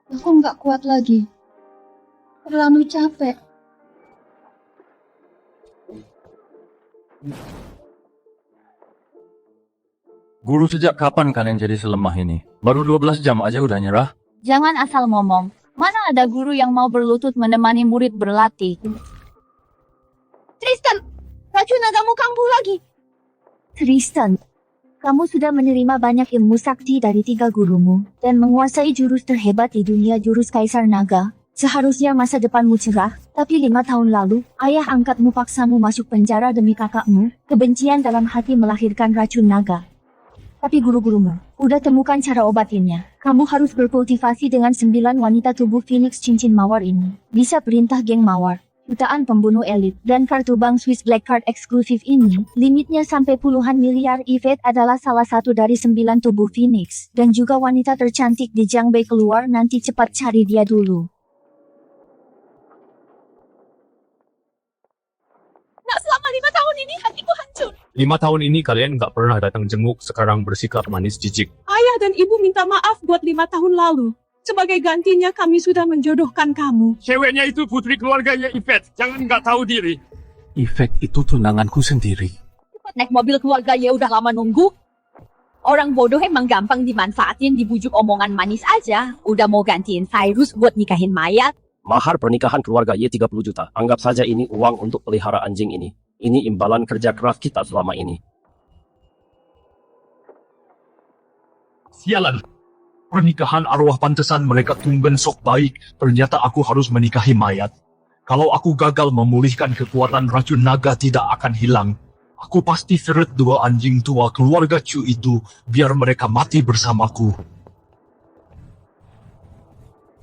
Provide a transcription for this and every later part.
Aku nggak kuat lagi. Terlalu capek. Guru, sejak kapan kalian jadi selemah ini? Baru 12 jam aja udah nyerah? Jangan asal ngomong. Mana ada guru yang mau berlutut menemani murid berlatih? Tristan, racun nagamu kambuh lagi. Tristan, kamu sudah menerima banyak ilmu sakti dari 3 gurumu dan menguasai jurus terhebat di dunia jurus Kaisar Naga. Seharusnya masa depanmu cerah, tapi 5 tahun lalu, ayah angkatmu paksamu masuk penjara demi kakakmu. Kebencian dalam hati melahirkan racun naga. Tapi guru-gurumu udah temukan cara obatinnya. Kamu harus berkultivasi dengan 9 wanita tubuh Phoenix cincin mawar ini. Bisa perintah geng mawar, jutaan pembunuh elit, dan kartu bank Swiss Black Card eksklusif ini. Limitnya sampai puluhan miliar. Yvette adalah salah satu dari 9 tubuh Phoenix. Dan juga wanita tercantik di Jiangbei keluar nanti, cepat cari dia dulu. Nak, selama 5 tahun ini hatiku hancur. 5 tahun ini kalian nggak pernah datang jenguk, sekarang bersikap manis jijik. Ayah dan ibu minta maaf buat 5 tahun lalu. Sebagai gantinya kami sudah menjodohkan kamu. Ceweknya itu putri keluarganya Yvette, jangan nggak tahu diri. Yvette itu tunanganku sendiri. Naik mobil keluarga ya udah lama nunggu. Orang bodoh emang gampang dimanfaatin, dibujuk omongan manis aja. Udah mau gantiin Cyrus buat nikahin mayat. Mahar pernikahan keluarga Y 30 juta. Anggap saja ini uang untuk pelihara anjing ini. Ini imbalan kerja keras kita selama ini. Sialan. Pernikahan arwah pantesan mereka tumben sok baik. Ternyata aku harus menikahi mayat. Kalau aku gagal memulihkan kekuatan racun naga tidak akan hilang. Aku pasti seret 2 anjing tua keluarga Chu itu biar mereka mati bersamaku.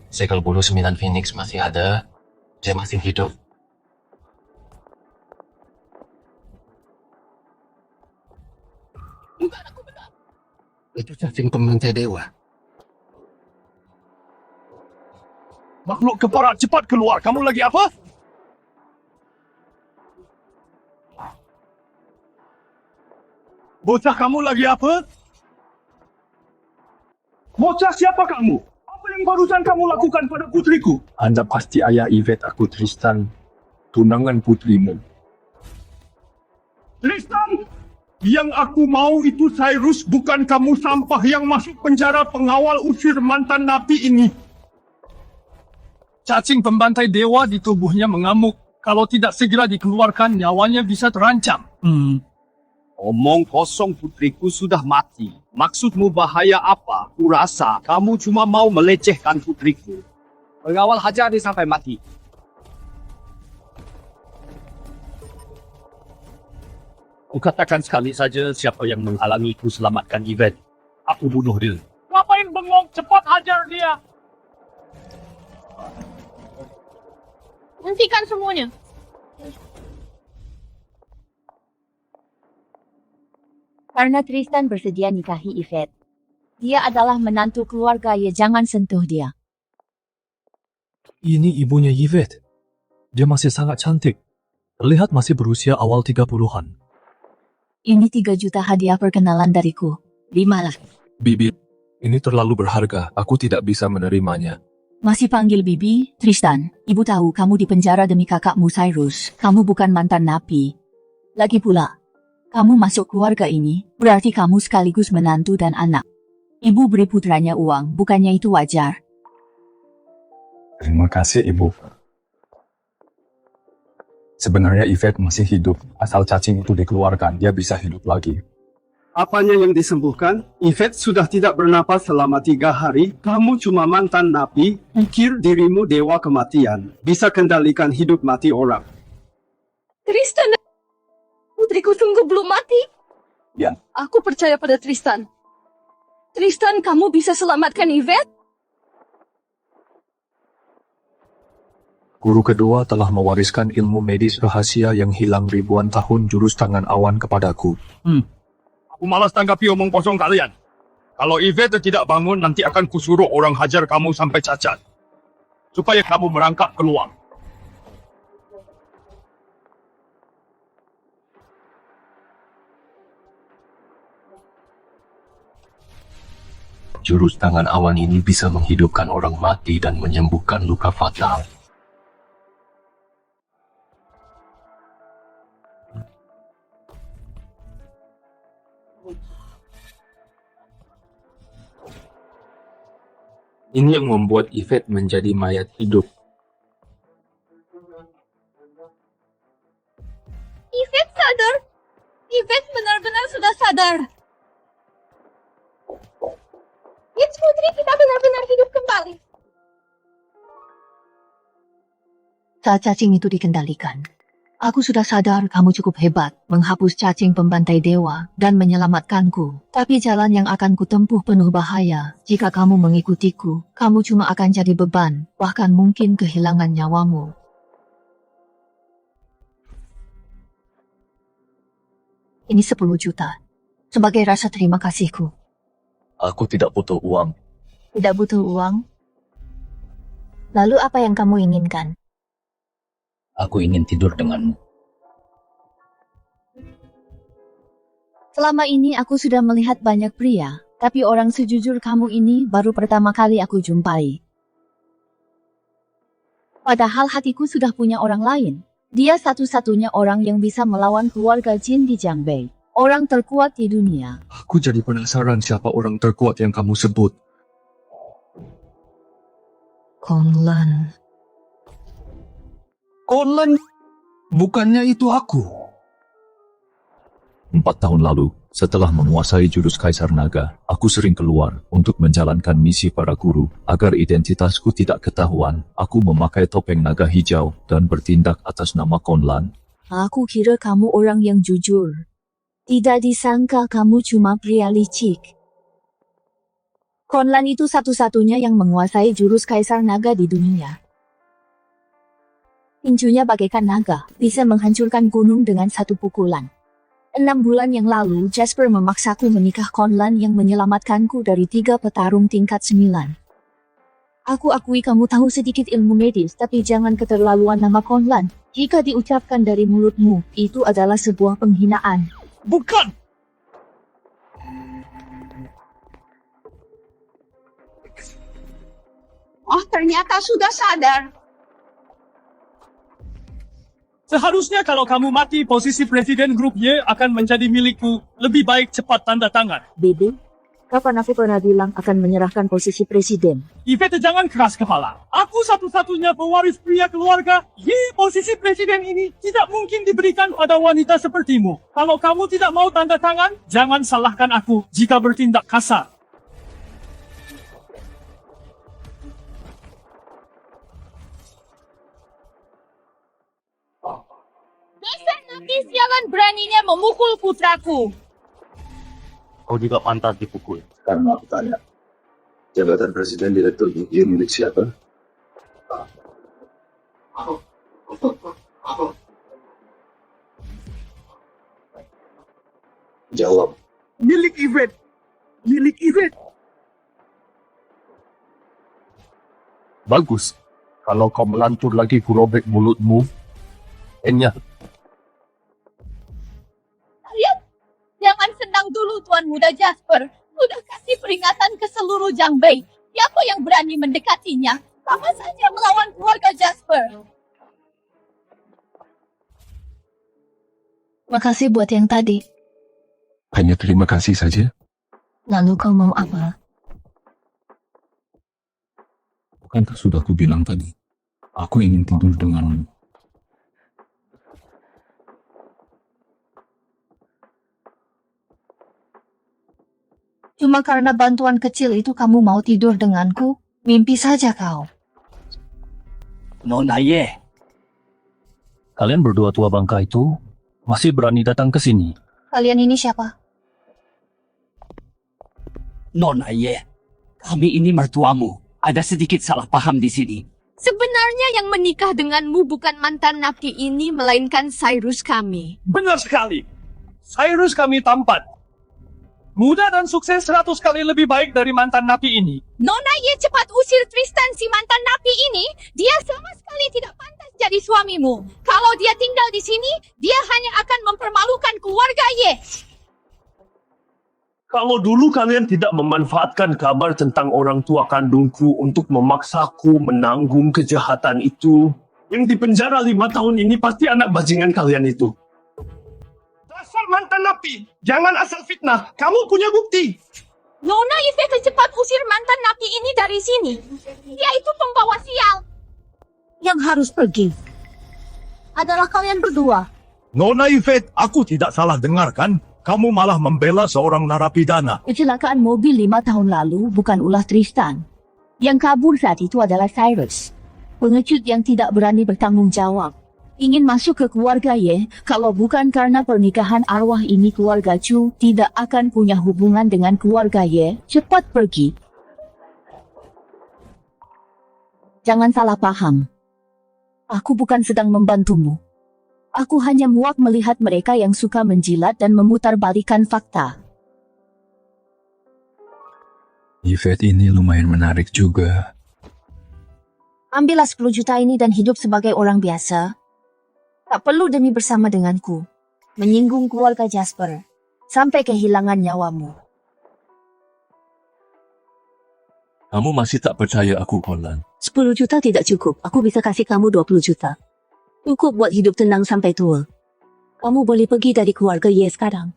Segel bulu 9 Phoenix masih ada. Dia masih hidup. Itu cacing pembantai dewa. Makhluk kepara, cepat keluar. Kamu lagi apa? Bocah, kamu lagi apa? Bocah, siapa kamu? Apa yang barusan kamu lakukan pada putriku? Anda pasti ayah Yvette, aku Tristan, tunangan putrimu. Tristan! Yang aku mau itu Cyrus, bukan kamu sampah yang masuk penjara pengawal usir mantan napi ini. Cacing pembantai dewa di tubuhnya mengamuk. Kalau tidak segera dikeluarkan, nyawanya bisa terancam. Omong kosong, putriku sudah mati. Maksudmu bahaya apa? Kurasa kamu cuma mau melecehkan putriku. Pengawal hajar dia sampai mati. Kukatakan sekali saja siapa yang menghalangiku selamatkan Yvette. Aku bunuh dia. Ngapain bengong? Cepat hajar dia! Hentikan semuanya. Karena Tristan bersedia nikahi Yvette. Dia adalah menantu keluarga ya, jangan sentuh dia. Ini ibunya Yvette. Dia masih sangat cantik. Terlihat masih berusia awal 30-an. Ini 3 juta hadiah perkenalan dariku. 5 lah. Bibi, ini terlalu berharga. Aku tidak bisa menerimanya. Masih panggil Bibi? Tristan, ibu tahu kamu di penjara demi kakakmu Cyrus. Kamu bukan mantan napi. Lagi pula, kamu masuk keluarga ini, berarti kamu sekaligus menantu dan anak. Ibu beri putranya uang, bukannya itu wajar? Terima kasih, Ibu. Sebenarnya Yvette masih hidup. Asal cacing itu dikeluarkan, dia bisa hidup lagi. Apanya yang disembuhkan? Yvette sudah tidak bernapas selama 3 hari. Kamu cuma mantan napi. Pikir dirimu dewa kematian. Bisa kendalikan hidup mati orang. Tristan, putriku sungguh belum mati. Ya. Aku percaya pada Tristan. Tristan, kamu bisa selamatkan Yvette? Guru kedua telah mewariskan ilmu medis rahasia yang hilang ribuan tahun jurus tangan awan kepadaku. Aku malas tanggapi omong kosong kalian. Kalau Yvette tidak bangun, nanti akan kusuruh orang hajar kamu sampai cacat. Supaya kamu merangkak keluar. jurus tangan awan ini bisa menghidupkan orang mati dan menyembuhkan luka fatal. Ini yang membuat Yvette menjadi mayat hidup. Yvette sadar. Yvette benar-benar sudah sadar. It's Putri, kita benar-benar hidup kembali. Saat cacing itu dikendalikan, aku sudah sadar kamu cukup hebat menghapus cacing pembantai dewa dan menyelamatkanku. Tapi jalan yang akan kutempuh penuh bahaya. Jika kamu mengikutiku, kamu cuma akan jadi beban, bahkan mungkin kehilangan nyawamu. Ini 10 juta. Sebagai rasa terima kasihku. Aku tidak butuh uang. Tidak butuh uang? Lalu apa yang kamu inginkan? Aku ingin tidur denganmu. Selama ini aku sudah melihat banyak pria, tapi orang sejujur kamu ini baru pertama kali aku jumpai. Padahal hatiku sudah punya orang lain. Dia satu-satunya orang yang bisa melawan keluarga jin di Jiangbei. Orang terkuat di dunia. Aku jadi penasaran siapa orang terkuat yang kamu sebut. Konlan. Konlan? Bukannya itu aku. 4 tahun lalu, setelah menguasai jurus Kaisar Naga, aku sering keluar untuk menjalankan misi para guru. Agar identitasku tidak ketahuan, aku memakai topeng naga hijau dan bertindak atas nama Konlan. Aku kira kamu orang yang jujur. Tidak disangka kamu cuma pria licik. Konlan itu satu-satunya yang menguasai jurus Kaisar Naga di dunia. Tinjunya bagaikan naga, bisa menghancurkan gunung dengan satu pukulan. 6 bulan yang lalu, Jasper memaksaku menikah Konlan yang menyelamatkanku dari 3 petarung tingkat 9. Aku akui kamu tahu sedikit ilmu medis, tapi jangan keterlaluan nama Konlan. Jika diucapkan dari mulutmu, itu adalah sebuah penghinaan. Bukan! Oh, ternyata sudah sadar. Seharusnya kalau kamu mati, posisi Presiden Grup Y akan menjadi milikku. Lebih baik cepat tanda tangan. Bebe, kapan aku pernah bilang akan menyerahkan posisi presiden? Yvette, jangan keras kepala. Aku satu-satunya pewaris pria keluarga. Posisi presiden ini tidak mungkin diberikan pada wanita sepertimu. Kalau kamu tidak mau tanda tangan, jangan salahkan aku jika bertindak kasar. Dasar nabi sialan beraninya memukul putraku. Kau juga pantas dipukul. Sekarang aku tanya, jabatan presiden direktur UGM milik siapa? Jawab. Milik Yvette. Milik Yvette. Bagus. Kalau kau melantur lagi kurobek mulutmu. Enya. Kalian jangan senang dulu Tuan Muda Jasper. Sudah kasih peringatan ke seluruh Jiangbei. Siapa yang berani mendekatinya, sama saja melawan keluarga Jasper. Makasih buat yang tadi. Hanya terima kasih saja. Lalu kau mau apa? Bukankah sudah aku bilang tadi? Aku ingin tidur denganmu. Cuma karena bantuan kecil itu kamu mau tidur denganku? Mimpi saja kau. Nona Ye. Kalian berdua tua bangka itu masih berani datang ke sini. Kalian ini siapa? Nona Ye, kami ini mertuamu. Ada sedikit salah paham di sini. Sebenarnya yang menikah denganmu bukan mantan napi ini, melainkan Cyrus kami. Benar sekali. Cyrus kami tampan. Muda dan sukses 100 kali lebih baik dari mantan napi ini. Nona Ye, cepat usir Tristan si mantan napi ini. Dia sama sekali tidak pantas jadi suamimu. Kalau dia tinggal di sini, dia hanya akan mempermalukan keluarga Ye. Kalau dulu kalian tidak memanfaatkan kabar tentang orang tua kandungku untuk memaksaku menanggung kejahatan itu, yang di penjara 5 tahun ini pasti anak bajingan kalian itu. Dasar mantan napi, jangan asal fitnah. Kamu punya bukti. Nona Yvette cepat usir mantan napi ini dari sini. Dia itu pembawa sial. Yang harus pergi adalah kalian berdua. Nona Yvette, aku tidak salah dengar kan? Kamu malah membela seorang narapidana. Kecelakaan mobil 5 tahun lalu bukan ulah Tristan. Yang kabur saat itu adalah Cyrus. Pengecut yang tidak berani bertanggung jawab. Ingin masuk ke keluarga Ye, kalau bukan karena pernikahan arwah ini keluarga Chu tidak akan punya hubungan dengan keluarga Ye. Cepat pergi. Jangan salah paham. Aku bukan sedang membantumu. Aku hanya muak melihat mereka yang suka menjilat dan memutarbalikkan fakta. Yvette ini lumayan menarik juga. Ambillah 10 juta ini dan hidup sebagai orang biasa. Tak perlu demi bersama denganku. Menyinggung keluarga Jasper. Sampai kehilangan nyawamu. Kamu masih tak percaya aku, Conlan? 10 juta tidak cukup. Aku bisa kasih kamu 20 juta. Cukup buat hidup tenang sampai tua. Kamu boleh pergi dari keluarga Ye sekarang.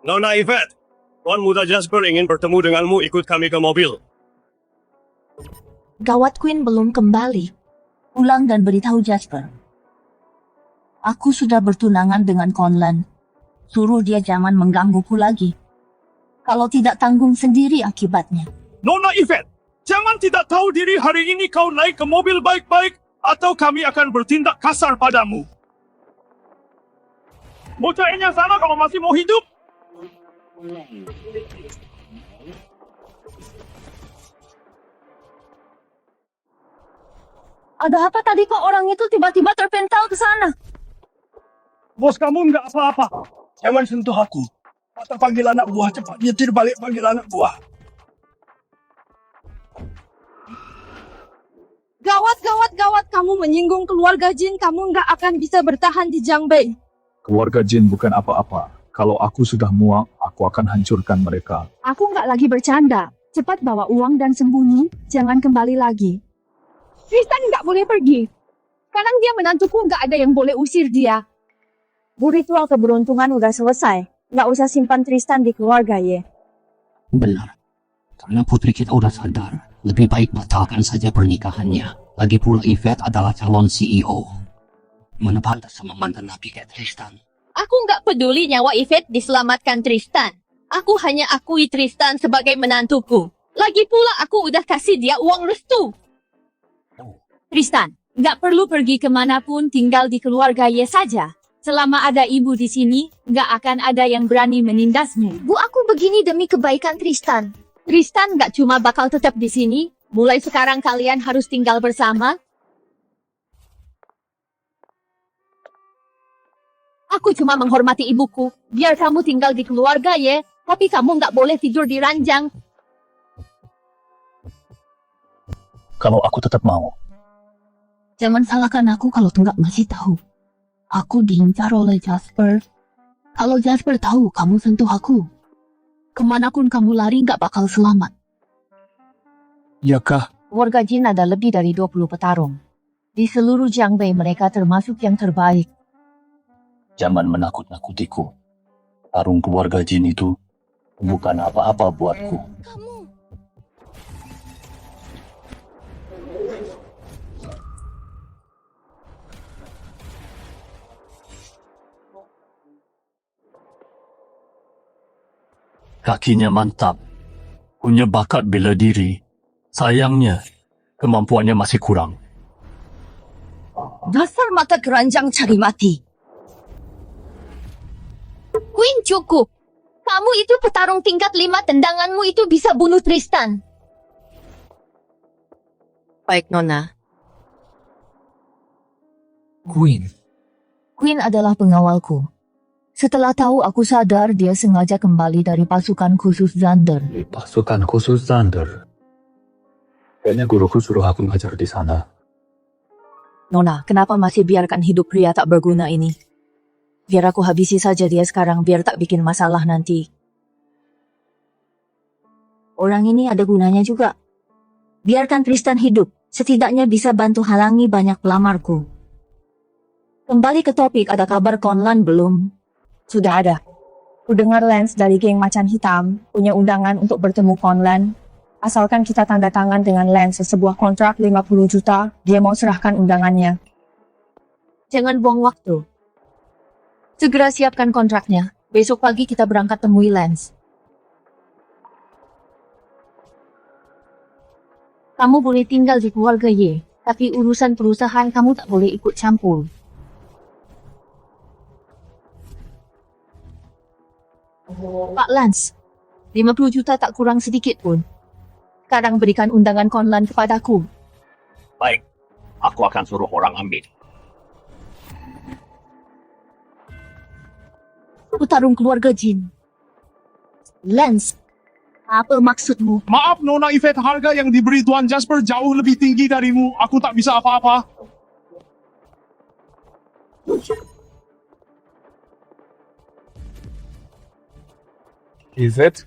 Nona Yvette, Tuan Muda Jasper ingin bertemu denganmu, ikut kami ke mobil. Gawat, Queen belum kembali. Pulang dan beritahu Jasper. Aku sudah bertunangan dengan Conlan. Suruh dia jangan menggangguku lagi. Kalau tidak tanggung sendiri akibatnya. Nona Yvette, jangan tidak tahu diri hari ini kau naik ke mobil baik-baik atau kami akan bertindak kasar padamu. Bocahnya sana kalau masih mau hidup. Ada apa tadi kok orang itu tiba-tiba terpental ke sana? Bos kamu nggak apa-apa. Jangan sentuh aku. Atau panggil anak buah, cepat nyetir balik panggil anak buah. Gawat, kamu menyinggung keluarga Jin, kamu nggak akan bisa bertahan di Jiangbei. Keluarga Jin bukan apa-apa. Kalau aku sudah muak, aku akan hancurkan mereka. Aku nggak lagi bercanda. Cepat bawa uang dan sembunyi, jangan kembali lagi. Tristan nggak boleh pergi. Sekarang dia menantuku, nggak ada yang boleh usir dia. Ritual keberuntungan udah selesai. Nggak usah simpan Tristan di keluarga Ye. Benar. Karena putri kita udah sadar, lebih baik batalkan saja pernikahannya. Lagi pula Yvette adalah calon CEO. Mana pantas sama mantan napi kayak Tristan. Aku nggak peduli nyawa Yvette diselamatkan Tristan. Aku hanya akui Tristan sebagai menantuku. Lagi pula aku udah kasih dia uang restu. Tristan, nggak perlu pergi kemanapun, tinggal di keluarga Ye saja. Selama ada ibu di sini, nggak akan ada yang berani menindasmu. Bu, aku begini demi kebaikan Tristan. Tristan nggak cuma bakal tetap di sini, mulai sekarang kalian harus tinggal bersama. Aku cuma menghormati ibuku, biar kamu tinggal di keluarga Ye, tapi kamu nggak boleh tidur di ranjang. Kalau aku tetap mau. Jangan salahkan aku kalau Tunggak masih tahu. Aku diincar oleh Jasper. Kalau Jasper tahu kamu sentuh aku, kemanapun kamu lari nggak bakal selamat. Ya kah? Warga Jin ada lebih dari 20 petarung. Di seluruh Jiangbei mereka termasuk yang terbaik. Jangan menakut-nakutiku. Tarung keluarga Jin itu bukan apa-apa buatku. Kakinya mantap, punya bakat bela diri. Sayangnya, kemampuannya masih kurang. Dasar mata keranjang cari mati. Queen cukup. Kamu itu petarung tingkat 5, tendanganmu itu bisa bunuh Tristan. Baik, Nona. Queen adalah pengawalku. Setelah tahu aku sadar dia sengaja kembali dari pasukan khusus Zander. Pasukan khusus Zander. Kayaknya guruku suruh aku ngajar di sana. Nona, kenapa masih biarkan hidup pria tak berguna ini? Biar aku habisi saja dia sekarang, biar tak bikin masalah nanti. Orang ini ada gunanya juga. Biarkan Tristan hidup, setidaknya bisa bantu halangi banyak pelamarku. Kembali ke topik, ada kabar Conlan belum? Sudah ada. Ku dengar Lance dari geng Macan Hitam punya undangan untuk bertemu Conlan. Asalkan kita tanda tangan dengan Lance sebuah kontrak 50 juta, dia mau serahkan undangannya. Jangan buang waktu. Segera siapkan kontraknya. Besok pagi kita berangkat temui Lance. Kamu boleh tinggal di keluarga Ye, tapi urusan perusahaan kamu tak boleh ikut campur. Pak Lance, 50 juta tak kurang sedikit pun. Sekarang berikan undangan Conlan kepadaku. Baik, aku akan suruh orang ambil. Petarung keluarga Jin. Lance, apa maksudmu? Maaf Nona Yvette, harga yang diberi Tuan Jasper jauh lebih tinggi darimu. Aku tak bisa apa-apa. Yvette,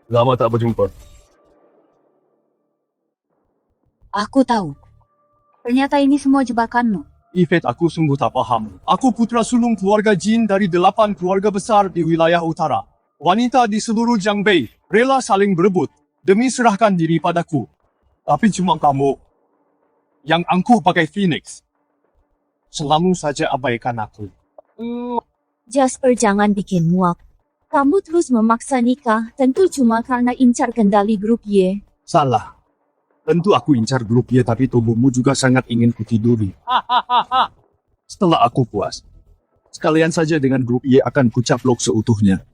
lama tak berjumpa. Aku tahu. Ternyata ini semua jebakanmu. Yvette, aku sungguh tak paham. Aku putra sulung keluarga Jin dari 8 keluarga besar di wilayah utara. Wanita di seluruh Jiangbei rela saling berebut demi serahkan diri padaku. Tapi cuma kamu yang angkuh pakai Phoenix. Selalu saja abaikan aku. Jasper, jangan bikin muak. Kamu terus memaksa nikah, tentu cuma karena incar kendali grup Y. Salah. Tentu aku incar grup Y, tapi tubuhmu juga sangat ingin kutiduri. Setelah aku puas, sekalian saja dengan grup Y akan kucaplok seutuhnya.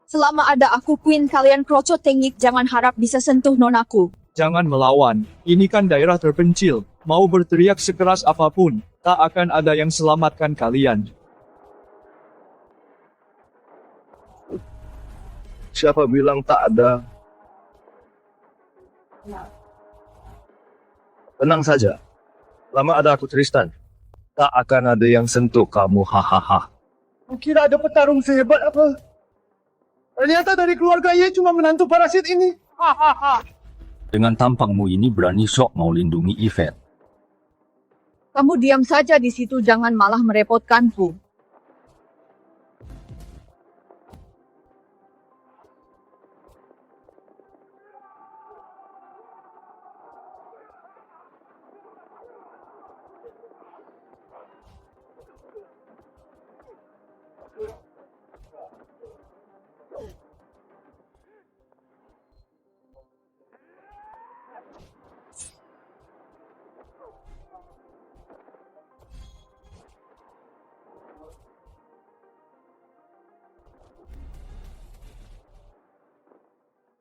Selama ada aku Queen, kalian krocot tengik, jangan harap bisa sentuh nonaku. Jangan melawan, ini kan daerah terpencil. Mau berteriak sekeras apapun, tak akan ada yang selamatkan kalian. Siapa bilang tak ada? Tenang saja. Lama ada aku Tristan. Tak akan ada yang sentuh kamu, hahaha. Kira ada petarung sehebat apa? Ternyata dari keluarga Ye cuma menantu parasit ini. Hahaha. Dengan tampangmu ini berani sok mau lindungi Yvette. Kamu diam saja di situ, jangan malah merepotkanku.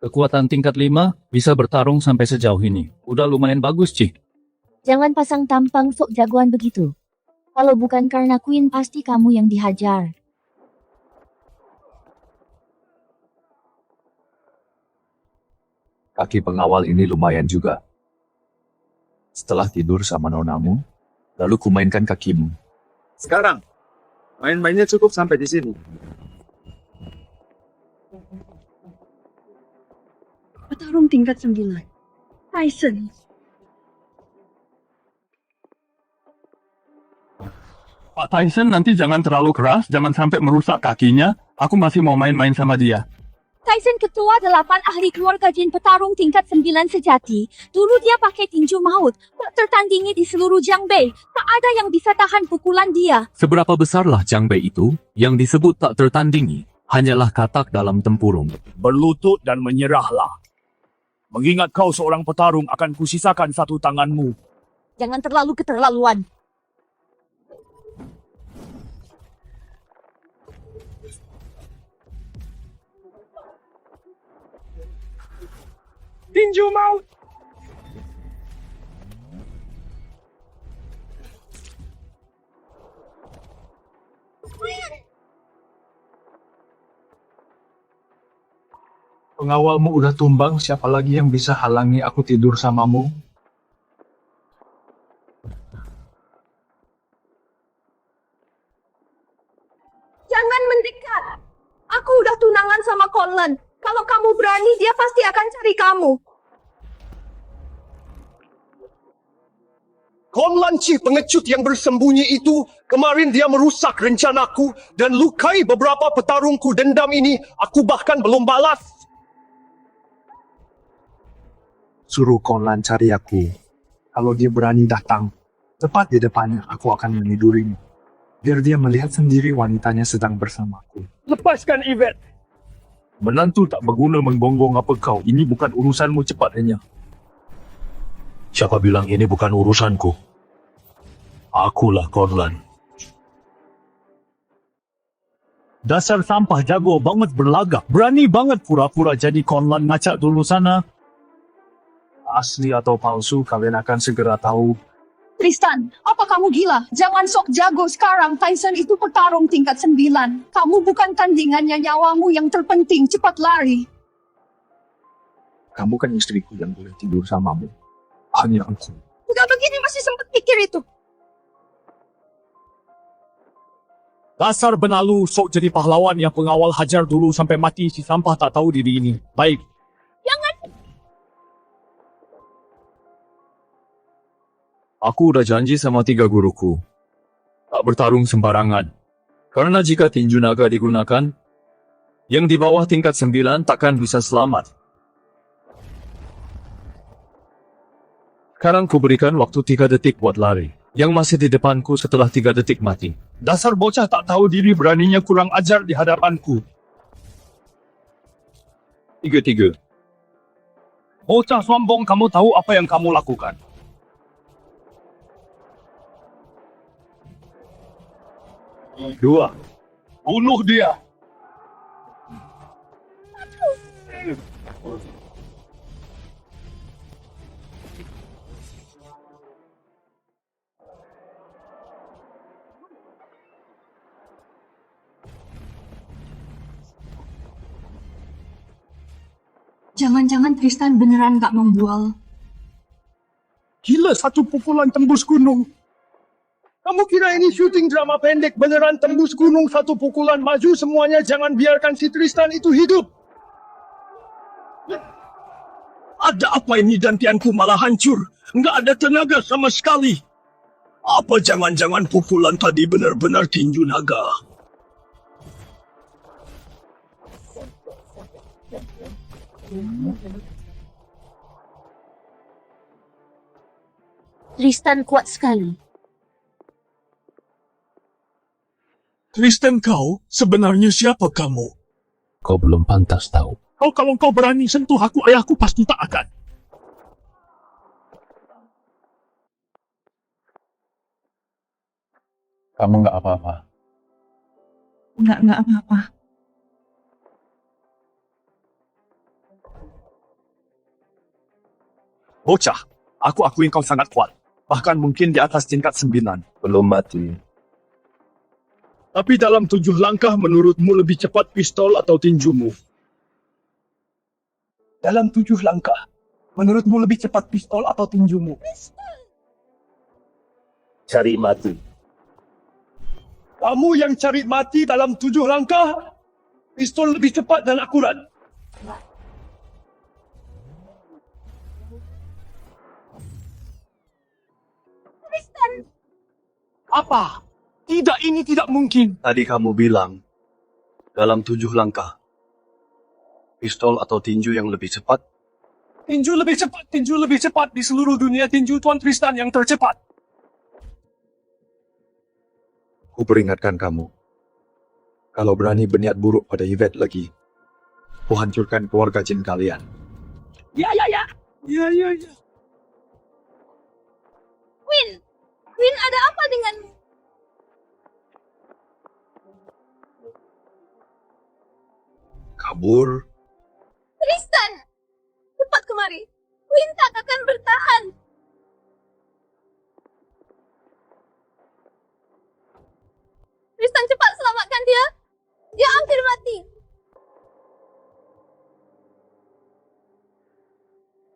Kekuatan tingkat 5 bisa bertarung sampai sejauh ini. Udah lumayan bagus, Ci. Jangan pasang tampang sok jagoan begitu. Kalau bukan karena Queen, pasti kamu yang dihajar. Kaki pengawal ini lumayan juga. Setelah tidur sama nonamu, lalu kumainkan kakimu. Sekarang, main-mainnya cukup sampai di sini. Petarung tingkat 9. Tyson. Pak Tyson, nanti jangan terlalu keras, jangan sampai merusak kakinya. Aku masih mau main-main sama dia. Tyson ketua 8 ahli keluarga Jin petarung tingkat 9 sejati. Dulu dia pakai tinju maut. Tak tertandingi di seluruh Jiangbei. Tak ada yang bisa tahan pukulan dia. Seberapa besarlah Jiangbei itu, yang disebut tak tertandingi, hanyalah katak dalam tempurung. Berlutut dan menyerahlah. Mengingat kau seorang petarung, akan kusisakan satu tanganmu. Jangan terlalu keterlaluan. Tinju maut! Pengawalmu udah tumbang, siapa lagi yang bisa halangi aku tidur samamu? Aku udah tunangan sama Conlan. Kalau kamu berani, dia pasti akan cari kamu. Conlan si pengecut yang bersembunyi itu, kemarin dia merusak rencanaku dan lukai beberapa petarungku dendam ini. Aku bahkan belum balas. Suruh Conlan cari aku. Kalau dia berani datang, tepat di depannya aku akan menidurinya. Biar dia melihat sendiri wanitanya sedang bersamaku. Lepaskan Yvette. Menantu tak berguna menggonggong apa kau. Ini bukan urusanmu, cepat hanya. Siapa bilang ini bukan urusanku? Akulah Conlan. Dasar sampah jago banget berlagak. Berani banget pura-pura jadi Conlan, ngacak dulu sana. Asli atau palsu, kalian akan segera tahu. Tristan, apa kamu gila? Jangan sok jago sekarang. Tyson itu petarung tingkat 9. Kamu bukan tandingannya, nyawamu yang terpenting. Cepat lari. Kamu kan istriku yang boleh tidur samamu. Hanya aku. Udah begini masih sempat pikir itu. Dasar benalu, sok jadi pahlawan yang pengawal hajar dulu sampai mati si sampah tak tahu diri ini. Baik. Jangan. Aku udah janji sama 3 guruku. Tak bertarung sembarangan. Karena jika tinju naga digunakan, yang di bawah tingkat 9 takkan bisa selamat. Sekarang ku berikan waktu 3 detik buat lari. Yang masih di depanku setelah 3 detik mati. Dasar bocah tak tahu diri, beraninya kurang ajar di hadapanku. 3. Bocah sombong, kamu tahu apa yang kamu lakukan? 2. Bunuh dia. Jangan-jangan Tristan beneran gak membual. Gila, satu pukulan tembus gunung. Kamu kira ini syuting drama pendek, beneran tembus gunung, satu pukulan maju semuanya. Jangan biarkan si Tristan itu hidup. Ada apa ini, dantianku malah hancur. Nggak ada tenaga sama sekali. Apa jangan-jangan pukulan tadi benar-benar tinju naga? Tristan kuat sekali. Tristan, kau sebenarnya siapa kamu? Kau belum pantas tahu. Kalau kau berani sentuh aku, ayahku pasti tak akan. Kamu nggak apa-apa. Nggak apa-apa. Bocah, aku akuin kau sangat kuat. Bahkan mungkin di atas tingkat 9. Belum mati. Tapi dalam 7 langkah menurutmu lebih cepat pistol atau tinjumu? Dalam 7 langkah, menurutmu lebih cepat pistol atau tinjumu? Cari mati. Kamu yang cari mati dalam 7 langkah, pistol lebih cepat dan akurat. Apa? Tidak, ini tidak mungkin. Tadi kamu bilang, dalam 7 langkah, pistol atau tinju yang lebih cepat? Tinju lebih cepat di seluruh dunia. Tinju Tuan Tristan yang tercepat. Ku peringatkan kamu. Kalau berani berniat buruk pada Yvette lagi, ku hancurkan keluarga jin kalian. Ya. Win, ada apa denganmu? Kabur. Tristan, cepat kemari. Win tak akan bertahan. Tristan, cepat selamatkan dia. Dia hampir mati.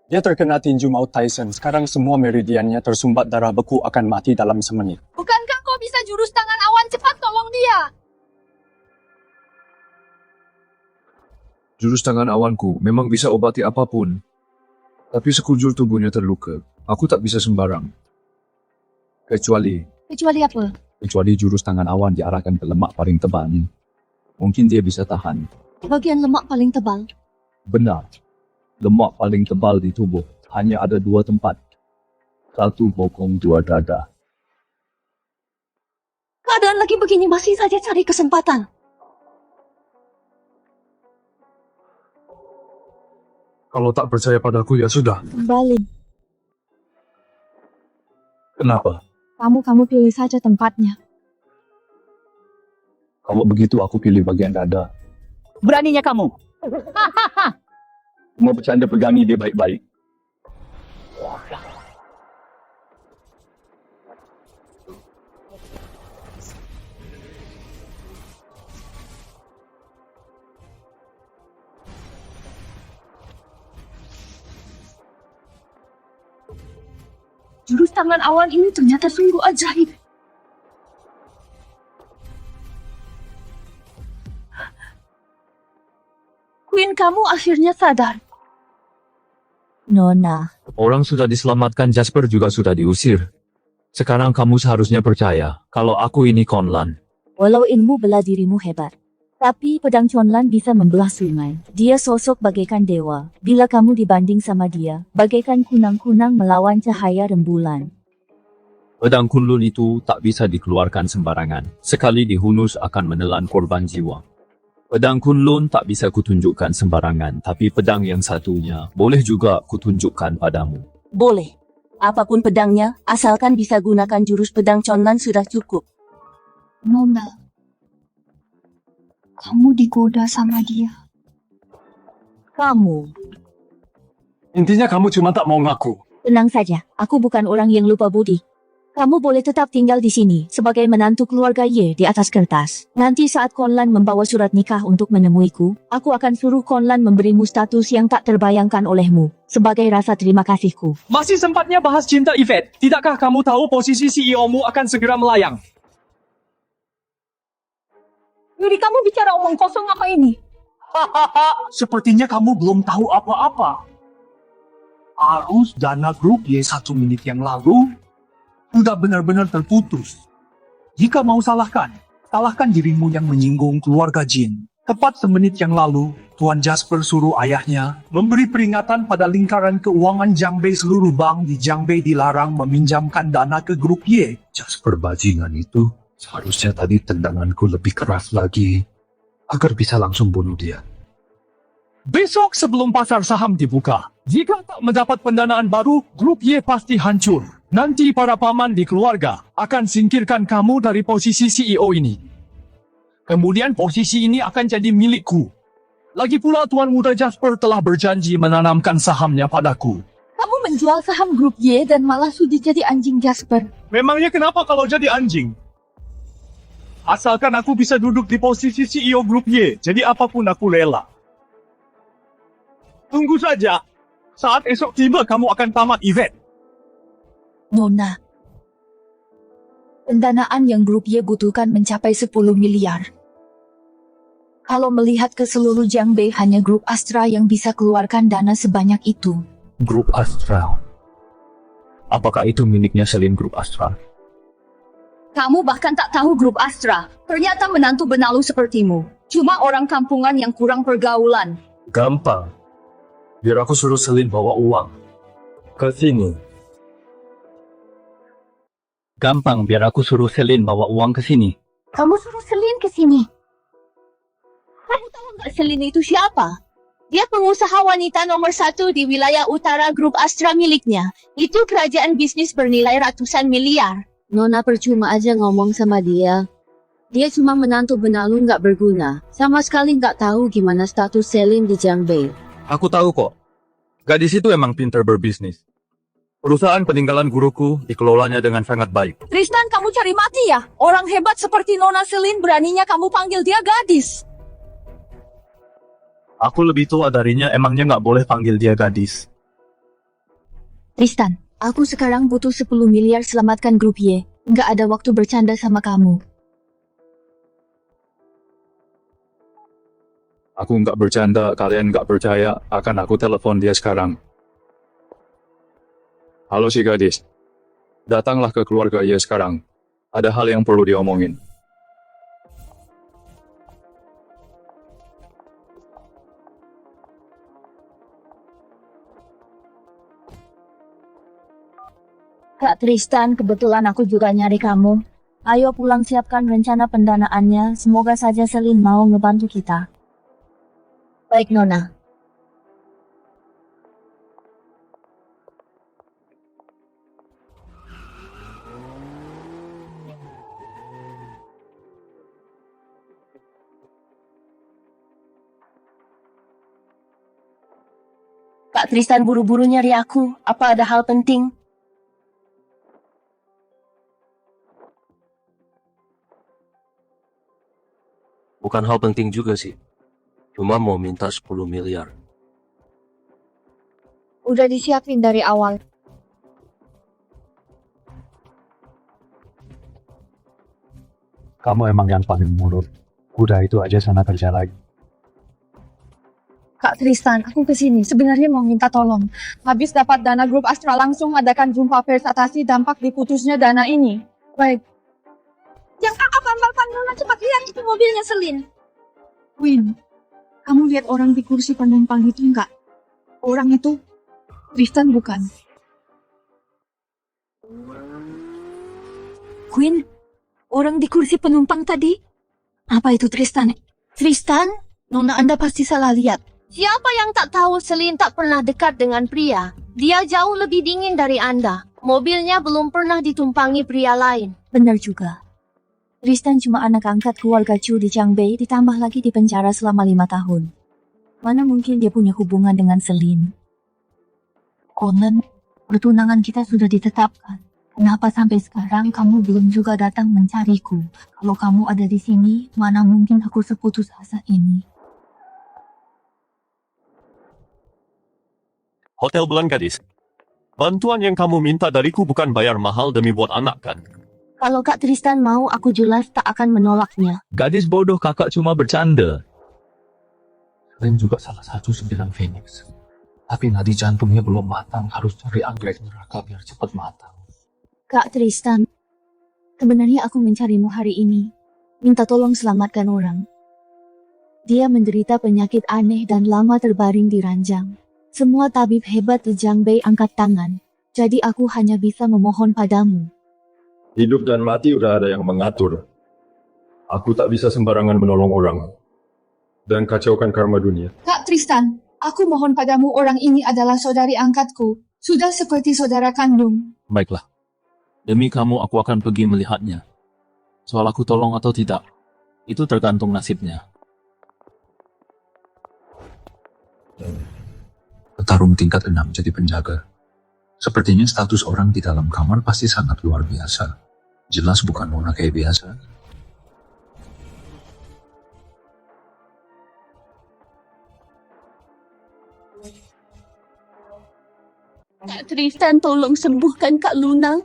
Dia terkena tinju maut Tyson. Sekarang semua meridiannya tersumbat darah, beku, akan mati dalam semenit. Bukankah kau bisa jurus tangan awan? Cepat tolong dia. Jurus tangan awanku memang bisa obati apapun. Tapi sekujur tubuhnya terluka. Aku tak bisa sembarang. Kecuali apa? Kecuali jurus tangan awan diarahkan ke lemak paling tebal. Mungkin dia bisa tahan. Bagian lemak paling tebal. Benar. Lemak paling tebal di tubuh hanya ada 2 tempat. 1 bokong, 2 dada. Keadaan lagi begini masih saja cari kesempatan. Kalau tak percaya padaku ya sudah. Kembali. Kenapa? Kamu pilih saja tempatnya. Kalau begitu aku pilih bagian dada. Beraninya kamu. Mau bercanda pegangi dia baik-baik. Jurus tangan awan ini ternyata sungguh ajaib. Queen kamu akhirnya sadar. Nona, Orang sudah diselamatkan, Jasper juga sudah diusir. Sekarang kamu seharusnya percaya kalau aku ini Conlan. walau ilmu bela dirimu hebat, tapi pedang Conlan bisa membelah sungai. Dia sosok bagaikan dewa. Bila kamu dibanding sama dia, bagaikan kunang-kunang melawan cahaya rembulan. Pedang Kunlun itu tak bisa dikeluarkan sembarangan. Sekali dihunus akan menelan korban jiwa. Pedang Kunlun tak bisa kutunjukkan sembarangan, tapi pedang yang satunya boleh juga kutunjukkan padamu. Boleh. Apapun pedangnya, asalkan bisa gunakan jurus pedang Conlan sudah cukup. Nona, kamu digoda sama dia. Kamu, Intinya kamu cuma tak mau ngaku. tenang saja. Aku bukan orang yang lupa budi. Kamu boleh tetap tinggal di sini sebagai menantu keluarga Ye di atas kertas. Nanti saat Conlan membawa surat nikah untuk menemuiku, aku akan suruh Conlan memberimu status yang tak terbayangkan olehmu sebagai rasa terima kasihku. Masih sempatnya bahas cinta, Yvette. Tidakkah kamu tahu posisi CEO-mu akan segera melayang? Yuri, kamu bicara omong kosong apa ini? Sepertinya kamu belum tahu apa-apa. Arus dana grup Y 1 menit yang lalu sudah benar-benar terputus. Jika mau salahkan dirimu yang menyinggung keluarga Jin. Tepat semenit yang lalu, Tuan Jasper suruh ayahnya memberi peringatan pada lingkaran keuangan Jiangbei. Seluruh bank di Jiangbei dilarang meminjamkan dana ke grup Y. Jasper bajingan itu, seharusnya tadi tendanganku lebih keras lagi, agar bisa langsung bunuh dia. Besok sebelum pasar saham dibuka, jika tak mendapat pendanaan baru, grup Y pasti hancur. Nanti para paman di keluarga akan singkirkan kamu dari posisi CEO ini. Kemudian posisi ini akan jadi milikku. Lagi pula Tuan Muda Jasper telah berjanji menanamkan sahamnya padaku. Kamu menjual saham grup Y dan malah sudi jadi anjing Jasper. Memangnya kenapa kalau jadi anjing? Asalkan aku bisa duduk di posisi CEO grup Y, jadi apapun aku rela. Tunggu saja. Saat esok tiba kamu akan tamat, Yvette. Nona, pendanaan yang grup Y butuhkan mencapai 10 miliar. Kalau melihat ke seluruh Jiangbei, hanya grup Astra yang bisa keluarkan dana sebanyak itu. Grup Astra. Apakah itu miliknya Selin Grup Astra? Kamu bahkan tak tahu grup Astra. Ternyata menantu benalu sepertimu. Cuma orang kampungan yang kurang pergaulan. Gampang. Biar aku suruh Selin bawa uang ke sini. Gampang, biar aku suruh Selin bawa uang ke sini. Kamu suruh Selin ke sini. Kamu tahu nggak Selin itu siapa? Dia pengusaha wanita nomor 1 di wilayah utara grup Astra miliknya. Itu kerajaan bisnis bernilai ratusan miliar. Nona percuma aja ngomong sama dia. Dia cuma menantu benalu nggak berguna. Sama sekali nggak tahu gimana status Selin di Jiangbei. Aku tahu kok. Gadis itu emang pintar berbisnis. Perusahaan peninggalan guruku dikelolanya dengan sangat baik. Tristan, kamu cari mati ya? Orang hebat seperti Nona Selin beraninya kamu panggil dia gadis. Aku lebih tua darinya, emangnya nggak boleh panggil dia gadis. Tristan, aku sekarang butuh 10 miliar selamatkan grup Y. Nggak ada waktu bercanda sama kamu. Aku nggak bercanda, kalian nggak percaya, akan aku telepon dia sekarang. Halo si gadis. Datanglah ke keluarga ia sekarang. Ada hal yang perlu diomongin. Kak Tristan, kebetulan aku juga nyari kamu. Ayo pulang siapkan rencana pendanaannya. Semoga saja Selin mau ngebantu kita. Baik, Nona. Kak Tristan buru-buru nyari aku. Apa ada hal penting? Bukan hal penting juga sih. Cuma mau minta 10 miliar. Udah disiapin dari awal. Kamu emang yang paling mulut. Udah itu aja sana kerja lagi. Kak Tristan, aku kesini sebenarnya mau minta tolong. Habis dapat dana grup Astra langsung adakan jumpa pers atasi dampak diputusnya dana ini. Baik. Yang kakak pambal Nona, cepat lihat itu mobilnya Selin. Win, kamu lihat orang di kursi penumpang itu enggak? Orang itu Tristan bukan? Queen, orang di kursi penumpang tadi? Apa itu Tristan? Tristan? Nona, Anda pasti salah lihat. Siapa yang tak tahu Selin tak pernah dekat dengan pria? Dia jauh lebih dingin dari Anda. Mobilnya belum pernah ditumpangi pria lain. Benar juga. Tristan cuma anak angkat keluarga Chu di Changbei, ditambah lagi di penjara selama 5 tahun. Mana mungkin dia punya hubungan dengan Selin? Conan, pertunangan kita sudah ditetapkan. Kenapa sampai sekarang kamu belum juga datang mencariku? Kalau kamu ada di sini, mana mungkin aku seputus asa ini? Hotel Bulan Gadis. Bantuan yang kamu minta dariku bukan bayar mahal demi buat anak kan? Kalau Kak Tristan mau, aku jelas tak akan menolaknya. Gadis bodoh, kakak cuma bercanda. Selin juga salah satu sembilan Phoenix. Tapi nadi jantungnya belum matang, harus cari anggrek neraka biar cepat matang. Kak Tristan, sebenarnya aku mencarimu hari ini. Minta tolong selamatkan orang. Dia menderita penyakit aneh dan lama terbaring di ranjang. Semua tabib hebat di Changbei angkat tangan. Jadi aku hanya bisa memohon padamu. Hidup dan mati udah ada yang mengatur. Aku tak bisa sembarangan menolong orang. Dan kacaukan karma dunia. Kak Tristan, aku mohon padamu, orang ini adalah saudari angkatku. Sudah seperti saudara kandung. Baiklah. Demi kamu, aku akan pergi melihatnya. Soal aku tolong atau tidak, itu tergantung nasibnya. Petarung tingkat 6 jadi penjaga. Sepertinya status orang di dalam kamar pasti sangat luar biasa. Jelas bukan Nona kayak biasa. Kak Tristan, tolong sembuhkan Kak Luna.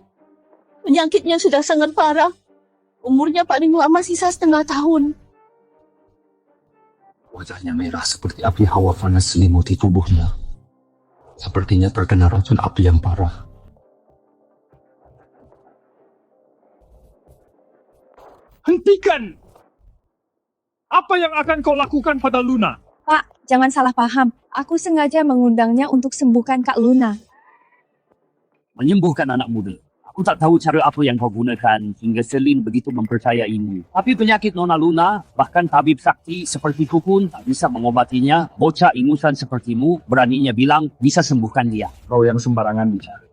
Penyakitnya sudah sangat parah. Umurnya paling lama sisa 1/2 tahun. Wajahnya merah seperti api hawa panas selimuti tubuhnya. Sepertinya terkena racun api yang parah. Hentikan! Apa yang akan kau lakukan pada Luna? Pak, jangan salah paham. Aku sengaja mengundangnya untuk sembuhkan Kak Luna. Menyembuhkan anak muda. Aku tak tahu cara apa yang kau gunakan hingga Selin begitu mempercayaimu. Tapi penyakit Nona Luna, bahkan tabib sakti sepertiku pun tak bisa mengobatinya. Bocah ingusan sepertimu beraninya bilang bisa sembuhkan dia. Kau yang sembarangan bicara.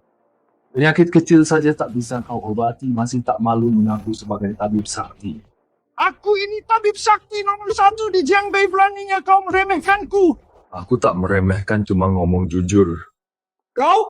Penyakit kecil saja tak bisa kau obati, masih tak malu mengaku sebagai tabib sakti. Aku ini tabib sakti nomor 1 di Changbei, beraninya kau meremehkanku. Aku tak meremehkan, cuma ngomong jujur. Kau?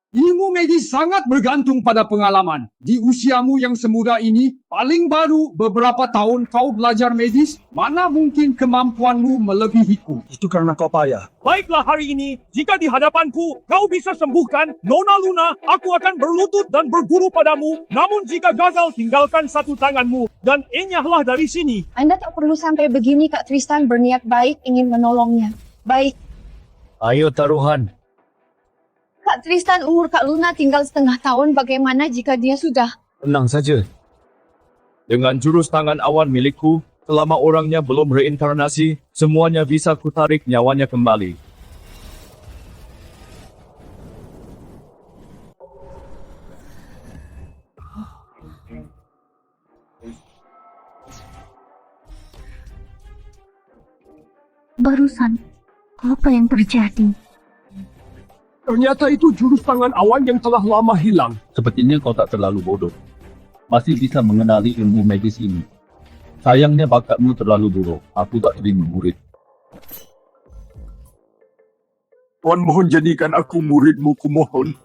Ilmu medis sangat bergantung pada pengalaman. Di usiamu yang semuda ini, paling baru beberapa tahun kau belajar medis, mana mungkin kemampuanmu melebihiku. Itu karena kau payah. Baiklah hari ini, jika di hadapanku kau bisa sembuhkan Nona Luna, aku akan berlutut dan berguru padamu. Namun jika gagal, tinggalkan satu tanganmu dan enyahlah dari sini. Anda tak perlu sampai begini, Kak Tristan berniat baik ingin menolongnya. Baik, Ayo taruhan. Kak Tristan, umur Kak Luna tinggal setengah tahun. Bagaimana jika dia sudah? Tenang saja. Dengan jurus tangan awan milikku, selama orangnya belum reinkarnasi, semuanya bisa kutarik nyawanya kembali. Barusan, apa yang terjadi? Ternyata itu jurus tangan awan yang telah lama hilang. Sepertinya kau tak terlalu bodoh. Masih bisa mengenali ilmu medis ini. Sayangnya bakatmu terlalu buruk. Aku tak terima murid. Tuan mohon jadikan aku muridmu, kumohon.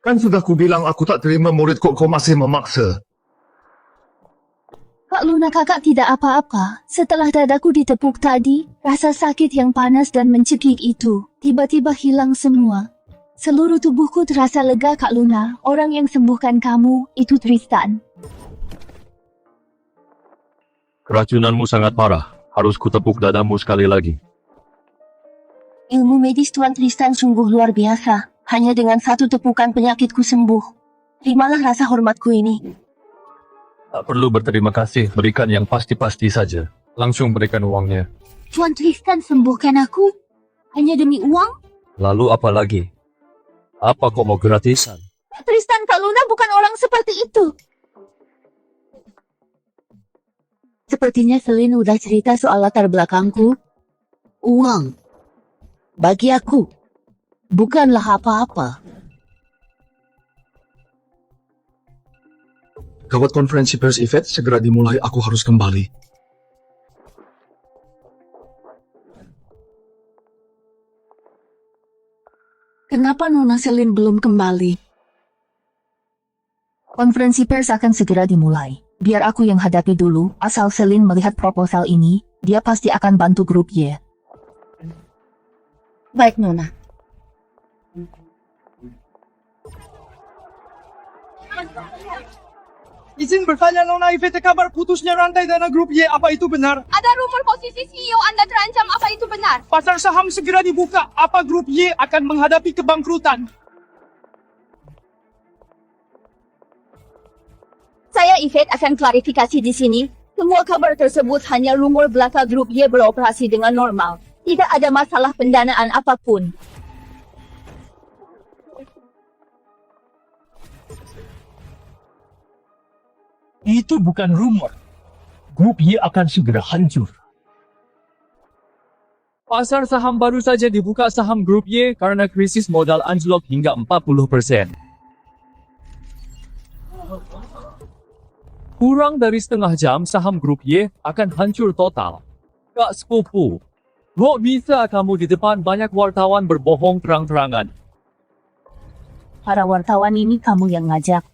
Kan sudah kubilang aku tak terima murid, kok kau masih memaksa. Kak Luna, kakak tidak apa-apa. Setelah dadaku ditepuk tadi, rasa sakit yang panas dan mencekik itu tiba-tiba hilang semua. Seluruh tubuhku terasa lega, Kak Luna. Orang yang sembuhkan kamu itu Tristan. Keracunanmu sangat parah. Harus kutepuk dadamu sekali lagi. Ilmu medis Tuan Tristan sungguh luar biasa. Hanya dengan satu tepukan penyakitku sembuh. Terimalah rasa hormatku ini. Tak perlu berterima kasih. Berikan yang pasti-pasti saja. Langsung berikan uangnya. Tuan Tristan sembuhkan aku? Hanya demi uang? Lalu apa lagi? Apa kau mau gratisan? Tristan, Kak Luna bukan orang seperti itu. Sepertinya Selin udah cerita soal latar belakangku. Uang. Bagi aku. Bukanlah apa-apa. Gawat, konferensi pers Yvette segera dimulai, aku harus kembali. Kenapa Nona Selin belum kembali? Konferensi pers akan segera dimulai. Biar aku yang hadapi dulu. Asal Selin melihat proposal ini, dia pasti akan bantu grup Y. Baik, Nona. Izin bertanya, Nona Yvette, kabar putusnya rantai dana grup Y, apa itu benar? Ada rumor posisi CEO Anda terancam, apa itu benar? Pasar saham segera dibuka, apa grup Y akan menghadapi kebangkrutan? Saya Yvette akan klarifikasi di sini. Semua kabar tersebut hanya rumor belaka grup Y beroperasi dengan normal. Tidak ada masalah pendanaan apapun. Itu bukan rumor. Grup Y akan segera hancur. Pasar saham baru saja dibuka saham grup Y karena krisis modal anjlok hingga 40%. Kurang dari setengah jam saham grup Y akan hancur total. Kak sepupu, kok bisa kamu di depan banyak wartawan berbohong terang-terangan? Para wartawan ini kamu yang ngajak.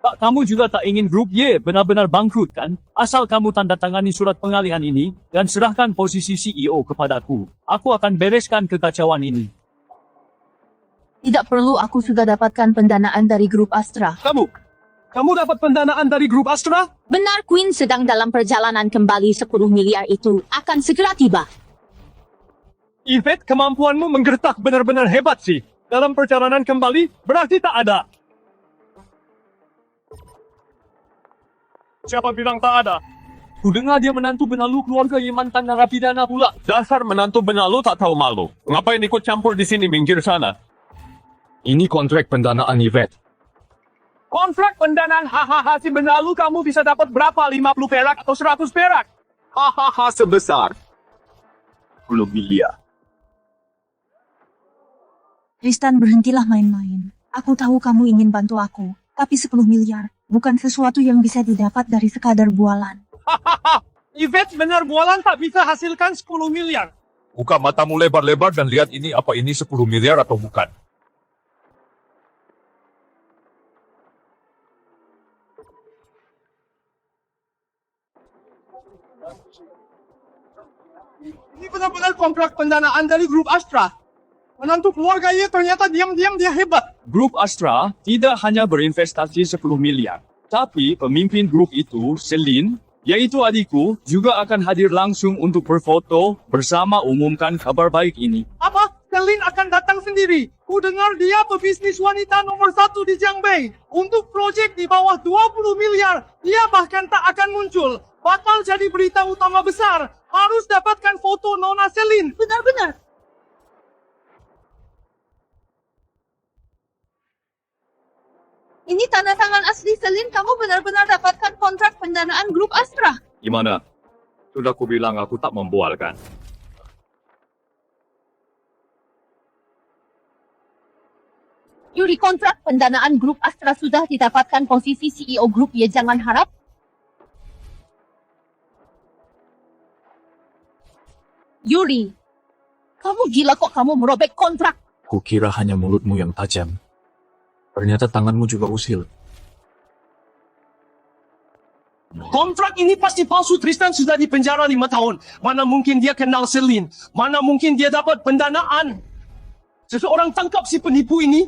Tak, kamu juga tak ingin grup Y benar-benar bangkrut kan? Asal kamu tanda tangani surat pengalihan ini dan serahkan posisi CEO kepadaku. Aku akan bereskan kekacauan ini. Tidak perlu, aku sudah dapatkan pendanaan dari grup Astra. Kamu dapat pendanaan dari grup Astra? Benar, Queen sedang dalam perjalanan kembali. 10 miliar itu akan segera tiba. Yvette, kemampuanmu menggertak benar-benar hebat sih. Dalam perjalanan kembali, berarti tak ada. Siapa bilang tak ada? Kudengar dia menantu benalu keluarga yang mantan narapidana pula. Dasar menantu benalu tak tahu malu. Ngapain ikut campur di sini, minggir sana. Ini kontrak pendanaan Yvette. Kontrak pendanaan, hahaha, si benalu kamu bisa dapat berapa? 50 perak atau 100 perak? Hahaha, sebesar 10 miliar. Tristan, berhentilah main-main. Aku tahu kamu ingin bantu aku, tapi 10 miliar bukan sesuatu yang bisa didapat dari sekadar bualan. Hahaha, Yvette, benar bualan tak bisa hasilkan 10 miliar. Buka matamu lebar-lebar dan lihat ini, apa ini 10 miliar atau bukan. benar-benar kontrak pendanaan dari grup Astra. Menantu keluarga Ye ternyata diam-diam dia hebat. Grup Astra tidak hanya berinvestasi 10 miliar, tapi pemimpin grup itu, Celine, yaitu adikku, juga akan hadir langsung untuk berfoto bersama umumkan kabar baik ini. Apa? Celine akan datang sendiri. Ku dengar dia pebisnis wanita nomor 1 di Jiangbei. Untuk proyek di bawah 20 miliar, dia bahkan tak akan muncul. Bakal jadi berita utama besar. Harus dapatkan foto Nona Celine. Benar-benar. Ini tanda tangan asli Celine, kamu benar-benar dapatkan kontrak pendanaan grup Astra. Gimana? Sudah ku bilang aku tak membualkan. Yuri, kontrak pendanaan grup Astra sudah didapatkan posisi CEO grup Ye, jangan harap. Yuri, kamu gila kok kamu merobek kontrak. Kukira hanya mulutmu yang tajam. Ternyata tanganmu juga usil. Kontrak ini pasti palsu. Tristan sudah di penjara 5 tahun. Mana mungkin dia kenal Celine? Mana mungkin dia dapat pendanaan? Seseorang tangkap si penipu ini.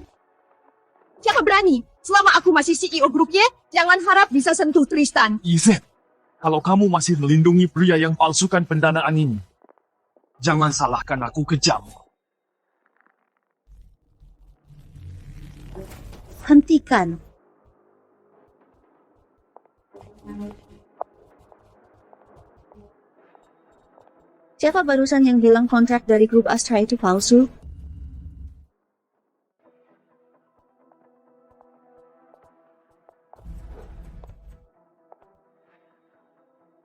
Siapa berani? Selama aku masih CEO grup Ye, jangan harap bisa sentuh Tristan. Izet, kalau kamu masih melindungi pria yang palsukan pendanaan ini, jangan salahkan aku kejam. Hentikan. Siapa barusan yang bilang kontrak dari grup Astra itu palsu?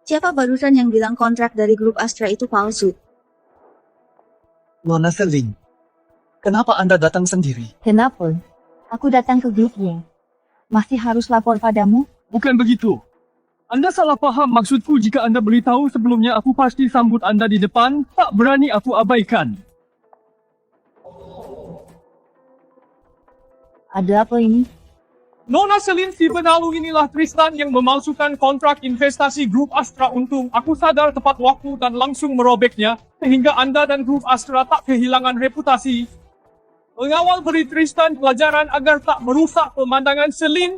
Siapa barusan yang bilang kontrak dari grup Astra itu palsu? Nona Celine, kenapa Anda datang sendiri? Kenapa? Aku datang ke grup Ye. Masih harus lapor padamu? Bukan begitu. Anda salah paham maksudku jika Anda beritahu sebelumnya aku pasti sambut Anda di depan, tak berani aku abaikan. Ada apa ini? Nona Celine si benalu inilah Tristan yang memalsukan kontrak investasi grup Astra Untung. Aku sadar tepat waktu dan langsung merobeknya, sehingga Anda dan grup Astra tak kehilangan reputasi. Mengawal beri Tristan pelajaran agar tak merusak pemandangan Celine.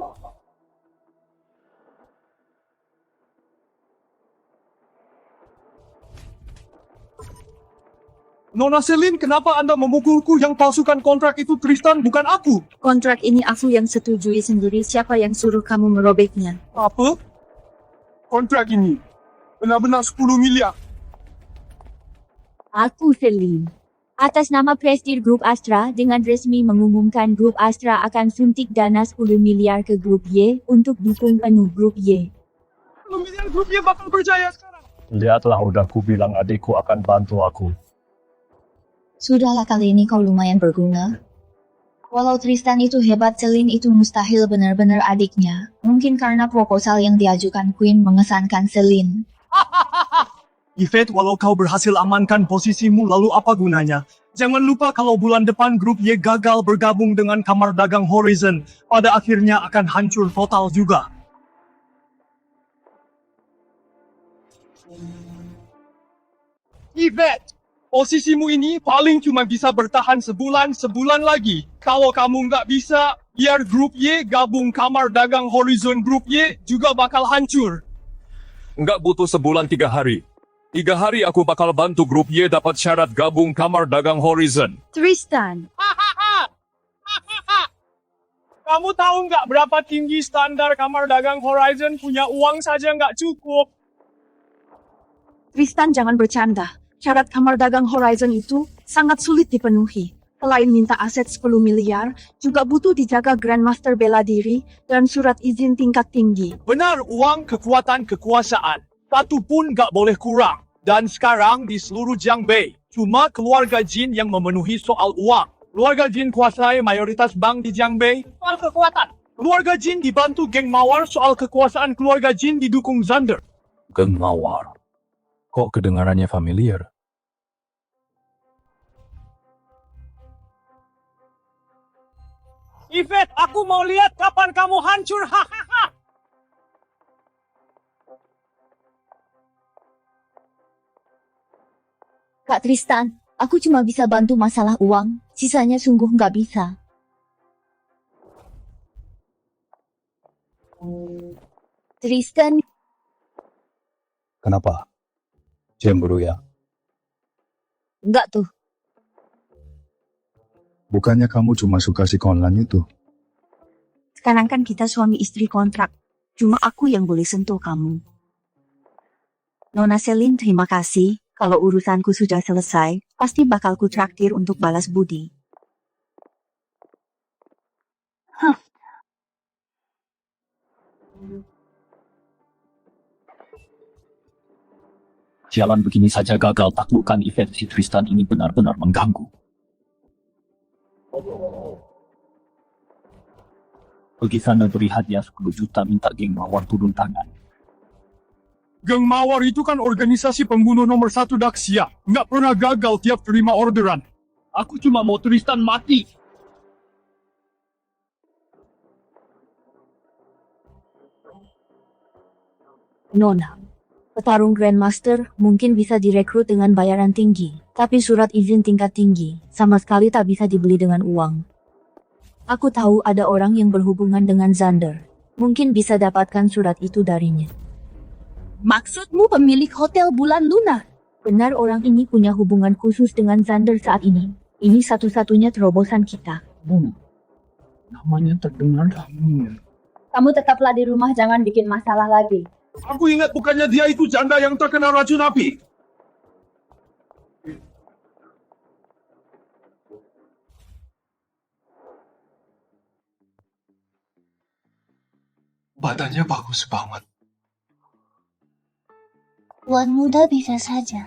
Nona Celine, kenapa Anda memukulku? Yang palsukan kontrak itu Tristan, bukan aku. Kontrak ini aku yang setujui sendiri. Siapa yang suruh kamu merobeknya? Apa? Kontrak ini benar-benar 10 miliar. Aku Celine. Atas nama Prestige Grup Astra, dengan resmi mengumumkan Grup Astra akan suntik dana 10 miliar ke Grup Y untuk dukung penuh Grup Y. 10 miliar grup Ye bakal berjaya sekarang. Lihatlah, udah ku bilang adikku akan bantu aku. Sudahlah, kali ini kau lumayan berguna. Walau Tristan itu hebat, Celine itu mustahil benar-benar adiknya. Mungkin karena proposal yang diajukan Queen mengesankan Celine. Yvette, walau kau berhasil amankan posisimu, lalu apa gunanya? Jangan lupa kalau bulan depan grup Y gagal bergabung dengan Kamar Dagang Horizon, pada akhirnya akan hancur total juga. Yvette, posisimu ini paling cuma bisa bertahan sebulan lagi. Kalau kamu nggak bisa, biar grup Y gabung Kamar Dagang Horizon, grup Y juga bakal hancur. Nggak butuh sebulan 3 hari. 3 hari aku bakal bantu grup Y dapat syarat gabung Kamar Dagang Horizon. Tristan. Kamu tahu nggak berapa tinggi standar Kamar Dagang Horizon? Punya uang saja nggak cukup. Tristan, jangan bercanda. Syarat Kamar Dagang Horizon itu sangat sulit dipenuhi. Selain minta aset 10 miliar, juga butuh dijaga Grandmaster bela diri dan surat izin tingkat tinggi. Benar, uang, kekuatan, kekuasaan. Satu pun nggak boleh kurang. Dan sekarang di seluruh Jiangbei, cuma keluarga Jin yang memenuhi soal uang. Keluarga Jin kuasai mayoritas bank di Jiangbei. Soal kekuatan, keluarga Jin dibantu geng Mawar. Soal kekuasaan, keluarga Jin didukung Xander. Geng Mawar. Kok kedengarannya familiar? Yvette, aku mau lihat kapan kamu hancur. Hahaha. Kak Tristan, aku cuma bisa bantu masalah uang, sisanya sungguh nggak bisa. Tristan, Kenapa? Cemburu ya? nggak tuh. Bukannya kamu cuma suka si Konlan itu? Sekarang kan kita suami istri kontrak. Cuma aku yang boleh sentuh kamu. Nona Selin, terima kasih. Kalau urusanku sudah selesai, pasti bakal ku traktir untuk balas budi. Jalan begini saja gagal taklukkan event si Tristan ini benar-benar mengganggu. Pergi sana beri hadiah 10 juta minta geng Mawar turun tangan. Geng Mawar itu kan organisasi pembunuh nomor 1 Daxia. Nggak pernah gagal tiap terima orderan. Aku cuma mau Tristan mati. Nona, petarung Grandmaster mungkin bisa direkrut dengan bayaran tinggi, tapi surat izin tingkat tinggi sama sekali tak bisa dibeli dengan uang. Aku tahu ada orang yang berhubungan dengan Xander. Mungkin bisa dapatkan surat itu darinya. Maksudmu pemilik Hotel Bulan Luna? Benar, orang ini punya hubungan khusus dengan Xander saat ini. Ini satu-satunya terobosan kita. Namanya terdengar familiar. Kamu tetaplah di rumah, jangan bikin masalah lagi. Aku ingat bukannya dia itu janda yang terkena racun api. Badannya bagus banget. Tuan muda bisa saja.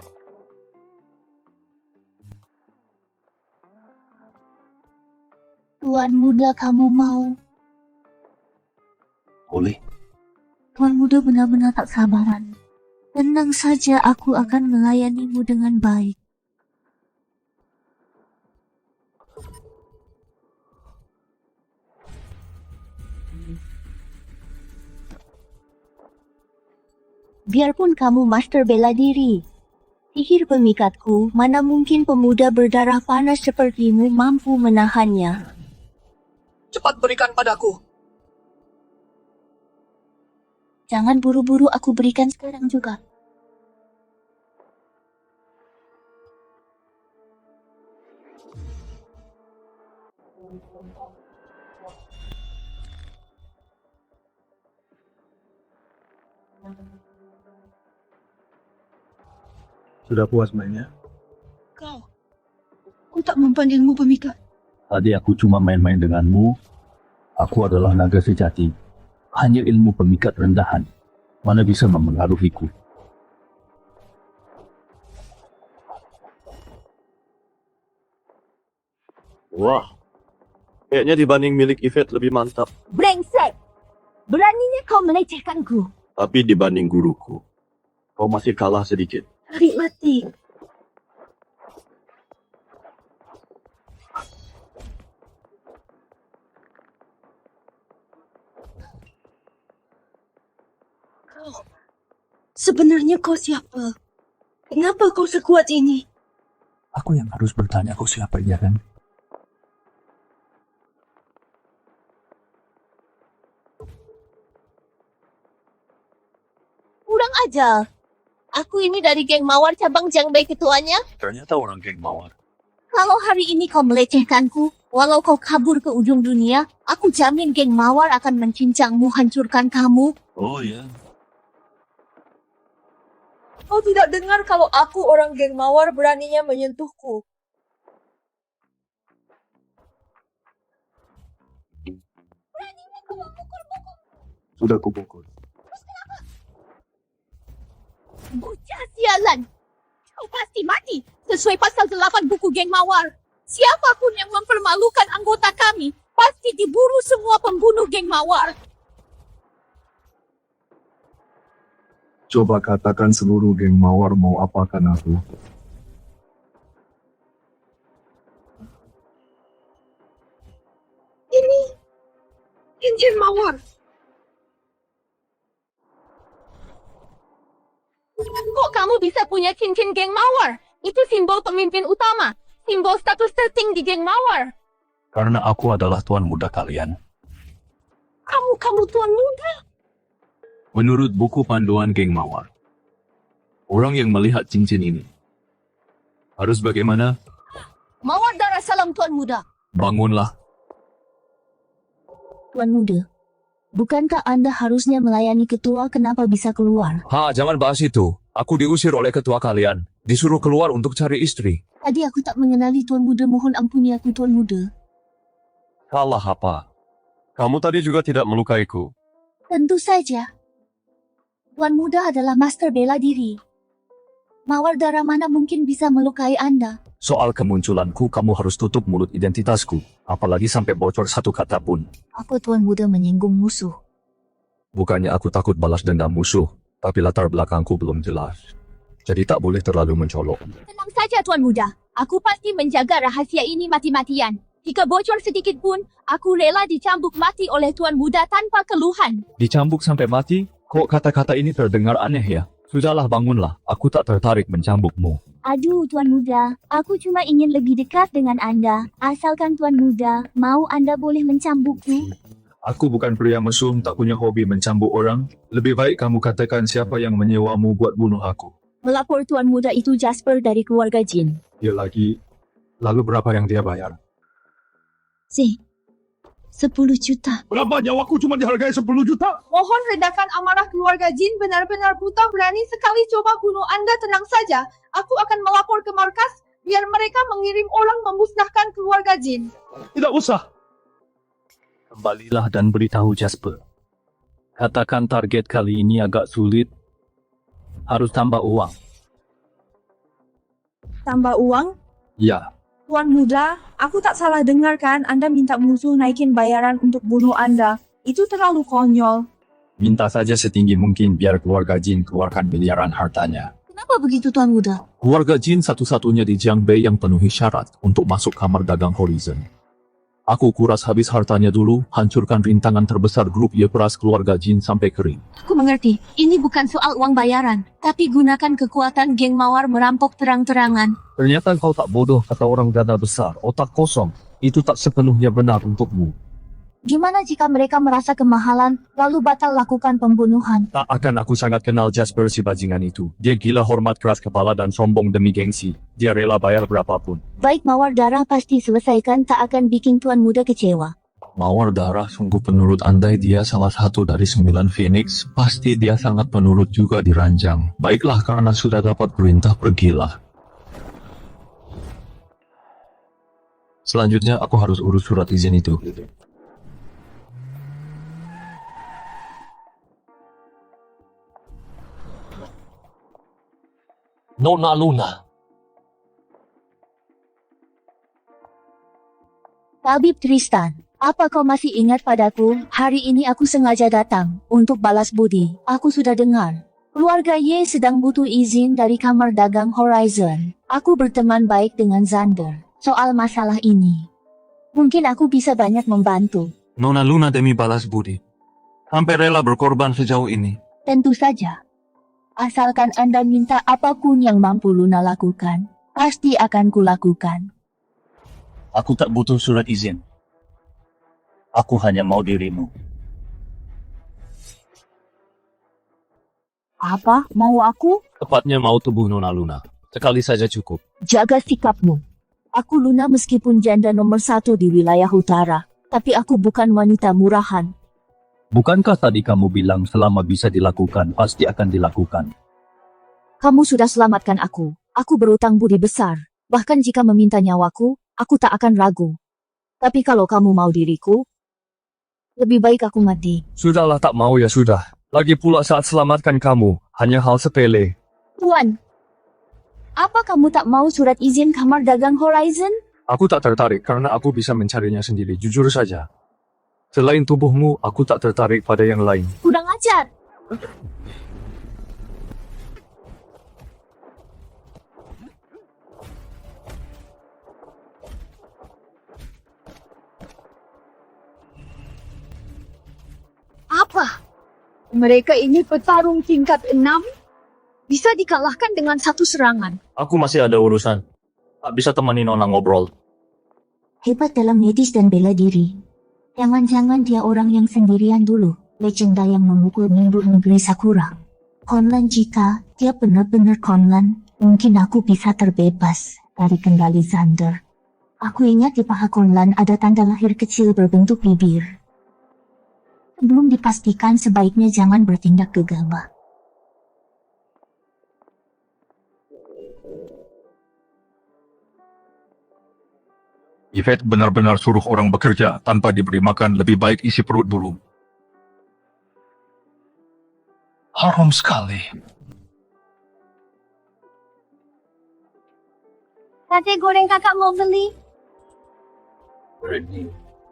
Tuan muda, kamu mau? Boleh. Tuan muda benar-benar tak sabaran. Tenang saja, aku akan melayanimu dengan baik. Biarpun kamu master bela diri, sihir pemikatku, mana mungkin pemuda berdarah panas sepertimu mampu menahannya. Cepat berikan padaku. Jangan buru-buru, aku berikan sekarang juga. Sudah puas mainnya? Aku tak mempanggilmu pemikat. Tadi aku cuma main-main denganmu. Aku adalah naga sejati. Hanya ilmu pemikat rendahan. Mana bisa memengaruhiku. Wah, kayaknya dibanding milik Yvette lebih mantap. Brengsek! Beraninya kau melecehkanku. Tapi dibanding guruku, kau masih kalah sedikit. Tarik mati. Sebenarnya kau siapa? Kenapa kau sekuat ini? Aku yang harus bertanya kau siapa, ya kan? Kurang ajar. Aku ini dari geng Mawar cabang Jiangbei ketuanya. Ternyata orang geng Mawar. Kalau hari ini kau melecehkanku, walau kau kabur ke ujung dunia, aku jamin geng Mawar akan mencincangmu, hancurkan kamu. Oh ya. Kau tidak dengar kalau aku orang geng Mawar beraninya menyentuhku. Beraninya kau memukul-mukul. Sudah kupukul. Bocah sialan. Kau pasti mati sesuai pasal 8 buku geng Mawar. Siapapun yang mempermalukan anggota kami, pasti diburu semua pembunuh geng Mawar. Coba katakan seluruh geng Mawar mau apakan aku. Ini cincin Mawar. Kok kamu bisa punya cincin geng Mawar? Itu simbol pemimpin utama. Simbol status tertinggi di geng Mawar. Karena aku adalah tuan muda kalian. Kamu tuan muda. Menurut buku panduan geng Mawar, orang yang melihat cincin ini harus bagaimana? Mawar darah salam tuan muda. Bangunlah. Tuan muda, bukankah Anda harusnya melayani ketua, kenapa bisa keluar? Jangan bahas itu. Aku diusir oleh ketua kalian. Disuruh keluar untuk cari istri. Tadi aku tak mengenali tuan muda, mohon ampuni aku tuan muda. Salah apa? Kamu tadi juga tidak melukaiku. Tentu saja. Tuan muda adalah master bela diri. Mawar darah mana mungkin bisa melukai Anda? Soal kemunculanku, kamu harus tutup mulut identitasku. Apalagi sampai bocor satu kata pun. Aku tuan muda menyinggung musuh. Bukannya aku takut balas dendam musuh, tapi latar belakangku belum jelas. Jadi tak boleh terlalu mencolok. Tenang saja tuan muda. Aku pasti menjaga rahasia ini mati-matian. Jika bocor sedikit pun, aku rela dicambuk mati oleh tuan muda tanpa keluhan. Dicambuk sampai mati? Kok kata-kata ini terdengar aneh ya? Sudahlah, bangunlah. Aku tak tertarik mencambukmu. Aduh tuan muda, aku cuma ingin lebih dekat dengan Anda. Asalkan tuan muda mau, Anda boleh mencambukku. Aku bukan pria mesum, tak punya hobi mencambuk orang. Lebih baik kamu katakan siapa yang menyewamu buat bunuh aku. Melapor tuan muda itu Jasper dari keluarga Jin. Dia lagi. Lalu berapa yang dia bayar? 10 juta. Berapa nyawaku cuma dihargai 10 juta? Mohon redakan amarah keluarga Jin, benar-benar buta berani sekali coba bunuh Anda. Tenang saja, aku akan melapor ke markas biar mereka mengirim orang memusnahkan keluarga Jin. Tidak usah. Kembalilah dan beritahu Jasper. Katakan target kali ini agak sulit. Harus tambah uang. Tambah uang? Ya, Tuan muda, aku tak salah dengar kan Anda minta musuh naikin bayaran untuk bunuh Anda. Itu terlalu konyol. Minta saja setinggi mungkin biar keluarga Jin keluarkan miliaran hartanya. Kenapa begitu tuan muda? Keluarga Jin satu-satunya di Jiangbei yang penuhi syarat untuk masuk kamar dagang Horizon. Aku kuras habis hartanya dulu, hancurkan rintangan terbesar grup Ye, peras keluarga Jin sampai kering. Aku mengerti, ini bukan soal uang bayaran, tapi gunakan kekuatan geng Mawar merampok terang-terangan. ternyata kau tak bodoh kata orang dana besar, otak kosong. Itu tak sepenuhnya benar untukmu. Gimana jika mereka merasa kemahalan, lalu batal lakukan pembunuhan? Tak akan, aku sangat kenal Jasper si bajingan itu. Dia gila, hormat, keras kepala dan sombong demi gengsi. Dia rela bayar berapapun. Baik, Mawar darah pasti selesaikan, tak akan bikin tuan muda kecewa. Mawar darah, sungguh penurut, andai dia salah satu dari 9 Phoenix, pasti dia sangat penurut juga di ranjang. Baiklah, karena sudah dapat perintah, pergilah. Selanjutnya aku harus urus surat izin itu. Nona Luna. Tabib Tristan, apa kau masih ingat padaku? Hari ini aku sengaja datang untuk balas budi. Aku sudah dengar keluarga Ye sedang butuh izin dari kamar dagang Horizon. Aku berteman baik dengan Xander soal masalah ini. Mungkin aku bisa banyak membantu. Nona Luna demi balas budi. Sampai rela berkorban sejauh ini. Tentu saja. Asalkan Anda minta apapun yang mampu Luna lakukan, pasti akan kulakukan. Aku tak butuh surat izin. Aku hanya mau dirimu. Apa? Mau aku? Tepatnya mau tubuh Nona Luna. Sekali saja cukup. Jaga sikapmu. Aku Luna meskipun janda nomor 1 di wilayah utara, tapi aku bukan wanita murahan. Bukankah tadi kamu bilang selama bisa dilakukan, pasti akan dilakukan? Kamu sudah selamatkan aku. Aku berutang budi besar. Bahkan jika meminta nyawaku, aku tak akan ragu. Tapi kalau kamu mau diriku, lebih baik aku mati. Sudahlah, tak mau ya sudah. Lagi pula saat selamatkan kamu, hanya hal sepele. Tuan, apa kamu tak mau surat izin kamar dagang Horizon? Aku tak tertarik karena aku bisa mencarinya sendiri, jujur saja. Selain tubuhmu, aku tak tertarik pada yang lain. Kurang ajar. Apa? Mereka ini petarung tingkat 6? Bisa dikalahkan dengan satu serangan. Aku masih ada urusan. Tak bisa temani Nona ngobrol. Hebat dalam medis dan bela diri. Jangan-jangan dia orang yang sendirian dulu, legenda yang memukul mundur negeri Sakura. Konlan, jika dia benar-benar Konlan, mungkin aku bisa terbebas dari kendali Xander. Aku ingat di paha Konlan ada tanda lahir kecil berbentuk bibir. Belum dipastikan, sebaiknya jangan bertindak gegabah. Yvette benar-benar suruh orang bekerja tanpa diberi makan, lebih baik isi perut dulu. Haram sekali. Sate goreng kakak mau beli?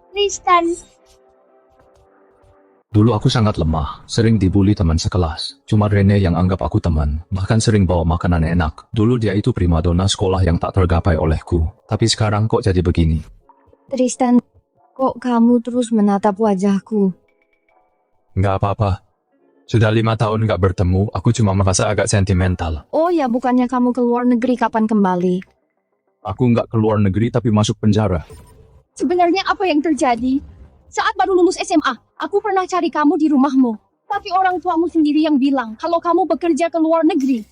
Tristan. Dulu aku sangat lemah, sering dibully teman sekelas. Cuma Rene yang anggap aku teman, bahkan sering bawa makanan enak. Dulu dia itu primadona sekolah yang tak tergapai olehku. Tapi sekarang kok jadi begini? Tristan, kok kamu terus menatap wajahku? Nggak apa-apa. Sudah 5 tahun nggak bertemu, aku cuma merasa agak sentimental. Oh ya, bukannya kamu ke luar negeri kapan kembali? Aku nggak keluar negeri tapi masuk penjara. Sebenarnya apa yang terjadi? Saat baru lulus SMA, aku pernah cari kamu di rumahmu. Tapi orang tuamu sendiri yang bilang kalau kamu bekerja ke luar negeri.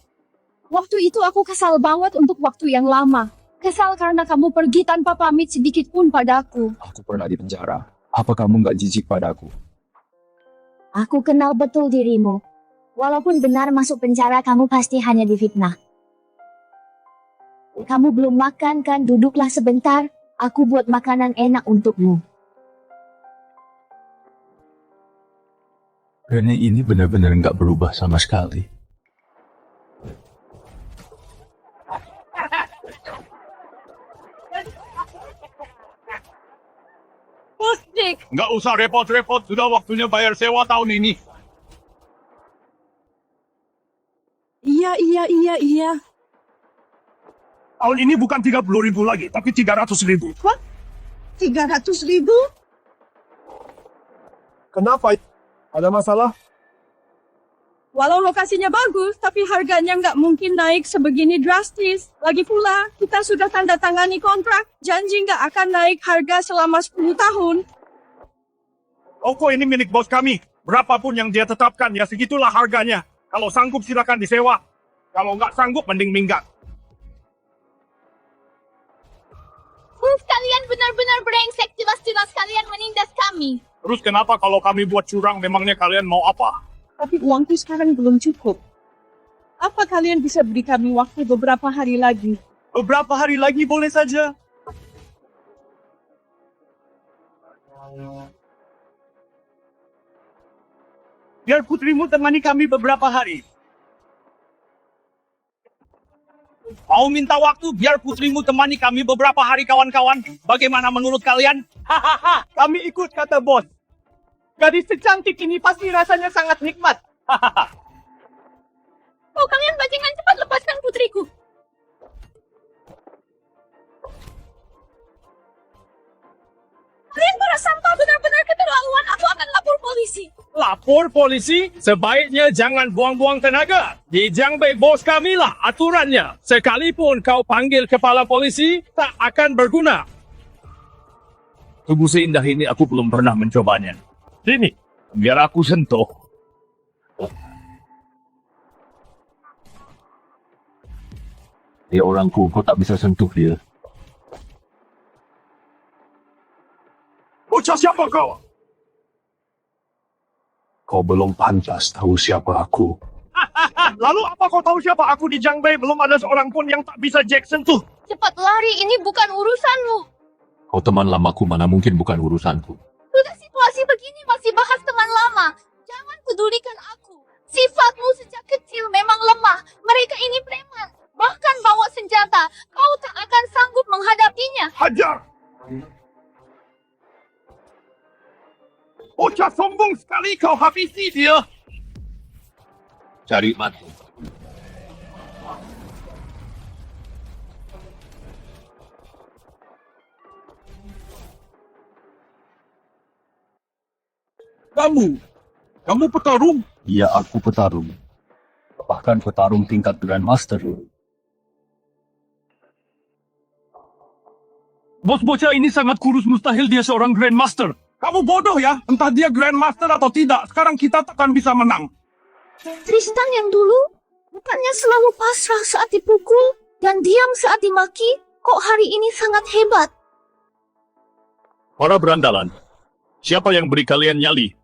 Waktu itu aku kesal banget untuk waktu yang lama. Kesal karena kamu pergi tanpa pamit sedikit pun padaku. Aku pernah di penjara. Apa kamu nggak jijik padaku? Aku kenal betul dirimu. Walaupun benar masuk penjara, kamu pasti hanya difitnah. Kamu belum makan kan? Duduklah sebentar. Aku buat makanan enak untukmu. Rene ini benar-benar nggak berubah sama sekali. Musik! Nggak usah repot-repot, sudah waktunya bayar sewa tahun ini. Iya. Tahun ini bukan 30.000 lagi, tapi 300.000. 300.000? Kenapa? Ada masalah? Walau lokasinya bagus, tapi harganya nggak mungkin naik sebegini drastis. Lagi pula, kita sudah tanda tangani kontrak. Janji nggak akan naik harga selama 10 tahun. Toko ini milik bos kami. Berapapun yang dia tetapkan, ya segitulah harganya. Kalau sanggup silakan disewa. Kalau nggak sanggup, mending minggat. Kalian benar-benar brengsek, jelas-jelas kalian menindas kami. Terus kenapa kalau kami buat curang, memangnya kalian mau apa? Tapi uangku sekarang belum cukup. Apa kalian bisa beri kami waktu beberapa hari lagi? Beberapa hari lagi boleh saja. Biar putrimu temani kami beberapa hari. Mau minta waktu biar putrimu temani kami beberapa hari, kawan-kawan. Bagaimana menurut kalian? Hahaha, kami ikut, kata bos. Gadis secantik ini pasti rasanya sangat nikmat. Hahaha. Oh, kalian bajingan, cepat lepaskan putriku. Kalian para sampah benar-benar keterlaluan. Aku akan lapor polisi. Lapor polisi? Sebaiknya jangan buang-buang tenaga. Di Jiangbei bos kami lah aturannya. Sekalipun kau panggil kepala polisi, tak akan berguna. Tubuh seindah ini aku belum pernah mencobanya. Sini, biar aku sentuh. Dia orangku, kau tak bisa sentuh dia. Bocah siapa kau? Kau belum pantas tahu siapa aku. Lalu apa kau tahu siapa aku di Jiangbei? Belum ada seorang pun yang tak bisa Jack sentuh. Cepat lari, ini bukan urusanmu. Kau teman lamaku, mana mungkin bukan urusanku. Sudah situasi begini masih bahas teman lama. Jangan pedulikan aku. Sifatmu sejak kecil memang lemah. Mereka ini preman. Bahkan bawa senjata. Kau tak akan sanggup menghadapinya. Hajar! Bocah sombong sekali, kau habisi dia. Cari mati. Kamu petarung? Iya, aku petarung. bahkan petarung tingkat Grandmaster. Bos bocah ini sangat kurus, mustahil dia seorang Grandmaster. Kamu bodoh ya, entah dia Grandmaster atau tidak, sekarang kita takkan bisa menang. Tristan yang dulu bukannya selalu pasrah saat dipukul dan diam saat dimaki, kok hari ini sangat hebat. Para berandalan, siapa yang beri kalian nyali?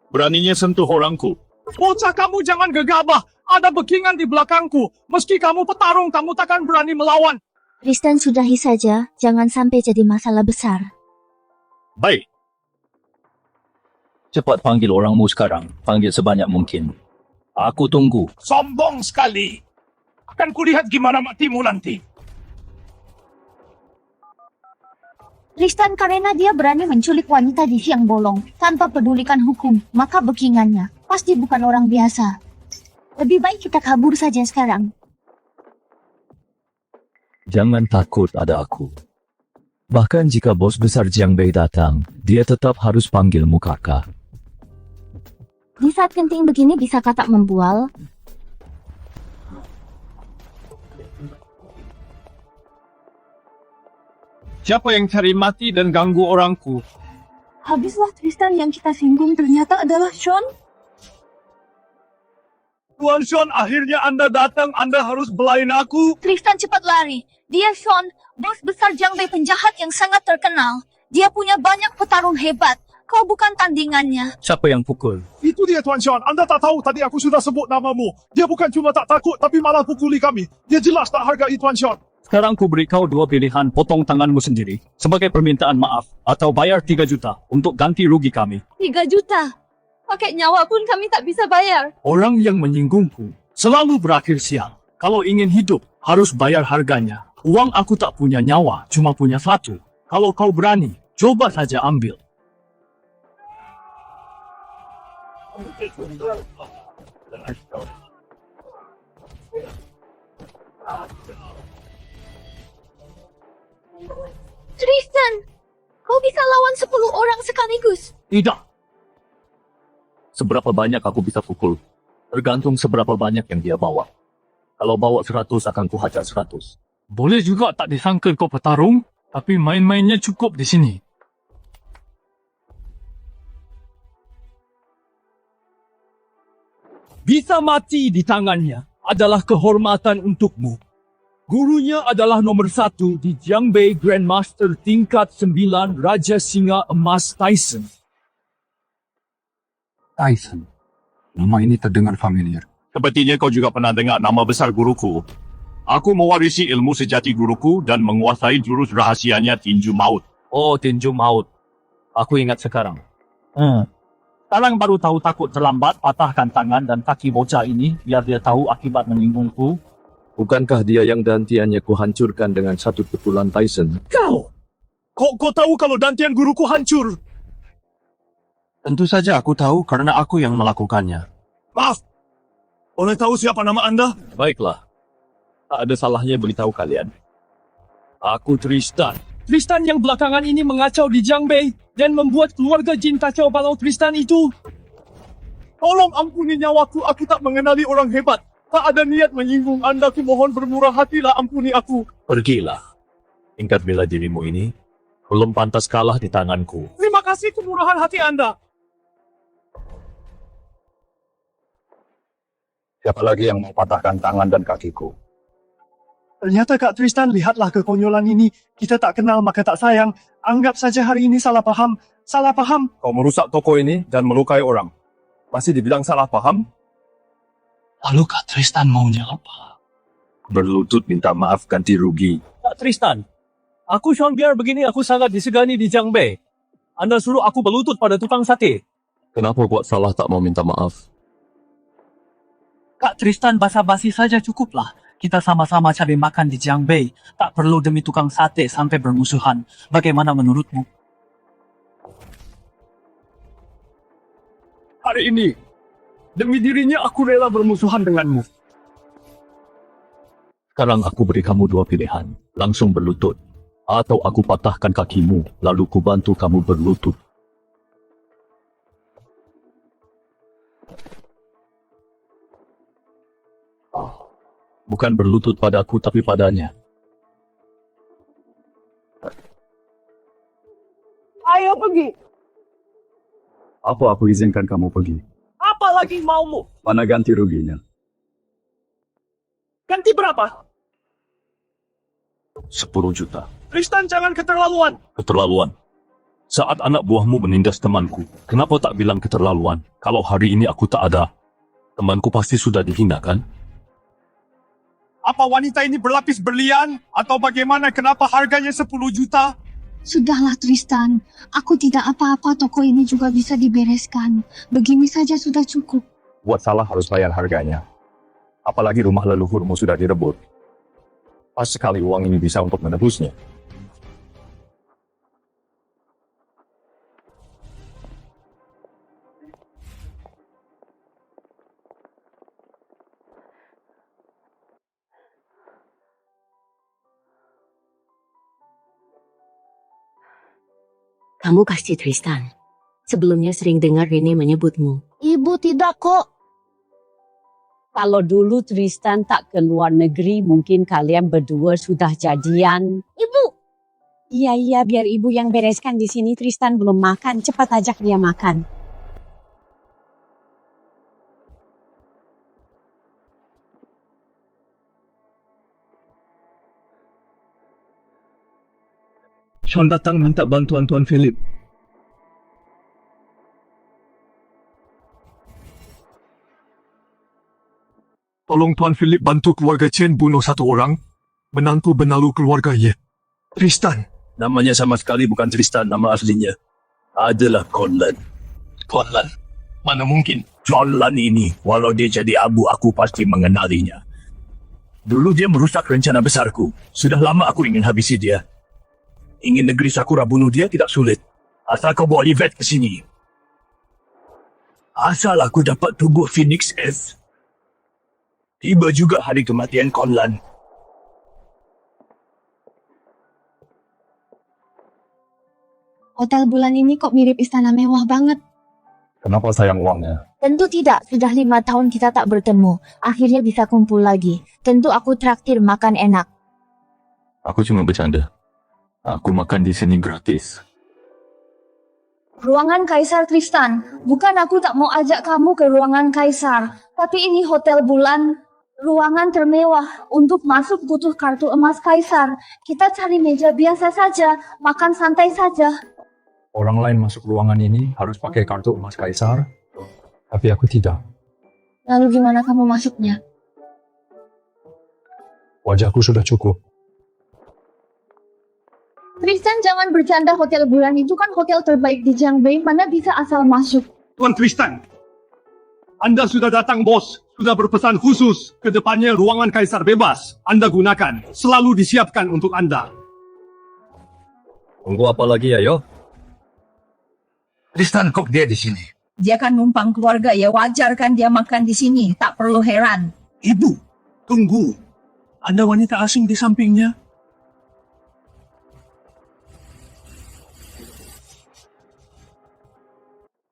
Beraninya sentuh orangku. Bocah, kamu jangan gegabah, ada backingan di belakangku. Meski kamu petarung, kamu takkan berani melawan. Tristan, sudahi saja, jangan sampai jadi masalah besar. Baik, Cepat panggil orangmu sekarang. Panggil sebanyak mungkin. Aku tunggu. Sombong sekali. Akan kulihat gimana matimu nanti. Tristan, karena dia berani menculik wanita di siang bolong tanpa pedulikan hukum, maka backingannya pasti bukan orang biasa. Lebih baik kita kabur saja sekarang. Jangan takut, ada aku. Bahkan jika bos besar Jiang Bei datang, dia tetap harus panggilmu kakak. Di saat genting begini bisa tak membual? Siapa yang cari mati dan ganggu orangku? Habislah Tristan yang kita singgung ternyata adalah Sean. Tuan Sean, akhirnya Anda datang. Anda harus belain aku. Tristan, cepat lari. Dia Sean, bos besar Jiang Bei penjahat yang sangat terkenal. Dia punya banyak petarung hebat. Kau bukan tandingannya. Siapa yang pukul? Itu dia, Tuan Sean. Anda tak tahu tadi aku sudah sebut namamu. Dia bukan cuma tak takut, tapi malah pukuli kami. Dia jelas tak hargai Tuan Sean. Sekarang ku beri kau dua pilihan, potong tanganmu sendiri sebagai permintaan maaf atau bayar 3 juta untuk ganti rugi kami. 3 juta. Pakai nyawa pun kami tak bisa bayar. Orang yang menyinggungku selalu berakhir sial. Kalau ingin hidup, harus bayar harganya. Uang aku tak punya nyawa, cuma punya 1. Kalau kau berani, coba saja ambil. Tristan, kau bisa lawan 10 orang sekaligus. Tidak. Seberapa banyak aku bisa pukul? Tergantung seberapa banyak yang dia bawa. Kalau bawa 100 akan kuhajar 100. Boleh juga tak disangka kau petarung, tapi main-mainnya cukup di sini. Bisa mati di tangannya adalah kehormatan untukmu. Gurunya adalah nomor 1 di Jiang Bei Grandmaster tingkat 9 Raja Singa Emas Tyson. Tyson. Nama ini terdengar familiar. sepertinya kau juga pernah dengar nama besar guruku. Aku mewarisi ilmu sejati guruku dan menguasai jurus rahasianya tinju maut. Oh, tinju maut. Aku ingat sekarang. Sekarang baru tahu takut terlambat, patahkan tangan dan kaki bocah ini biar dia tahu akibat menyinggungku. Bukankah dia yang dantiannya kuhancurkan dengan 1 pukulan Tyson? Kau! Kau tahu kalau dantian guruku hancur? Tentu saja aku tahu karena aku yang melakukannya. Maaf! Boleh tahu siapa nama Anda? Baiklah. Tak ada salahnya beritahu kalian. Aku Tristan. Tristan yang belakangan ini mengacau di Jiang Bei dan membuat keluarga Jin kacau balau. Tristan itu. Tolong ampuni nyawaku, aku tak mengenali orang hebat. Tak ada niat menyinggung Anda, aku mohon bermurah hatilah, ampuni aku. Pergilah. Ingat bela dirimu ini belum pantas kalah di tanganku. Terima kasih kemurahan hati Anda. Siapa lagi yang mau patahkan tangan dan kakiku? Ternyata Kak Tristan, lihatlah kekonyolan ini. Kita tak kenal maka tak sayang. Anggap saja hari ini salah paham. Salah paham. Kau merusak toko ini dan melukai orang. Masih dibilang salah paham? Lalu Kak Tristan maunya apa? Berlutut minta maaf ganti rugi. Kak Tristan, aku Sean biar begini aku sangat disegani di Jiang Bei. Anda suruh aku berlutut pada tukang sate. Kenapa buat salah tak mau minta maaf? Kak Tristan, basa-basi saja cukuplah. Kita sama-sama cari makan di Jiang Bei. Tak perlu demi tukang sate sampai bermusuhan. Bagaimana menurutmu? Hari ini, demi dirinya aku rela bermusuhan denganmu. Sekarang aku beri kamu 2 pilihan. Langsung berlutut. Atau aku patahkan kakimu, lalu ku bantu kamu berlutut. Bukan berlutut padaku tapi padanya. Ayo pergi. Apa aku izinkan kamu pergi? Apa lagi maumu? Mana ganti ruginya? Ganti berapa? 10 juta. Tristan, jangan keterlaluan. Keterlaluan. Saat anak buahmu menindas temanku, kenapa tak bilang keterlaluan? Kalau hari ini aku tak ada, temanku pasti sudah dihina kan? Apa wanita ini berlapis berlian? Atau bagaimana kenapa harganya 10 juta? Sudahlah Tristan, aku tidak apa-apa, toko ini juga bisa dibereskan. Begini saja sudah cukup. Buat salah harus bayar harganya. Apalagi rumah leluhurmu sudah direbut. Pas sekali uang ini bisa untuk menebusnya. Kamu pasti Tristan. Sebelumnya sering dengar Rene menyebutmu. Ibu tidak kok. Kalau dulu Tristan tak ke luar negeri, mungkin kalian berdua sudah jadian. Ibu. Iya, biar ibu yang bereskan di sini. Tristan belum makan, cepat ajak dia makan. Sean datang minta bantuan Tuan Philip. Tolong Tuan Philip bantu keluarga Chen bunuh satu orang. Menantu benalu keluarga Ye. Tristan. Namanya sama sekali bukan Tristan, nama aslinya adalah Conlan. Conlan? Mana mungkin? Conlan ini, walau dia jadi abu, aku pasti mengenalinya. Dulu dia merusak rencana besarku. Sudah lama aku ingin habisi dia. Ingin negeri Sakura bunuh dia tidak sulit. Asal kau bawa Yvette ke sini. Asal aku dapat tubuh Phoenix S. Tiba juga hari kematian Conlan. Hotel bulan ini kok mirip istana mewah banget. Kenapa sayang uangnya? Tentu tidak, sudah 5 tahun kita tak bertemu. Akhirnya bisa kumpul lagi. Tentu aku traktir makan enak. Aku cuma bercanda. Aku makan di sini gratis. Ruangan Kaisar Tristan. Bukan aku tak mau ajak kamu ke ruangan Kaisar. Tapi ini hotel bulan. Ruangan termewah. Untuk masuk butuh kartu emas Kaisar. Kita cari meja biasa saja. Makan santai saja. Orang lain masuk ruangan ini harus pakai kartu emas Kaisar. Tapi aku tidak. Lalu gimana kamu masuknya? Wajahku sudah cukup. Tristan, jangan bercanda. Hotel bulan itu kan hotel terbaik di Jiangbei. Mana bisa asal masuk? Tuan Tristan. Anda sudah datang, bos. Sudah berpesan khusus. Kedepannya ruangan Kaisar bebas. Anda gunakan. Selalu disiapkan untuk Anda. Tunggu apa lagi ya, yo? Tristan, kok dia di sini? Dia kan numpang keluarga, ya wajar kan dia makan di sini. Tak perlu heran. Ibu, tunggu. Ada wanita asing di sampingnya.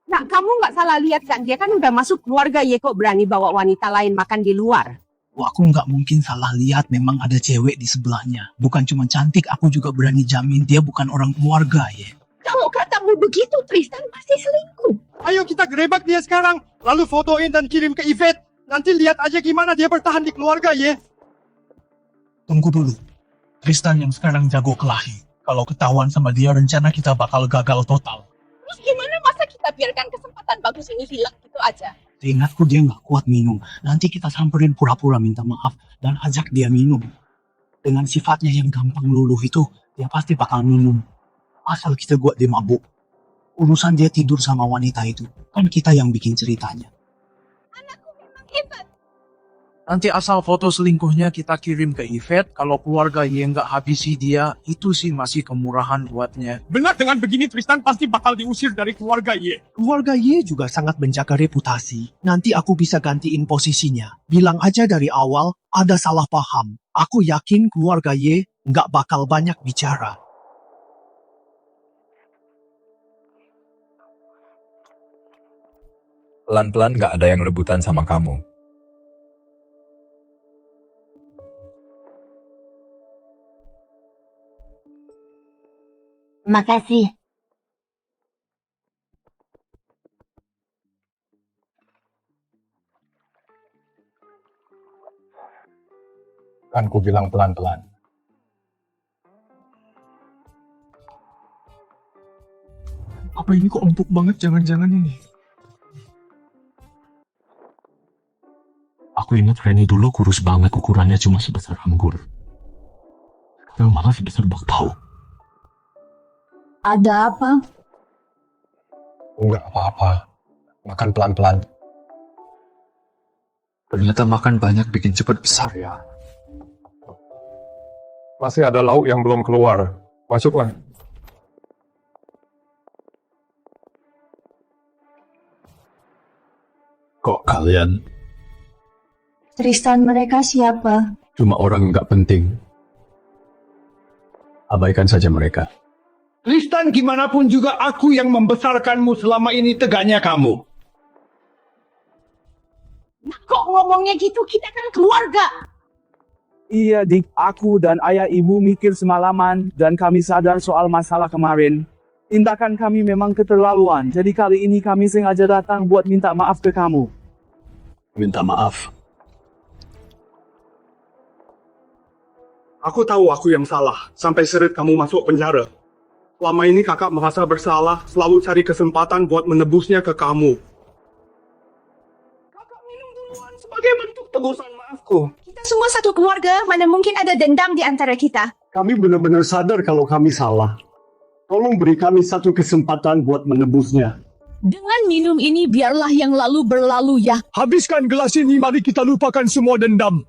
Nak, kamu nggak salah lihat kan? Dia kan udah masuk keluarga, ya kok berani bawa wanita lain makan di luar. Aku nggak mungkin salah lihat, memang ada cewek di sebelahnya. Bukan cuma cantik, aku juga berani jamin dia bukan orang keluarga ya. Kalau katamu begitu, Tristan pasti selingkuh. Ayo kita gerebek dia sekarang. Lalu fotoin dan kirim ke Yvette. Nanti lihat aja gimana dia bertahan di keluarga ya. Tunggu dulu. Tristan yang sekarang jago kelahi. Kalau ketahuan sama dia, rencana kita bakal gagal total. Terus gimana masa kita biarkan kesempatan bagus ini hilang gitu aja? Seingatku dia nggak kuat minum. Nanti kita samperin pura-pura minta maaf dan ajak dia minum. Dengan sifatnya yang gampang luluh itu, dia pasti bakal minum. Asal kita buat dia mabuk. Urusan dia tidur sama wanita itu, kan kita yang bikin ceritanya. Anakku memang hebat. Nanti asal foto selingkuhnya kita kirim ke Yvette. Kalau keluarga Ye nggak habisi dia, itu sih masih kemurahan buatnya. Benar, dengan begini Tristan pasti bakal diusir dari keluarga Ye. Keluarga Ye juga sangat menjaga reputasi. Nanti aku bisa gantiin posisinya. Bilang aja dari awal, ada salah paham. Aku yakin keluarga Ye nggak bakal banyak bicara. Pelan-pelan gak ada yang rebutan sama kamu. Makasih. Kan ku bilang pelan-pelan. Apa ini kok empuk banget, jangan-jangan ini? Aku ingat Reni dulu kurus banget, ukurannya cuma sebesar anggur. Sekarang malah sebesar bakpao. Ada apa? Enggak apa-apa. Makan pelan-pelan. Ternyata makan banyak bikin cepat besar ya. Masih ada lauk yang belum keluar. Masuklah. Kok kalian Tristan, mereka siapa? cuma orang nggak penting? Abaikan saja mereka. Tristan, gimana pun juga aku yang membesarkanmu selama ini, tegaknya kamu. Kok ngomongnya gitu? Kita kan keluarga. Iya dik, aku dan ayah ibu mikir semalaman dan kami sadar soal masalah kemarin. Tindakan kami memang keterlaluan, jadi kali ini kami sengaja datang buat minta maaf ke kamu. Minta maaf. Aku tahu aku yang salah, sampai seret kamu masuk penjara. Selama ini kakak merasa bersalah, selalu cari kesempatan buat menebusnya ke kamu. Kakak minum duluan sebagai bentuk tebusan maafku. Kita semua satu keluarga, mana mungkin ada dendam di antara kita. Kami benar-benar sadar kalau kami salah. Tolong beri kami satu kesempatan buat menebusnya. Dengan minum ini biarlah yang lalu berlalu ya. Habiskan gelas ini, mari kita lupakan semua dendam.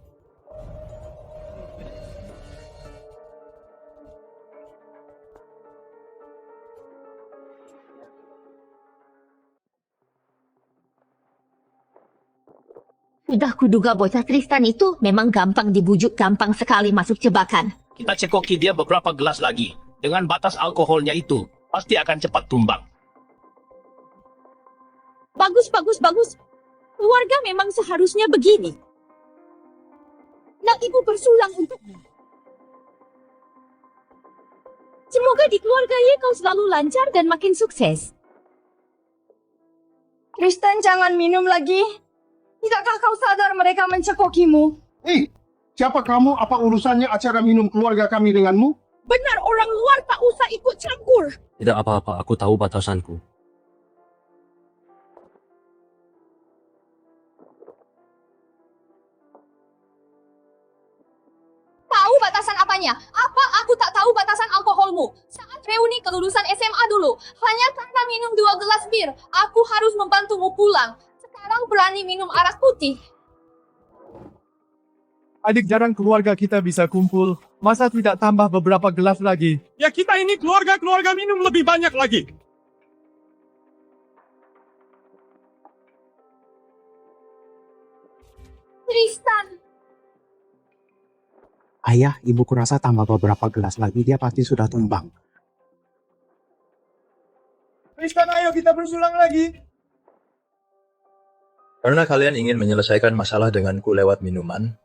Sudah kuduga bocah Tristan itu memang gampang dibujuk, gampang sekali masuk jebakan. Kita cekoki dia beberapa gelas lagi. Dengan batas alkoholnya itu, pasti akan cepat tumbang. Bagus, bagus, bagus. Keluarga memang seharusnya begini. Nak ibu bersulang untukmu. Semoga di keluarga Ye kau selalu lancar dan makin sukses. Tristan, jangan minum lagi. Tidakkah kau sadar mereka mencekokimu? Siapa kamu? Apa urusannya acara minum keluarga kami denganmu? Benar, orang luar tak usah ikut campur. Tidak apa-apa, aku tahu batasanku. Tahu batasan apanya? Apa aku tak tahu batasan alkoholmu? Saat reuni kelulusan SMA dulu, hanya karena minum 2 gelas bir, aku harus membantumu pulang. Sekarang berani minum arak putih. Adik jarang keluarga kita bisa kumpul. Masa tidak tambah beberapa gelas lagi? Ya kita ini keluarga minum lebih banyak lagi. Tristan. Ayah, ibuku rasa tambah beberapa gelas lagi dia pasti sudah tumbang. Tristan, ayo kita bersulang lagi. Karena kalian ingin menyelesaikan masalah denganku lewat minuman,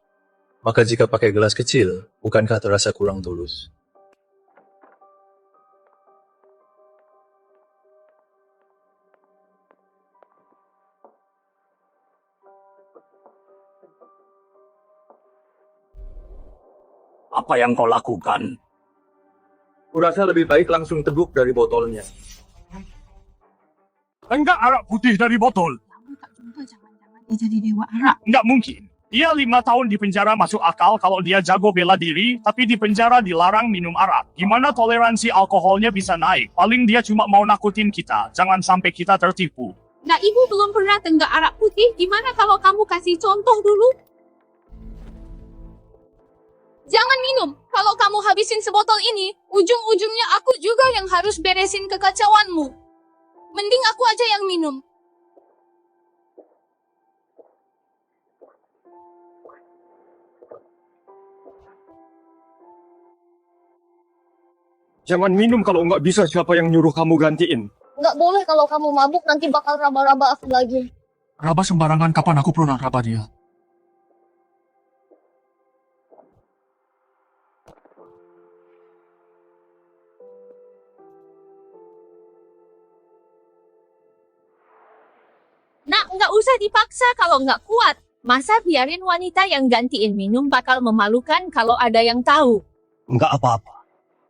maka jika pakai gelas kecil, bukankah terasa kurang tulus? Apa yang kau lakukan? Kurasa lebih baik langsung teguk dari botolnya. Enggak arak putih dari botol. Dia jadi dewa arak. Enggak mungkin. Dia 5 tahun di penjara masuk akal kalau dia jago bela diri, tapi di penjara dilarang minum arak. Gimana toleransi alkoholnya bisa naik? Paling dia cuma mau nakutin kita. Jangan sampai kita tertipu. Nah, ibu belum pernah tenggak arak putih. Gimana kalau kamu kasih contoh dulu? Jangan minum. Kalau kamu habisin sebotol ini, ujung-ujungnya aku juga yang harus beresin kekacauanmu. Mending aku aja yang minum. Jangan minum kalau nggak bisa, siapa yang nyuruh kamu gantiin? Nggak boleh kalau kamu mabuk, nanti bakal raba-raba aku lagi. Raba sembarangan, kapan aku pernah raba dia? Nak, nggak usah dipaksa kalau nggak kuat. Masa biarin wanita yang gantiin minum bakal memalukan kalau ada yang tahu. Enggak apa-apa.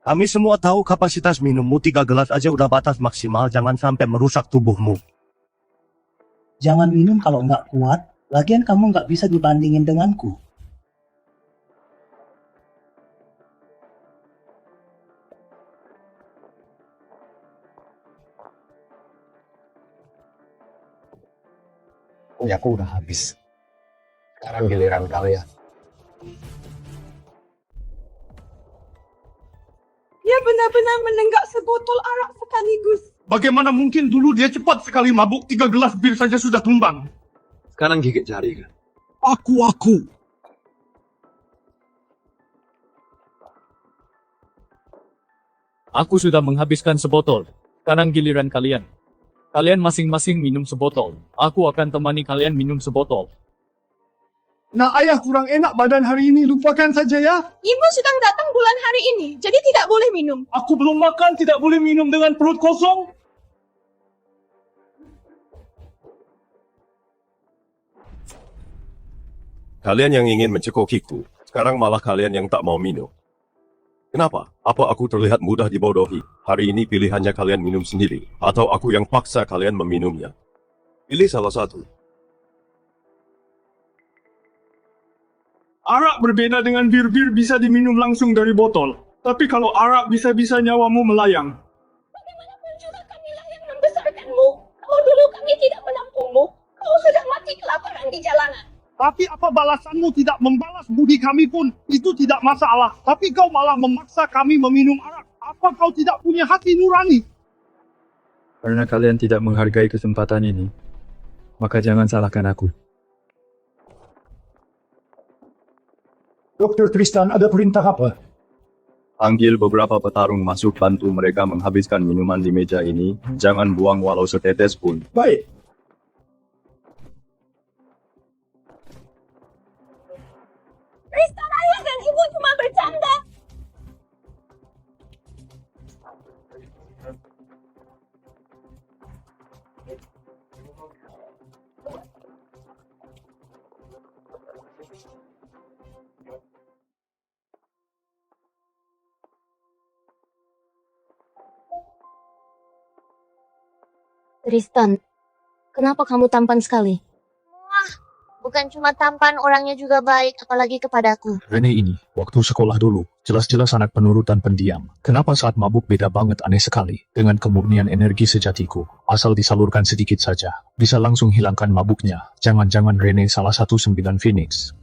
Kami semua tahu kapasitas minummu 3 gelas aja udah batas maksimal, jangan sampai merusak tubuhmu. Jangan minum kalau nggak kuat, lagian kamu nggak bisa dibandingin denganku. Punyaku udah habis. Sekarang giliran kalian. Dia benar-benar menenggak sebotol arak sekaligus. Bagaimana mungkin dulu dia cepat sekali mabuk 3 gelas bir saja sudah tumbang. Sekarang gigit jari kan? Aku. Aku sudah menghabiskan sebotol. Sekarang giliran kalian. Kalian masing-masing minum sebotol. Aku akan temani kalian minum sebotol. Nah, ayah kurang enak badan hari ini, lupakan saja ya. Ibu sedang datang bulan hari ini, jadi tidak boleh minum. Aku belum makan, tidak boleh minum dengan perut kosong. Kalian yang ingin mencekokiku, sekarang malah kalian yang tak mau minum. Kenapa? Apa aku terlihat mudah dibodohi? Hari ini pilihannya kalian minum sendiri, atau aku yang paksa kalian meminumnya. Pilih salah satu. Arak berbeda dengan bir-bir bisa diminum langsung dari botol. Tapi kalau arak bisa-bisa nyawamu melayang. Bagaimanapun juga kamilah yang membesarkanmu. Kalau dulu kami tidak menampungmu, kau sudah mati kelaparan di jalanan. Tapi apa balasanmu tidak membalas budi kami pun, itu tidak masalah. Tapi kau malah memaksa kami meminum arak. Apa kau tidak punya hati nurani? Karena kalian tidak menghargai kesempatan ini, maka jangan salahkan aku. Dr. Tristan, ada perintah apa? Panggil beberapa petarung masuk, bantu mereka menghabiskan minuman di meja ini. Jangan buang walau setetes pun. Baik. Tristan, ayah dan ibu cuma bercanda. Tristan, kenapa kamu tampan sekali? Bukan cuma tampan, orangnya juga baik, apalagi kepadaku. Rene ini, waktu sekolah dulu, jelas-jelas anak penurut dan pendiam. Kenapa saat mabuk beda banget, aneh sekali. Dengan kemurnian energi sejatiku, asal disalurkan sedikit saja, bisa langsung hilangkan mabuknya. Jangan-jangan Rene salah satu 9 Phoenix.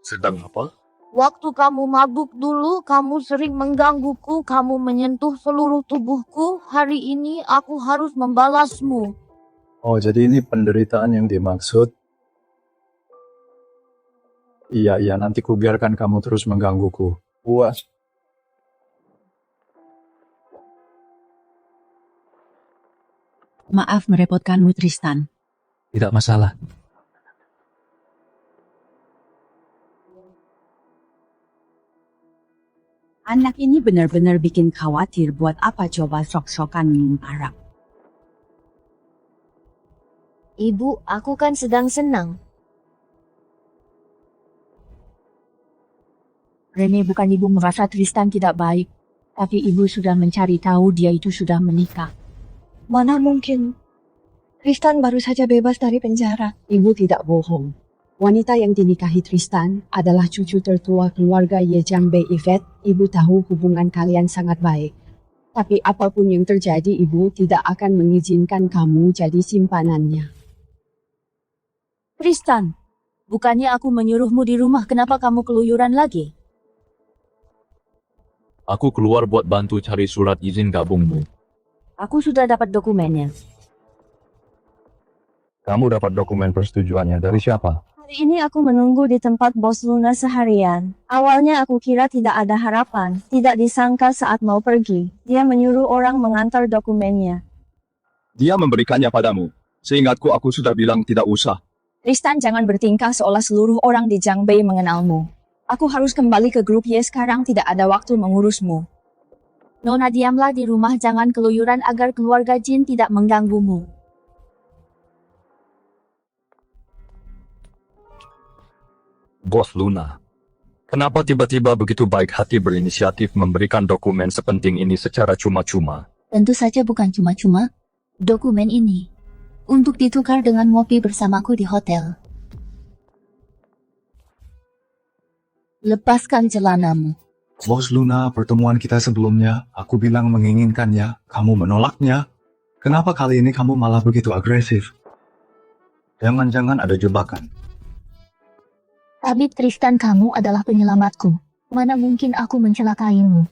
Sedang apa? Waktu kamu mabuk dulu, kamu sering menggangguku, kamu menyentuh seluruh tubuhku. Hari ini aku harus membalasmu. Oh, jadi ini penderitaan yang dimaksud. Iya, nanti ku biarkan kamu terus menggangguku. Puas. Maaf merepotkanmu, Tristan. Tidak masalah. Anak ini benar-benar bikin khawatir. Buat apa coba sok-sokan minum arak? Ibu, aku kan sedang senang. Rene, bukan ibu merasa Tristan tidak baik, tapi ibu sudah mencari tahu dia itu sudah menikah. Mana mungkin? Tristan baru saja bebas dari penjara. Ibu tidak bohong. Wanita yang dinikahi Tristan adalah cucu tertua keluarga Ye Jiangbei Yvette. Ibu tahu hubungan kalian sangat baik. Tapi apapun yang terjadi, ibu tidak akan mengizinkan kamu jadi simpanannya. Tristan, bukannya aku menyuruhmu di rumah, kenapa kamu keluyuran lagi? Aku keluar buat bantu cari surat izin gabungmu. Aku sudah dapat dokumennya. Kamu dapat dokumen persetujuannya dari siapa? Hari ini aku menunggu di tempat bos Luna seharian. Awalnya aku kira tidak ada harapan. Tidak disangka saat mau pergi, dia menyuruh orang mengantar dokumennya. Dia memberikannya padamu. Seingatku aku sudah bilang tidak usah. Tristan, jangan bertingkah seolah seluruh orang di Jiangbei mengenalmu. Aku harus kembali ke grup Y sekarang, tidak ada waktu mengurusmu. Nona diamlah di rumah, jangan keluyuran agar keluarga jin tidak mengganggumu. Bos Luna, kenapa tiba-tiba begitu baik hati berinisiatif memberikan dokumen sepenting ini secara cuma-cuma? Tentu saja bukan cuma-cuma. Dokumen ini untuk ditukar dengan ngopi bersamaku di hotel. Lepaskan celanamu. Bos Luna, pertemuan kita sebelumnya, aku bilang menginginkannya, kamu menolaknya. Kenapa kali ini kamu malah begitu agresif? Jangan-jangan ada jebakan. Tapi Tristan, kamu adalah penyelamatku. Mana mungkin aku mencelakaimu?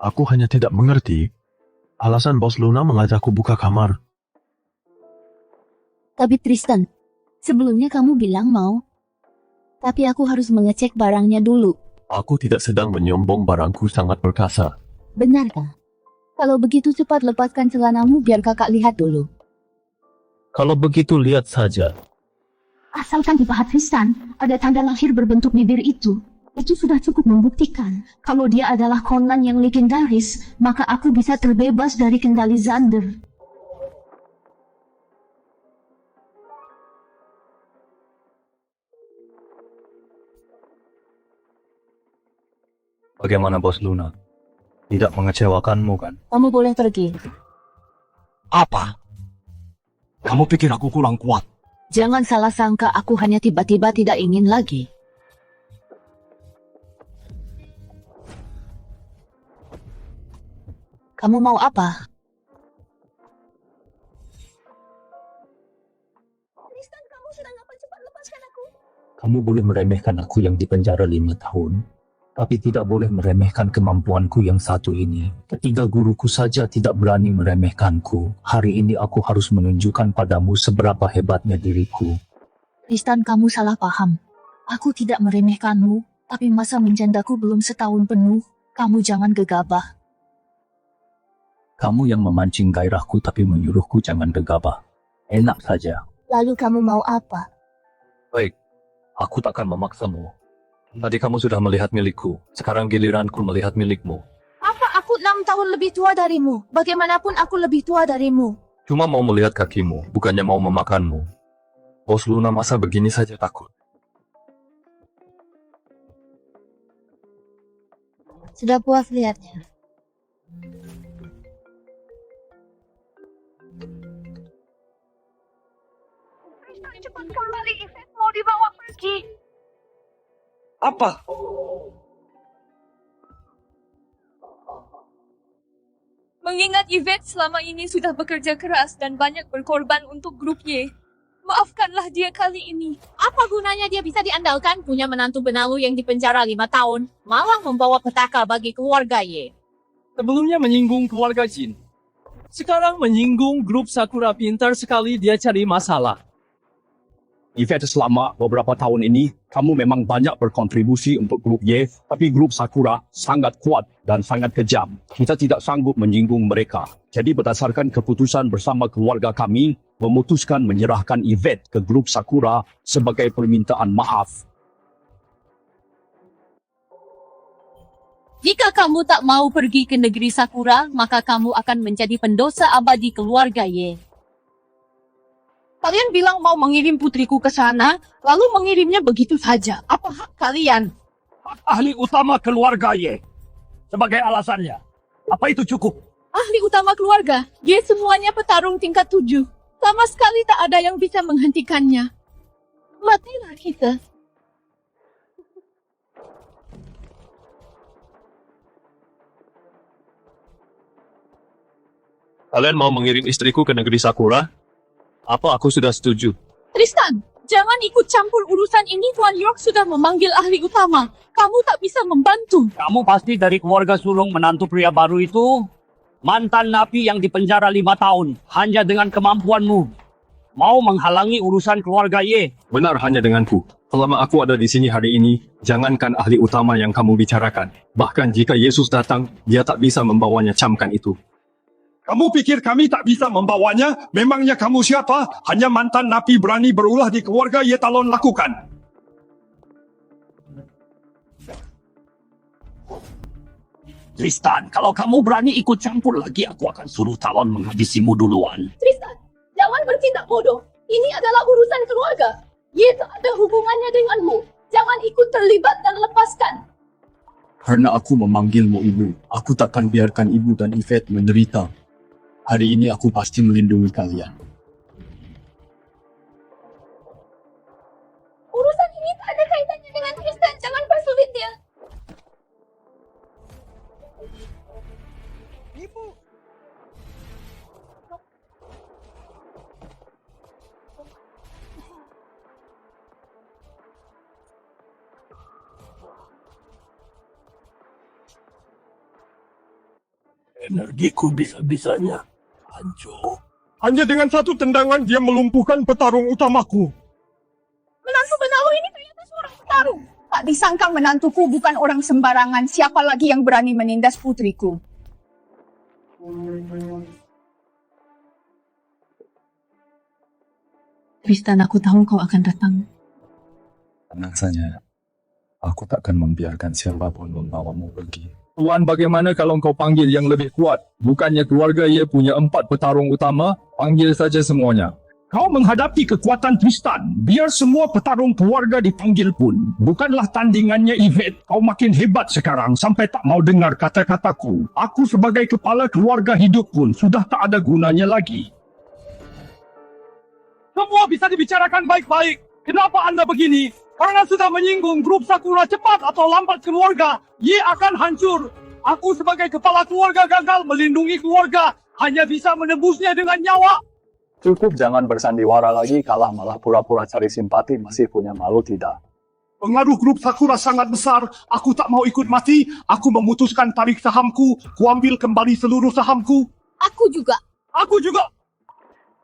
Aku hanya tidak mengerti alasan Bos Luna mengajakku buka kamar. Tapi Tristan, sebelumnya kamu bilang mau. Tapi aku harus mengecek barangnya dulu. Aku tidak sedang menyombong, barangku sangat perkasa. Benarkah? Kalau begitu cepat lepaskan celanamu biar kakak lihat dulu. Kalau begitu lihat saja. Asalkan di paha Tristan ada tanda lahir berbentuk bibir itu sudah cukup membuktikan kalau dia adalah Conan yang legendaris, maka aku bisa terbebas dari kendali Xander. Bagaimana Bos Luna? Tidak mengecewakanmu kan? Kamu boleh pergi. Apa? Kamu pikir aku kurang kuat? Jangan salah sangka aku hanya tiba-tiba tidak ingin lagi. Kamu mau apa? Tristan, kamu sedang apa? Cepat lepaskan aku. Kamu boleh meremehkan aku yang dipenjara 5 tahun, tapi tidak boleh meremehkan kemampuanku yang satu ini. Ketiga guruku saja tidak berani meremehkanku. Hari ini aku harus menunjukkan padamu seberapa hebatnya diriku. Tristan, kamu salah paham. Aku tidak meremehkanmu, tapi masa menjandaku belum setahun penuh. Kamu jangan gegabah. Kamu yang memancing gairahku tapi menyuruhku jangan gegabah. Enak saja. Lalu kamu mau apa? Baik, aku takkan memaksamu. Tadi kamu sudah melihat milikku, sekarang giliranku melihat milikmu. Apa aku 6 tahun lebih tua darimu? Bagaimanapun aku lebih tua darimu. Cuma mau melihat kakimu, bukannya mau memakanmu. Bos Luna masa begini saja takut? Sudah puas lihatnya. Cepat kembali, Yvette mau dibawa pergi. Apa? Mengingat Yvette selama ini sudah bekerja keras dan banyak berkorban untuk grup Y. Maafkanlah dia kali ini. Apa gunanya dia bisa diandalkan punya menantu benalu yang dipenjara 5 tahun, malah membawa petaka bagi keluarga Y. Sebelumnya menyinggung keluarga Jin. Sekarang menyinggung grup Sakura, pintar sekali dia cari masalah. Yvette, selama beberapa tahun ini, kamu memang banyak berkontribusi untuk grup Y, tapi grup Sakura sangat kuat dan sangat kejam. Kita tidak sanggup menyinggung mereka. Jadi berdasarkan keputusan bersama keluarga kami, memutuskan menyerahkan Yvette ke grup Sakura sebagai permintaan maaf. Jika kamu tak mau pergi ke negeri Sakura, maka kamu akan menjadi pendosa abadi keluarga Y. Kalian bilang mau mengirim putriku ke sana, lalu mengirimnya begitu saja. Apa hak kalian? Hak ahli utama keluarga Y. Sebagai alasannya, apa itu cukup? Ahli utama keluarga, Y semuanya petarung tingkat 7. Sama sekali tak ada yang bisa menghentikannya. Matilah kita. Kalian mau mengirim istriku ke negeri Sakura? Apa aku sudah setuju? Tristan, jangan ikut campur urusan ini. Tuan York sudah memanggil ahli utama. Kamu tak bisa membantu. Kamu pasti dari keluarga sulung menantu pria baru itu? Mantan napi yang dipenjara 5 tahun, hanya dengan kemampuanmu. Mau menghalangi urusan keluarga Y. Benar, hanya denganku. Selama aku ada di sini hari ini, jangankan ahli utama yang kamu bicarakan. Bahkan jika Yesus datang, dia tak bisa membawanya camkan itu. Kamu pikir kami tak bisa membawanya? Memangnya kamu siapa? Hanya mantan napi berani berulah di keluarga Ye Talon lakukan. Tristan, kalau kamu berani ikut campur lagi, aku akan suruh Talon menghabisimu duluan. Tristan, jangan bertindak bodoh. Ini adalah urusan keluarga. Ye tak ada hubungannya denganmu. Jangan ikut terlibat dan lepaskan. Karena aku memanggilmu ibu, aku takkan biarkan ibu dan Yvette menderita. Hari ini aku pasti melindungi kalian. Urusan ini tak ada kaitannya dengan Tristan. Jangan persulit dia. Energiku bisa-bisanya hancur. Hanya dengan satu tendangan dia melumpuhkan petarung utamaku. Menantu benalu ini ternyata seorang petarung. Tak disangka menantuku bukan orang sembarangan. Siapa lagi yang berani menindas putriku? Tristan, aku tahu kau akan datang. Tenang saja. Aku takkan membiarkan siapapun membawamu pergi. Tuan, bagaimana kalau kau panggil yang lebih kuat? Bukannya keluarga ia punya 4 petarung utama? Panggil saja semuanya. Kau menghadapi kekuatan Tristan. Biar semua petarung keluarga dipanggil pun. Bukanlah tandingannya Yvette. Kau makin hebat sekarang sampai tak mau dengar kata-kataku. Aku sebagai kepala keluarga hidup pun sudah tak ada gunanya lagi. Semua bisa dibicarakan baik-baik. Kenapa anda begini? Karena sudah menyinggung grup Sakura cepat atau lambat keluarga, ia akan hancur. Aku sebagai kepala keluarga gagal melindungi keluarga. Hanya bisa menebusnya dengan nyawa. Cukup jangan bersandiwara lagi, kalah malah pura-pura cari simpati, masih punya malu tidak? Pengaruh grup Sakura sangat besar. Aku tak mau ikut mati. Aku memutuskan tarik sahamku. Kuambil kembali seluruh sahamku. Aku juga. Aku juga.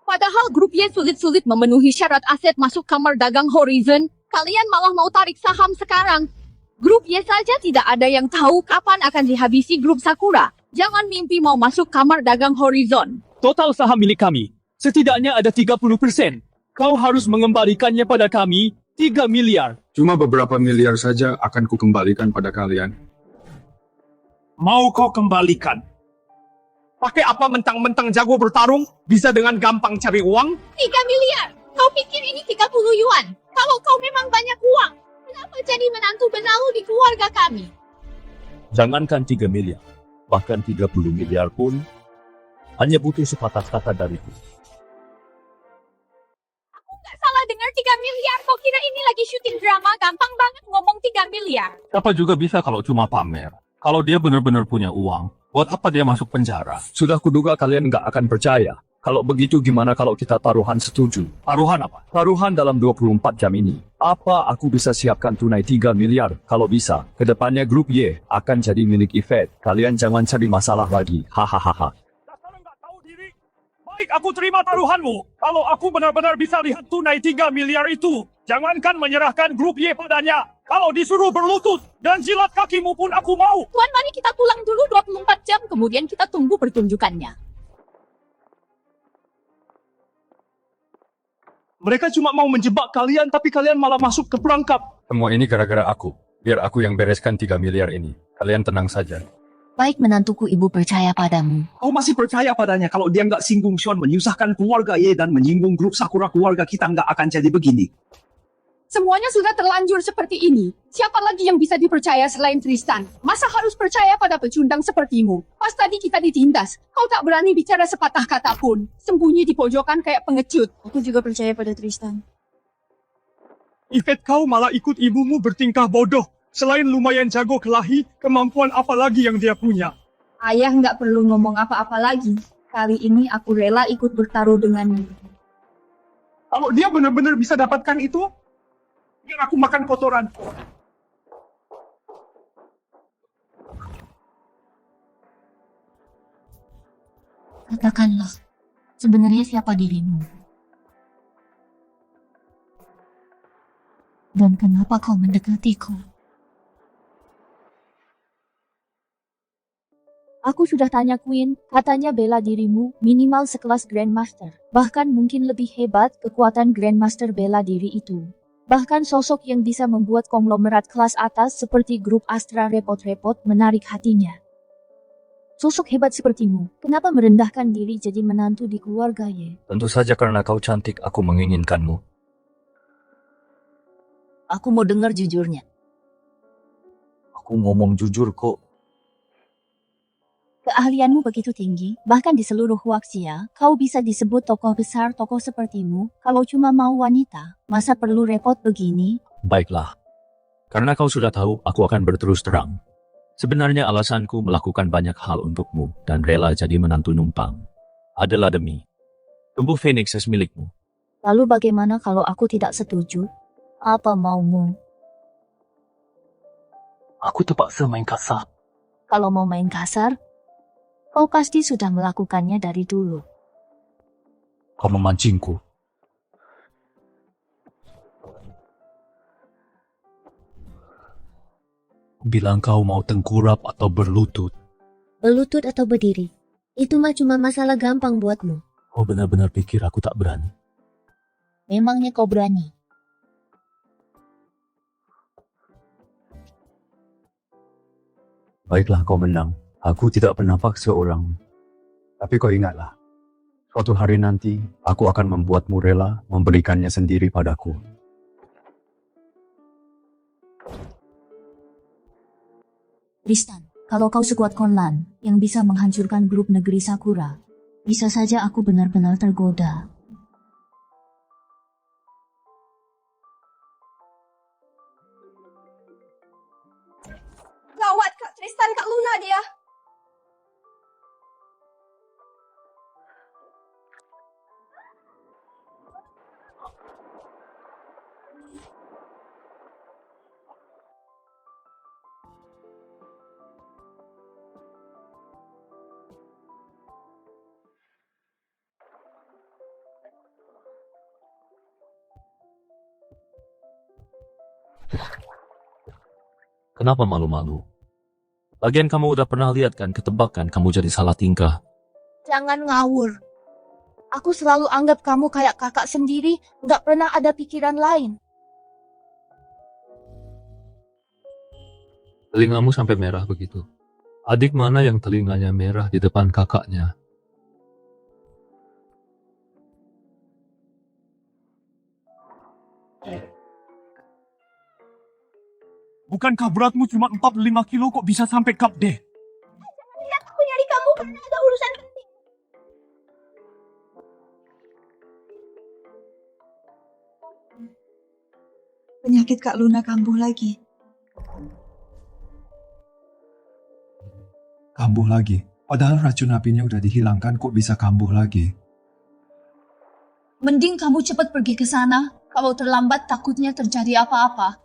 Padahal grup Y sulit-sulit memenuhi syarat aset masuk kamar dagang Horizon. Kalian malah mau tarik saham sekarang. Grup Y saja tidak ada yang tahu kapan akan dihabisi grup Sakura. Jangan mimpi mau masuk kamar dagang Horizon. Total saham milik kami. Setidaknya ada 30%. Kau harus mengembalikannya pada kami 3 miliar. Cuma beberapa miliar saja akan kukembalikan pada kalian. Mau kau kembalikan? Pakai apa mentang-mentang jago bertarung? Bisa dengan gampang cari uang? 3 miliar. Kau pikir ini 30 yuan? Kalau kau memang banyak uang, kenapa jadi menantu benalu di keluarga kami? Jangankan 3 miliar, bahkan 30 miliar pun hanya butuh sepatah kata dariku. Aku nggak salah dengar 3 miliar. Kau kira ini lagi syuting drama? Gampang banget ngomong 3 miliar. Siapa juga bisa kalau cuma pamer. Kalau dia benar-benar punya uang, buat apa dia masuk penjara? Sudah kuduga kalian nggak akan percaya. Kalau begitu gimana kalau kita taruhan setuju? Taruhan apa? Taruhan dalam 24 jam ini. Apa aku bisa siapkan tunai 3 miliar? Kalau bisa, kedepannya grup Y akan jadi milik Yvette. Kalian jangan cari masalah lagi. Hahaha. Baik, aku terima taruhanmu. Kalau aku benar-benar bisa lihat tunai 3 miliar itu, jangankan menyerahkan grup Y padanya. Kalau disuruh berlutut dan jilat kakimu pun aku mau. Tuan, mari kita pulang dulu 24 jam, kemudian kita tunggu pertunjukannya. Mereka cuma mau menjebak kalian, tapi kalian malah masuk ke perangkap. Semua ini gara-gara aku. Biar aku yang bereskan 3 miliar ini. Kalian tenang saja. Baik menantuku, ibu percaya padamu. Kau masih percaya padanya kalau dia nggak singgung Sean menyusahkan keluarga Ye dan menyinggung grup Sakura keluarga kita nggak akan jadi begini. Semuanya sudah terlanjur seperti ini. Siapa lagi yang bisa dipercaya selain Tristan? Masa harus percaya pada pecundang sepertimu? Pas tadi kita ditindas, kau tak berani bicara sepatah kata pun. Sembunyi di pojokan kayak pengecut. Aku juga percaya pada Tristan. Yvette, kau malah ikut ibumu bertingkah bodoh. Selain lumayan jago kelahi, kemampuan apa lagi yang dia punya? Ayah nggak perlu ngomong apa-apa lagi. Kali ini aku rela ikut bertaruh denganmu. Kalau dia benar-benar bisa dapatkan itu, biar aku makan kotoran. Katakanlah, sebenarnya siapa dirimu? Dan kenapa kau mendekatiku? Aku sudah tanya Queen, katanya bela dirimu minimal sekelas Grandmaster. Bahkan mungkin lebih hebat kekuatan Grandmaster bela diri itu. Bahkan sosok yang bisa membuat konglomerat kelas atas seperti grup Astra repot-repot menarik hatinya. Sosok hebat sepertimu, kenapa merendahkan diri jadi menantu di keluarga Ye? Tentu saja karena kau cantik, aku menginginkanmu. Aku mau dengar jujurnya. Aku ngomong jujur kok. Keahlianmu begitu tinggi, bahkan di seluruh Huaxia, kau bisa disebut tokoh besar tokoh sepertimu. Kalau cuma mau wanita, masa perlu repot begini? Baiklah. Karena kau sudah tahu, aku akan berterus terang. Sebenarnya alasanku melakukan banyak hal untukmu dan rela jadi menantu numpang adalah demi tubuh Phoenix milikmu. Lalu bagaimana kalau aku tidak setuju? Apa maumu? Aku terpaksa main kasar. Kalau mau main kasar, kau pasti sudah melakukannya dari dulu. Kau memancingku. Bilang kau mau tengkurap atau berlutut. Berlutut atau berdiri. Itu mah cuma masalah gampang buatmu. Kau benar-benar pikir aku tak berani? Memangnya kau berani? Baiklah kau menang. Aku tidak pernah paksa orang. Tapi kau ingatlah, suatu hari nanti aku akan membuatmu rela memberikannya sendiri padaku. Tristan, kalau kau sekuat Konlan yang bisa menghancurkan grup negeri Sakura, bisa saja aku benar-benar tergoda. Gawat Kak Tristan, Kak Luna dia. Kenapa malu-malu? Lagian kamu udah pernah lihat kan ketebakan kamu jadi salah tingkah. Jangan ngawur. Aku selalu anggap kamu kayak kakak sendiri, nggak pernah ada pikiran lain. Telingamu sampai merah begitu. Adik mana yang telinganya merah di depan kakaknya? Bukankah beratmu cuma 45 kilo kok bisa sampai Kap D? Lihat aku nyari kamu karena ada urusan penting. Penyakit Kak Luna kambuh lagi. Kambuh lagi? Padahal racun apinya udah dihilangkan, kok bisa kambuh lagi? Mending kamu cepat pergi ke sana. Kalau terlambat takutnya terjadi apa-apa.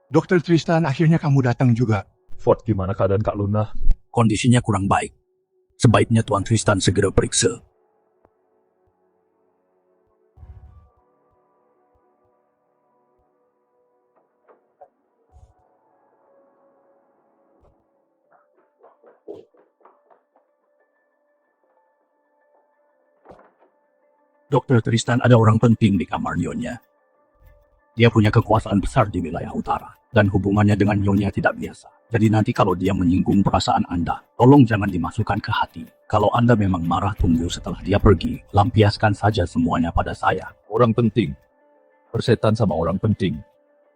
Dokter Tristan, akhirnya kamu datang juga. Ford, gimana keadaan Kak Luna? Kondisinya kurang baik. Sebaiknya Tuan Tristan segera periksa. Dokter Tristan ada orang penting di kamar Nyonya. Dia punya kekuasaan besar di wilayah utara, dan hubungannya dengan Nyonya tidak biasa. Jadi nanti kalau dia menyinggung perasaan Anda, tolong jangan dimasukkan ke hati. Kalau Anda memang marah, tunggu setelah dia pergi. Lampiaskan saja semuanya pada saya. Orang penting. Persetan sama orang penting.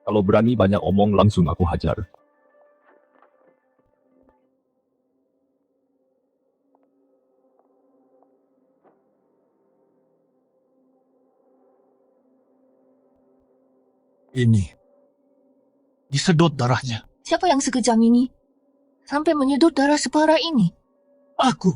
Kalau berani banyak omong, langsung aku hajar. Ini. Disedot darahnya. Siapa yang sekejam ini? Sampai menyedot darah separah ini? Aku.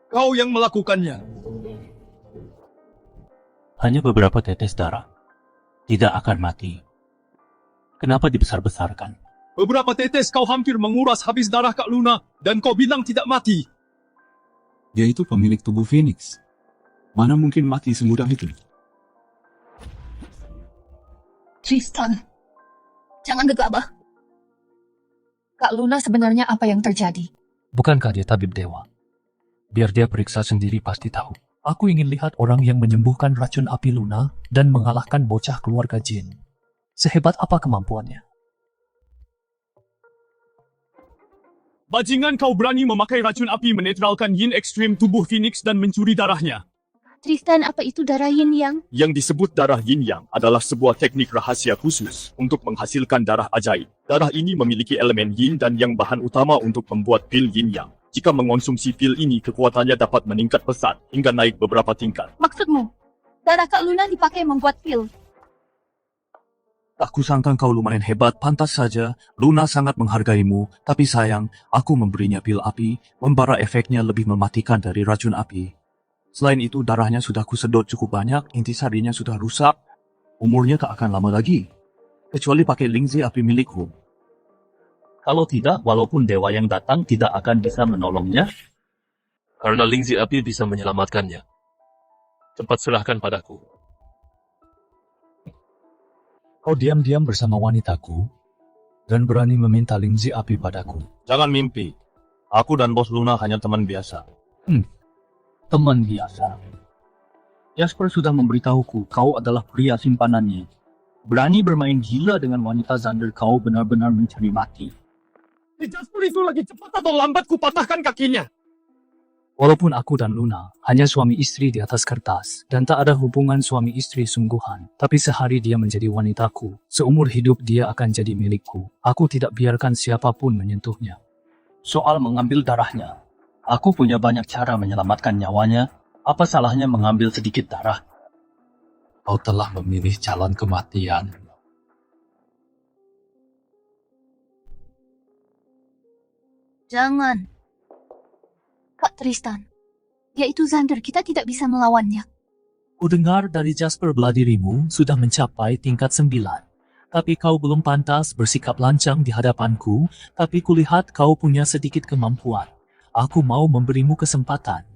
Kau yang melakukannya. Hanya beberapa tetes darah. Tidak akan mati. Kenapa dibesar-besarkan? Beberapa tetes kau hampir menguras habis darah Kak Luna, dan kau bilang tidak mati. Dia itu pemilik tubuh Phoenix. Mana mungkin mati semudah itu? Tristan, jangan gegabah. Kak Luna, sebenarnya apa yang terjadi? Bukankah dia tabib dewa? Biar dia periksa sendiri pasti tahu. Aku ingin lihat orang yang menyembuhkan racun api Luna dan mengalahkan bocah keluarga jin. Sehebat apa kemampuannya? Bajingan, kau berani memakai racun api menetralkan yin ekstrim tubuh Phoenix dan mencuri darahnya. Tristan, apa itu darah yin yang? Yang disebut darah yin yang adalah sebuah teknik rahasia khusus untuk menghasilkan darah ajaib. Darah ini memiliki elemen yin dan yang bahan utama untuk membuat pil yin yang. Jika mengonsumsi pil ini, kekuatannya dapat meningkat pesat hingga naik beberapa tingkat. Maksudmu, darah Kak Luna dipakai membuat pil? Aku sangka kau lumayan hebat, pantas saja. Luna sangat menghargaimu, tapi sayang, aku memberinya pil api, membara efeknya lebih mematikan dari racun api. Selain itu, darahnya sudah kusedot cukup banyak, intisarinya sudah rusak. Umurnya tak akan lama lagi. Kecuali pakai lingzi api milikku. Kalau tidak, walaupun dewa yang datang tidak akan bisa menolongnya. Karena lingzi api bisa menyelamatkannya. Cepat serahkan padaku. Kau diam-diam bersama wanitaku dan berani meminta lingzi api padaku. Jangan mimpi. Aku dan Bos Luna hanya teman biasa. Teman biasa. Jasper sudah memberitahuku kau adalah pria simpanannya. Berani bermain gila dengan wanita Xander, kau benar-benar mencari mati. Jasper itu lagi cepat atau lambat ku patahkan kakinya. Walaupun aku dan Luna hanya suami istri di atas kertas dan tak ada hubungan suami istri sungguhan, tapi sehari dia menjadi wanitaku, seumur hidup dia akan jadi milikku. Aku tidak biarkan siapapun menyentuhnya. Soal mengambil darahnya, aku punya banyak cara menyelamatkan nyawanya. Apa salahnya mengambil sedikit darah? Kau telah memilih jalan kematian. Jangan. Kak Tristan, dia itu Xander, kita tidak bisa melawannya. Kudengar dari Jasper bela dirimu sudah mencapai tingkat 9. Tapi kau belum pantas bersikap lancang di hadapanku, tapi kulihat kau punya sedikit kemampuan. Aku mau memberimu kesempatan.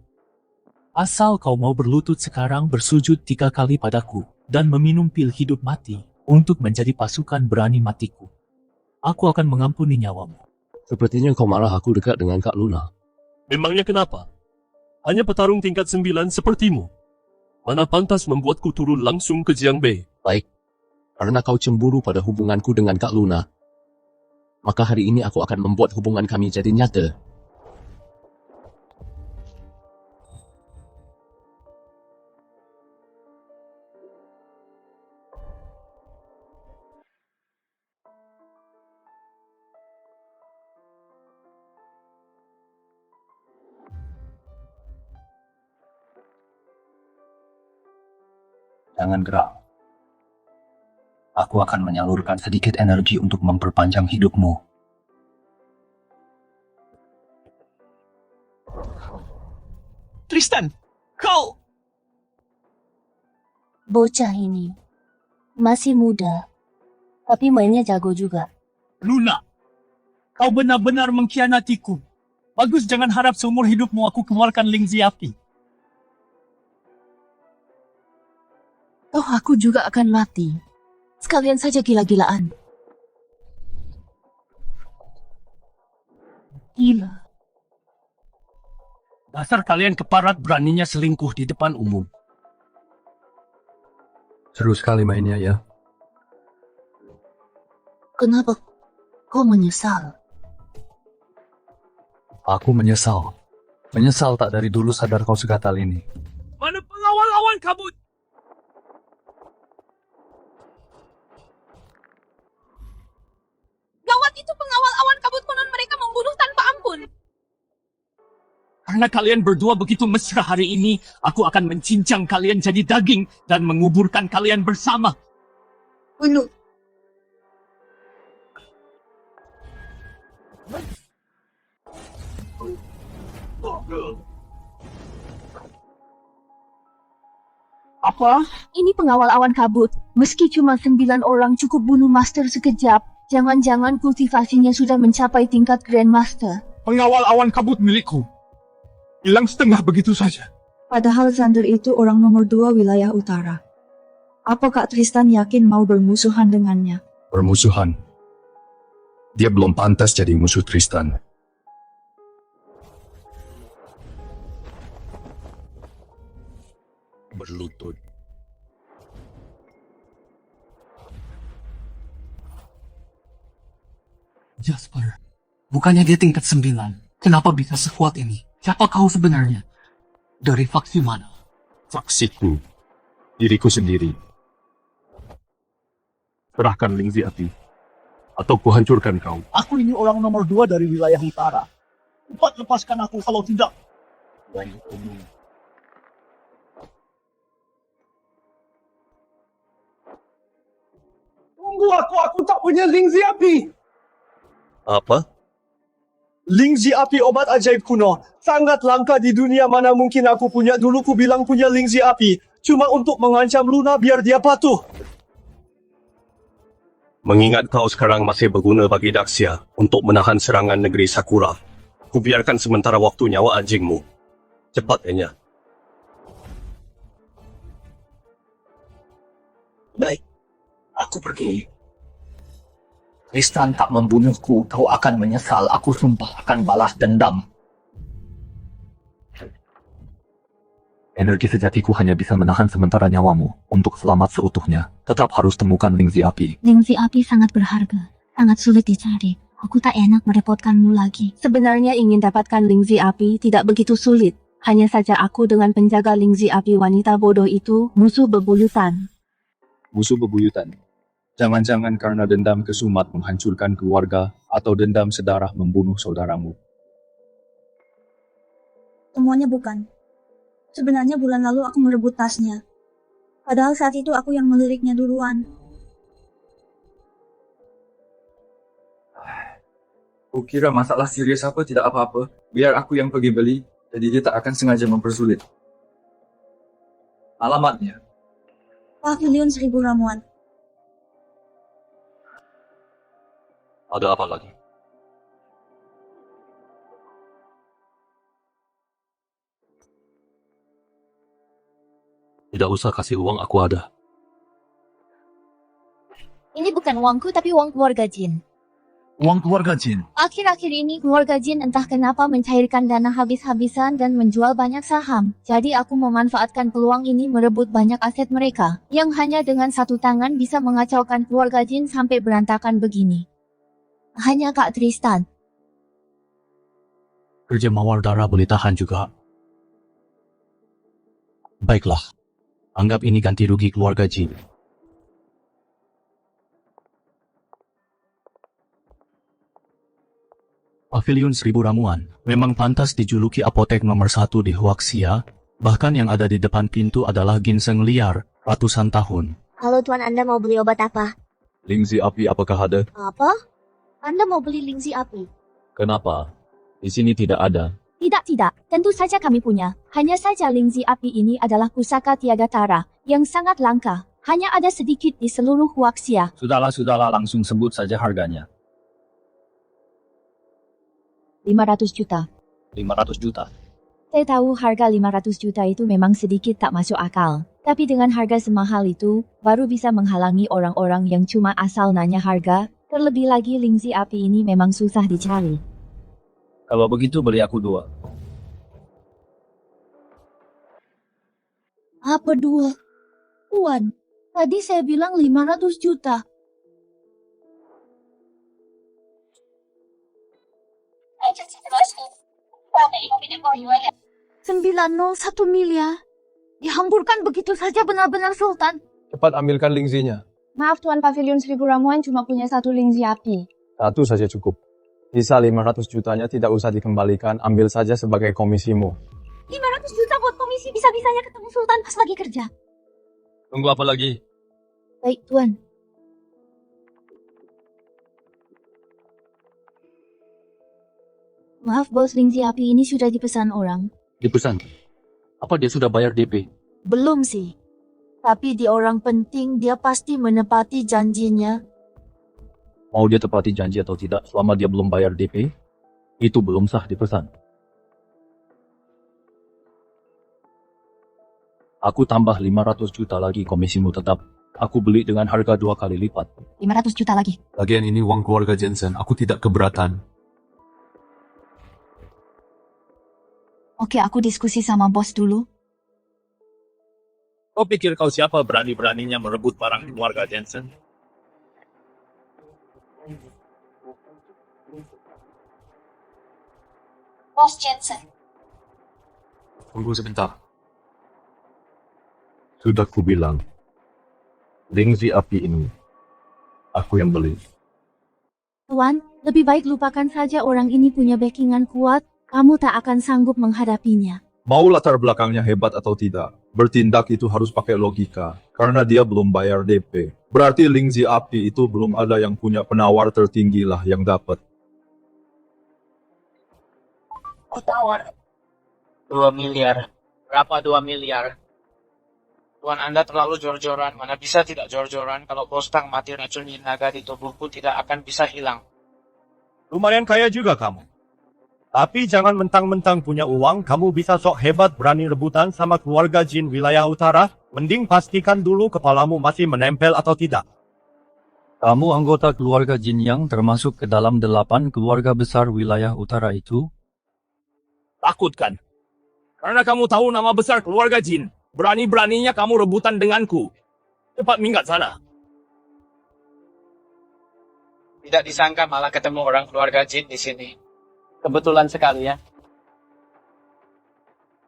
Asal kau mau berlutut sekarang, bersujud 3 kali padaku, dan meminum pil hidup mati untuk menjadi pasukan berani matiku. Aku akan mengampuni nyawamu. Sepertinya kau marah aku dekat dengan Kak Luna. Memangnya kenapa? Hanya petarung tingkat 9 sepertimu. Mana pantas membuatku turun langsung ke Jiangbei. Baik, karena kau cemburu pada hubunganku dengan Kak Luna, maka hari ini aku akan membuat hubungan kami jadi nyata. Jangan gerak. Aku akan menyalurkan sedikit energi untuk memperpanjang hidupmu. Tristan, kau... Bocah ini masih muda, tapi mainnya jago juga. Luna, kau benar-benar mengkhianatiku. Bagus, jangan harap seumur hidupmu aku keluarkan lingzi api. Toh aku juga akan mati. Sekalian saja gila-gilaan. Gila. Dasar kalian keparat, beraninya selingkuh di depan umum. Seru sekali mainnya ya. Kenapa kau menyesal? Aku menyesal. Menyesal tak dari dulu sadar kau segatal ini. Mana pengawal awan kabut? Gawat, itu pengawal awan kabut, konon mereka membunuh tanpa ampun. Karena kalian berdua begitu mesra hari ini, aku akan mencincang kalian jadi daging dan menguburkan kalian bersama. Bunuh. Apa? Ini pengawal awan kabut. Meski cuma 9 orang cukup bunuh master sekejap, jangan-jangan kultivasinya sudah mencapai tingkat Grandmaster. Pengawal awan kabut milikku. Hilang setengah begitu saja. Padahal Xander itu orang nomor 2 wilayah utara. Apa Kak Tristan yakin mau bermusuhan dengannya? Permusuhan. Dia belum pantas jadi musuh Tristan. Berlutut. Jasper, bukannya dia tingkat 9. Kenapa bisa sekuat ini? Siapa kau sebenarnya? Dari faksi mana? Faksiku. Diriku sendiri. Serahkan Lingzi Api. Atau kuhancurkan kau. Aku ini orang nomor 2 dari wilayah utara. Cepat lepaskan aku, kalau tidak. Tunggu aku tak punya Lingzi Api. Apa? Lingzi Api obat ajaib kuno. Sangat langka di dunia, mana mungkin aku punya. Dulu ku bilang punya Lingzi Api. Cuma untuk mengancam Luna biar dia patuh. Mengingat kau sekarang masih berguna bagi Daxia untuk menahan serangan negeri Sakura, ku biarkan sementara waktu nyawa anjingmu. Cepat, Enya. Baik, aku pergi. Tristan tak membunuhku, kau akan menyesal. Aku sumpah akan balas dendam. Energi sejatiku hanya bisa menahan sementara nyawamu. Untuk selamat seutuhnya, tetap harus temukan Lingzi Api. Lingzi Api sangat berharga, sangat sulit dicari. Aku tak enak merepotkanmu lagi. Sebenarnya ingin dapatkan Lingzi Api tidak begitu sulit. Hanya saja aku dengan penjaga Lingzi Api wanita bodoh itu musuh bebuyutan. Musuh bebuyutan. Jangan-jangan karena dendam kesumat menghancurkan keluarga atau dendam sedarah membunuh saudaramu. Semuanya bukan. Sebenarnya bulan lalu aku merebut tasnya. Padahal saat itu aku yang meliriknya duluan. Kukira masalah serius apa tidak apa-apa. Biar aku yang pergi beli, jadi dia tak akan sengaja mempersulit. Alamatnya. Pavilion 1000 ramuan. Ada apa lagi? Tidak usah kasih uang, aku ada. Ini bukan uangku tapi uang keluarga Jin. Uang keluarga Jin. Akhir-akhir ini keluarga Jin entah kenapa mencairkan dana habis-habisan dan menjual banyak saham. Jadi aku memanfaatkan peluang ini merebut banyak aset mereka. Yang hanya dengan satu tangan bisa mengacaukan keluarga Jin sampai berantakan begini. Hanya Kak Tristan. Kerja mawar darah boleh tahan juga. Baiklah. Anggap ini ganti rugi keluarga Jin. Pavilion 1000 ramuan memang pantas dijuluki apotek nomor 1 di Huaxia. Bahkan yang ada di depan pintu adalah ginseng liar ratusan tahun. Halo Tuan, Anda mau beli obat apa? Lingzi Api apakah ada? Apa? Anda mau beli Lingzi Api? Kenapa? Di sini tidak ada. Tidak. Tentu saja kami punya. Hanya saja Lingzi Api ini adalah pusaka tiada tara yang sangat langka. Hanya ada sedikit di seluruh Huaxia. Sudahlah, langsung sebut saja harganya. 500 juta. 500 juta. Saya tahu harga 500 juta itu memang sedikit tak masuk akal. Tapi dengan harga semahal itu, baru bisa menghalangi orang-orang yang cuma asal nanya harga. Terlebih lagi Lingzi Api ini memang susah dicari. Kalau begitu beli aku 2. Apa 2? Tuan, tadi saya bilang 500 juta. $901 miliar. Dihamburkan begitu saja benar-benar Sultan. Cepat ambilkan Lingzinya. Maaf Tuan, Pavilion 1000 ramuan cuma punya 1 Lingzi Api. 1 saja cukup. Sisa 500 jutanya tidak usah dikembalikan, ambil saja sebagai komisimu. 500 juta buat komisi, bisa-bisanya ketemu Sultan pas lagi kerja. Tunggu apa lagi? Baik, Tuan. Maaf bos, Lingzi Api ini sudah dipesan orang. Dipesan? Apa dia sudah bayar DP? Belum sih. Tapi dia orang penting, dia pasti menepati janjinya. Mau dia tepati janji atau tidak, selama dia belum bayar DP, itu belum sah dipesan. Aku tambah 500 juta lagi komisimu tetap. Aku beli dengan harga 2 kali lipat. 500 juta lagi. Lagian ini uang keluarga Jensen, aku tidak keberatan. Oke, aku diskusi sama bos dulu. Kau pikir kau siapa berani-beraninya merebut barang keluarga Jensen? Bos Jensen. Tunggu sebentar. Sudah kubilang, Lingzi api ini, aku yang beli. Tuan, lebih baik lupakan saja orang ini punya backingan kuat. Kamu tak akan sanggup menghadapinya. Mau latar belakangnya hebat atau tidak, bertindak itu harus pakai logika. Karena dia belum bayar DP. Berarti Lingzi api itu belum ada yang punya penawar tertinggi lah yang dapat. Oh, tawar 2 miliar. Berapa 2 miliar? Tuan Anda terlalu jor-joran. Mana bisa tidak jor-joran kalau bos Tang mati racun naga di tubuhku tidak akan bisa hilang. Lumayan kaya juga kamu. Tapi jangan mentang-mentang punya uang, kamu bisa sok hebat berani rebutan sama keluarga jin wilayah utara. Mending pastikan dulu kepalamu masih menempel atau tidak. Kamu anggota keluarga Jin yang termasuk ke dalam 8 keluarga besar wilayah utara itu? Takut kan? Karena kamu tahu nama besar keluarga jin. Berani-beraninya kamu rebutan denganku. Cepat minggat sana. Tidak disangka malah ketemu orang keluarga jin di sini. Kebetulan sekali ya.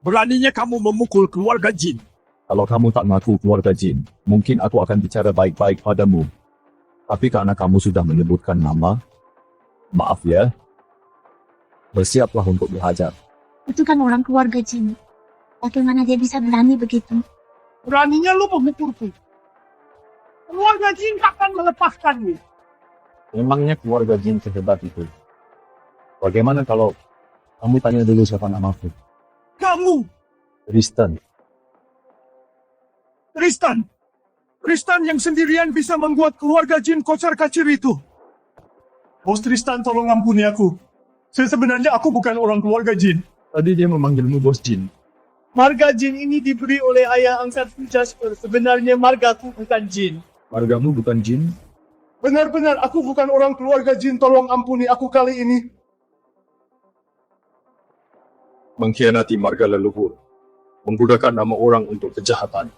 Beraninya kamu memukul keluarga jin. Kalau kamu tak ngaku keluarga Jin, mungkin aku akan bicara baik-baik padamu. Tapi karena kamu sudah menyebutkan nama, maaf ya. Bersiaplah untuk dihajar. Itu kan orang keluarga Jin. Bagaimana dia bisa berani begitu? Beraninya lu memukulku. Keluarga Jin takkan melepaskanmu. Memangnya keluarga Jin sehebat itu? Bagaimana kalau kamu tanya dulu siapa namaku? Kamu! Tristan. Tristan yang sendirian bisa membuat keluarga Jin kocar-kacir itu. Bos Tristan, tolong ampuni aku. Sebenarnya aku bukan orang keluarga Jin. Tadi dia memanggilmu bos Jin. Marga Jin ini diberi oleh ayah angkatku Jasper. Sebenarnya margaku bukan Jin. Margamu bukan Jin? Benar-benar aku bukan orang keluarga Jin. Tolong ampuni aku kali ini. Mengkhianati marga leluhur, menggunakan nama orang untuk kejahatan,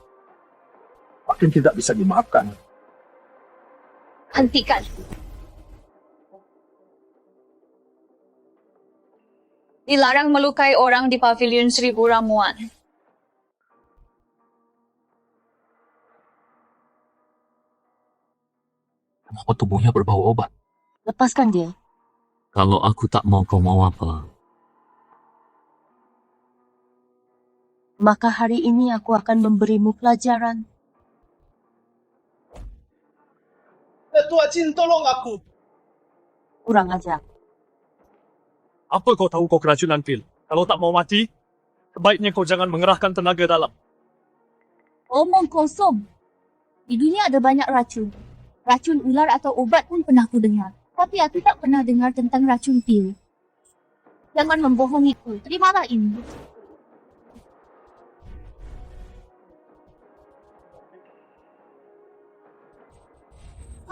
makin tidak bisa dimaafkan. Hentikan. Dilarang melukai orang di pavilion Seribu Ramuan. Kenapa tubuhnya berbau obat? Lepaskan dia. Kalau aku tak mau, kau mau apa? Maka hari ini aku akan memberimu pelajaran. Ketua Jin, tolong aku. Kurang ajar. Apa kau tahu kau keracunan pil? Kalau tak mau mati, sebaiknya kau jangan mengerahkan tenaga dalam. Omong kosong. Di dunia ada banyak racun. Racun ular atau obat pun pernah ku dengar. Tapi aku tak pernah dengar tentang racun pil. Jangan membohongiku. Terimalah ini.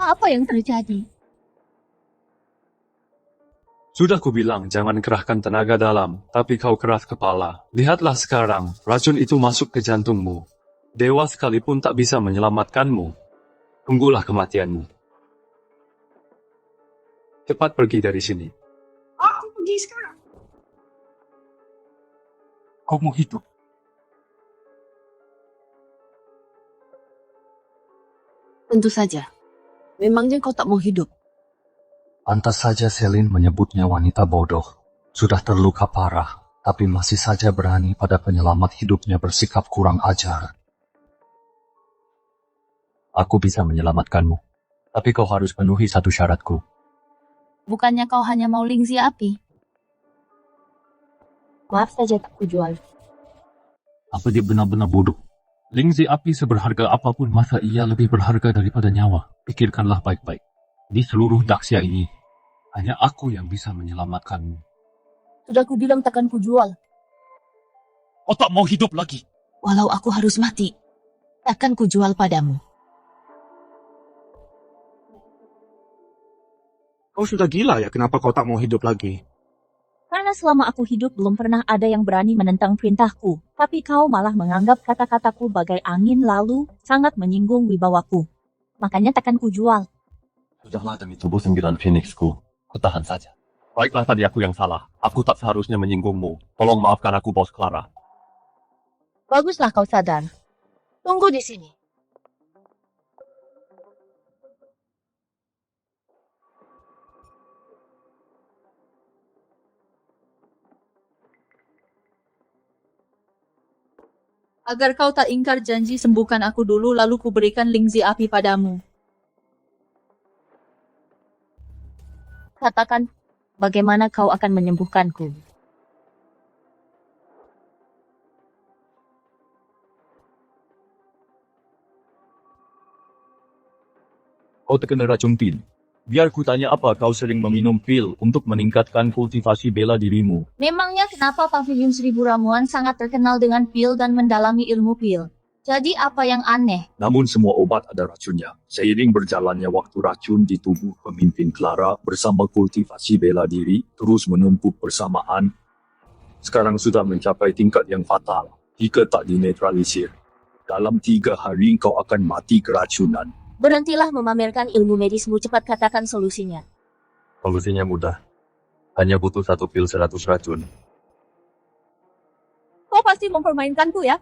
Apa yang terjadi? Sudah kubilang jangan kerahkan tenaga dalam, tapi kau keras kepala. Lihatlah sekarang, racun itu masuk ke jantungmu. Dewa sekalipun tak bisa menyelamatkanmu. Tunggulah kematianmu. Cepat pergi dari sini. Aku pergi sekarang. Kau mau hidup? Tentu saja. Memangnya kau tak mau hidup? Pantas saja Selin menyebutnya wanita bodoh. Sudah terluka parah, tapi masih saja berani pada penyelamat hidupnya bersikap kurang ajar. Aku bisa menyelamatkanmu, tapi kau harus penuhi satu syaratku. Bukannya kau hanya mau Lingzi api? Maaf saja tak kujual. Apa dia benar-benar bodoh? Lingzi api seberharga apapun, masa ia lebih berharga daripada nyawa? Pikirkanlah baik-baik. Di seluruh Daxia ini, hanya aku yang bisa menyelamatkanmu. Sudah kubilang takkan kujual. Kau tak mau hidup lagi. Walau aku harus mati, takkan kujual padamu. Kau sudah gila ya, kenapa kau tak mau hidup lagi? Karena selama aku hidup belum pernah ada yang berani menentang perintahku. Tapi kau malah menganggap kata-kataku bagai angin lalu sangat menyinggung wibawaku. Makanya takkan ku jual. Sudahlah demi tubuh 9 Phoenixku. Kutahan saja. Baiklah, tadi aku yang salah. Aku tak seharusnya menyinggungmu. Tolong maafkan aku, Bos Clara. Baguslah kau sadar. Tunggu di sini. Agar kau tak ingkar janji, sembuhkan aku dulu, lalu kuberikan lingzi api padamu. Katakan, bagaimana kau akan menyembuhkanku? Kau terkena racun pil. Biar ku tanya apa kau sering meminum pil untuk meningkatkan kultivasi bela dirimu. Memangnya kenapa Pavilion Seribu Ramuan sangat terkenal dengan pil dan mendalami ilmu pil? Jadi apa yang aneh? Namun semua obat ada racunnya. Seiring berjalannya waktu, racun di tubuh pemimpin Clara bersama kultivasi bela diri terus menumpuk bersamaan. Sekarang sudah mencapai tingkat yang fatal jika tak dinetralisir. Dalam 3 hari kau akan mati keracunan. Berhentilah memamerkan ilmu medismu, cepat katakan solusinya. Solusinya mudah. Hanya butuh 1 pil 100 racun. Kau pasti mempermainkanku ya?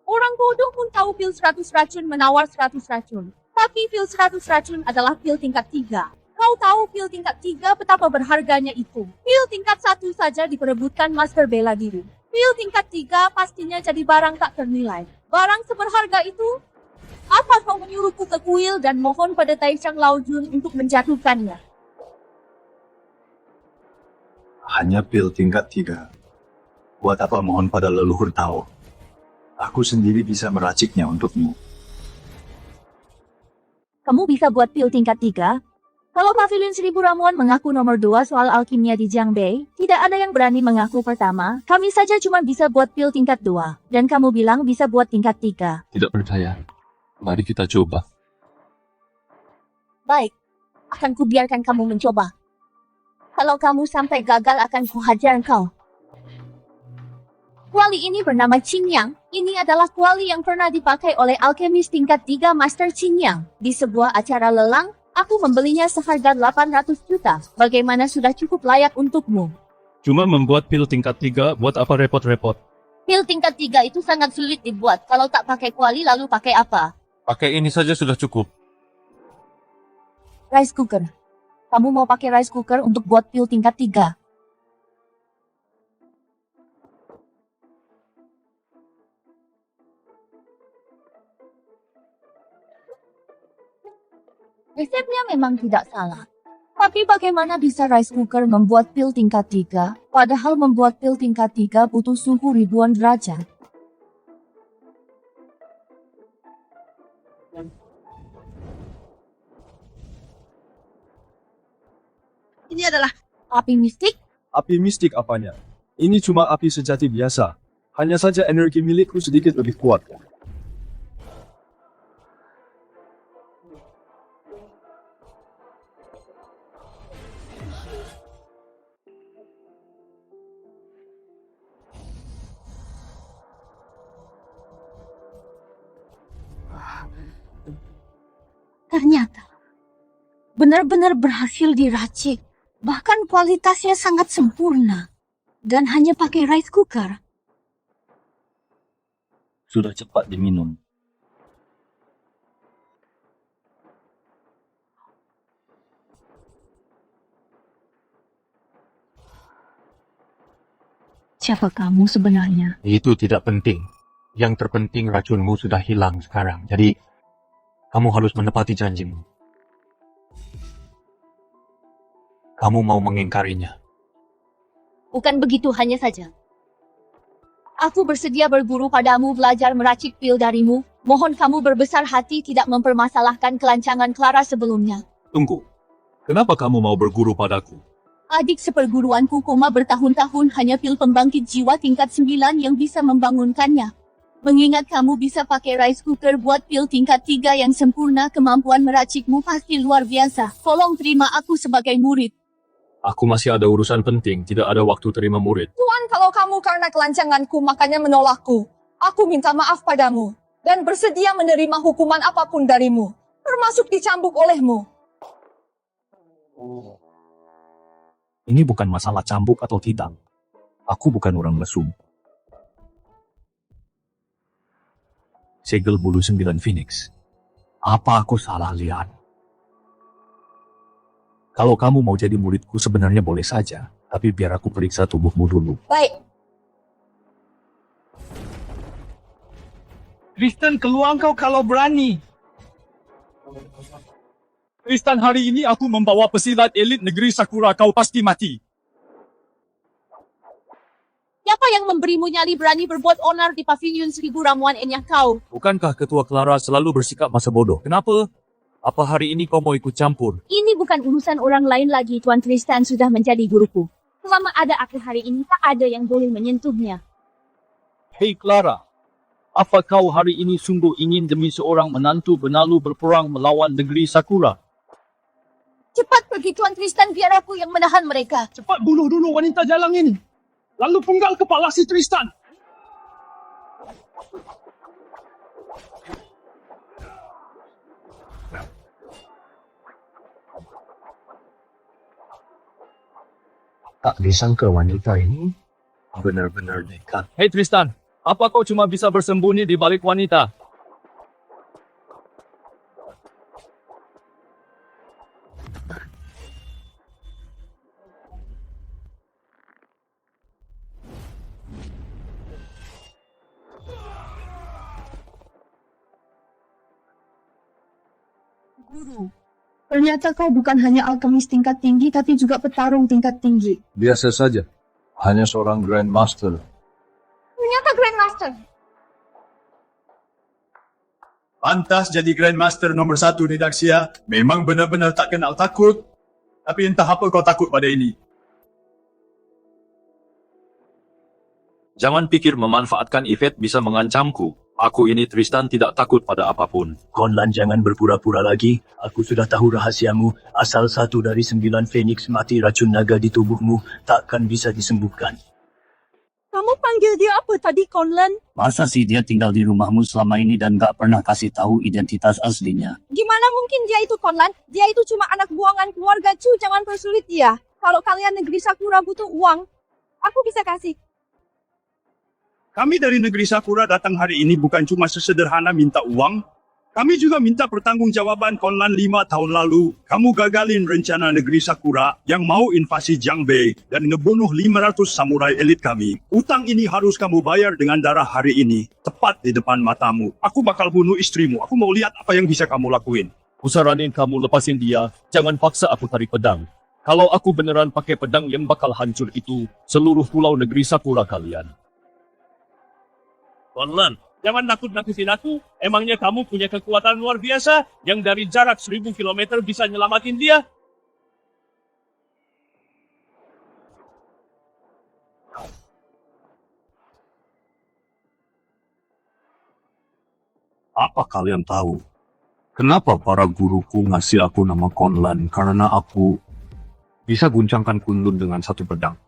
Orang bodoh pun tahu pil 100 racun menawar 100 racun. Tapi pil 100 racun adalah pil tingkat 3. Kau tahu pil tingkat 3 betapa berharganya itu. Pil tingkat 1 saja diperebutkan master bela diri. Pil tingkat 3 pastinya jadi barang tak ternilai. Barang seberharga itu? Apa kau menyuruhku ke kuil dan mohon pada Taishang Laojun untuk menjatuhkannya? Hanya pil tingkat 3. Buat apa mohon pada leluhur Tao? Aku sendiri bisa meraciknya untukmu. Kamu bisa buat pil tingkat 3? Kalau Pavilion Seribu Ramuan mengaku nomor 2 soal alkimia di Jiangbei, tidak ada yang berani mengaku pertama. Kami saja cuma bisa buat pil tingkat 2. Dan kamu bilang bisa buat tingkat 3. Tidak percaya. Mari kita coba. Baik, akan kubiarkan kamu mencoba. Kalau kamu sampai gagal akan kuhajar kau. Kuali ini bernama Qingyang. Ini adalah kuali yang pernah dipakai oleh alkemis tingkat 3 Master Qingyang. Di sebuah acara lelang, aku membelinya seharga 800 juta. Bagaimana, sudah cukup layak untukmu? Cuma membuat pil tingkat 3, buat apa repot-repot? Pil tingkat 3 itu sangat sulit dibuat. Kalau tak pakai kuali lalu pakai apa? Pakai ini saja sudah cukup. Rice cooker. Kamu mau pakai rice cooker untuk buat pil tingkat 3? Resepnya memang tidak salah. Tapi bagaimana bisa rice cooker membuat pil tingkat 3? Padahal membuat pil tingkat 3 butuh suhu ribuan derajat. Ini adalah api mistik? Api mistik apanya? Ini cuma api sejati biasa. Hanya saja energi milikku sedikit lebih kuat. Ternyata benar-benar berhasil diracik. Bahkan kualitasnya sangat sempurna. Dan hanya pakai rice cooker. Sudah cepat diminum. Siapa kamu sebenarnya? Itu tidak penting. Yang terpenting racunmu sudah hilang sekarang. Jadi, kamu harus menepati janjimu. Kamu mau mengingkarinya. Bukan begitu hanya saja. Aku bersedia berguru padamu, belajar meracik pil darimu. Mohon kamu berbesar hati tidak mempermasalahkan kelancangan Clara sebelumnya. Tunggu. Kenapa kamu mau berguru padaku? Adik seperguruanku koma bertahun-tahun hanya pil pembangkit jiwa tingkat 9 yang bisa membangunkannya. Mengingat kamu bisa pakai rice cooker buat pil tingkat 3 yang sempurna, kemampuan meracikmu pasti luar biasa. Tolong terima aku sebagai murid. Aku masih ada urusan penting, tidak ada waktu terima murid. Tuan, kalau kamu karena kelancanganku makanya menolakku, aku minta maaf padamu dan bersedia menerima hukuman apapun darimu, termasuk dicambuk olehmu. Ini bukan masalah cambuk atau tidak. Aku bukan orang mesum. Segel bulu 9 Phoenix. Apa aku salah lihat? Kalau kamu mau jadi muridku sebenarnya boleh saja, tapi biar aku periksa tubuhmu dulu. Baik. Tristan, keluar kau kalau berani. Tristan, hari ini aku membawa pesilat elit negeri Sakura, kau pasti mati. Siapa yang memberimu nyali berani berbuat onar di pavilion 1000 ramuan enyah kau? Bukankah Ketua Clara selalu bersikap masa bodoh? Kenapa? Apa hari ini kau mau ikut campur? Ini bukan urusan orang lain lagi, Tuan Tristan sudah menjadi guruku. Selama ada aku hari ini, tak ada yang boleh menyentuhnya. Hei Clara, apa kau hari ini sungguh ingin demi seorang menantu benalu berperang melawan negeri Sakura? Cepat pergi, Tuan Tristan, biar aku yang menahan mereka. Cepat bunuh dulu wanita jalang ini. Lalu penggal kepala si Tristan. Tak disangka wanita ini benar-benar nekat. Hei Tristan, apa kau cuma bisa bersembunyi di balik wanita? Guru, ternyata kau bukan hanya alkemis tingkat tinggi, tapi juga petarung tingkat tinggi. Biasa saja. Hanya seorang Grandmaster. Ternyata Grandmaster. Pantas jadi Grandmaster nomor 1 di Daxia. Memang benar-benar tak kenal takut. Tapi entah apa kau takut pada ini. Jangan pikir memanfaatkan Yvette bisa mengancamku. Aku ini Tristan tidak takut pada apapun. Konlan, jangan berpura-pura lagi. Aku sudah tahu rahasiamu. Asal 1 dari 9 Phoenix mati racun naga di tubuhmu, takkan bisa disembuhkan. Kamu panggil dia apa tadi, Conlan? Masa sih dia tinggal di rumahmu selama ini dan gak pernah kasih tahu identitas aslinya? Gimana mungkin dia itu, Conlan? Dia itu cuma anak buangan keluarga Chu, jangan persulit dia. Kalau kalian negeri Sakura butuh uang, aku bisa kasih. Kami dari negeri Sakura datang hari ini bukan cuma sesederhana minta uang. Kami juga minta pertanggungjawaban Konlan 5 tahun lalu. Kamu gagalin rencana negeri Sakura yang mau invasi Jiangbei dan ngebunuh 500 samurai elit kami. Utang ini harus kamu bayar dengan darah hari ini. Tepat di depan matamu. Aku bakal bunuh istrimu. Aku mau lihat apa yang bisa kamu lakuin. Kusaranin kamu lepasin dia, jangan paksa aku tarik pedang. Kalau aku beneran pakai pedang yang bakal hancur itu seluruh pulau negeri Sakura kalian. Konlan, jangan nakut-nakutin aku. Emangnya kamu punya kekuatan luar biasa yang dari jarak 1000 km bisa nyelamatin dia? Apa kalian tahu? Kenapa para guruku ngasih aku nama Konlan? Karena aku bisa guncangkan Kunlun dengan 1 pedang.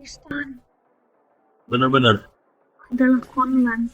Tristan Benar-benar. adalah Conlan.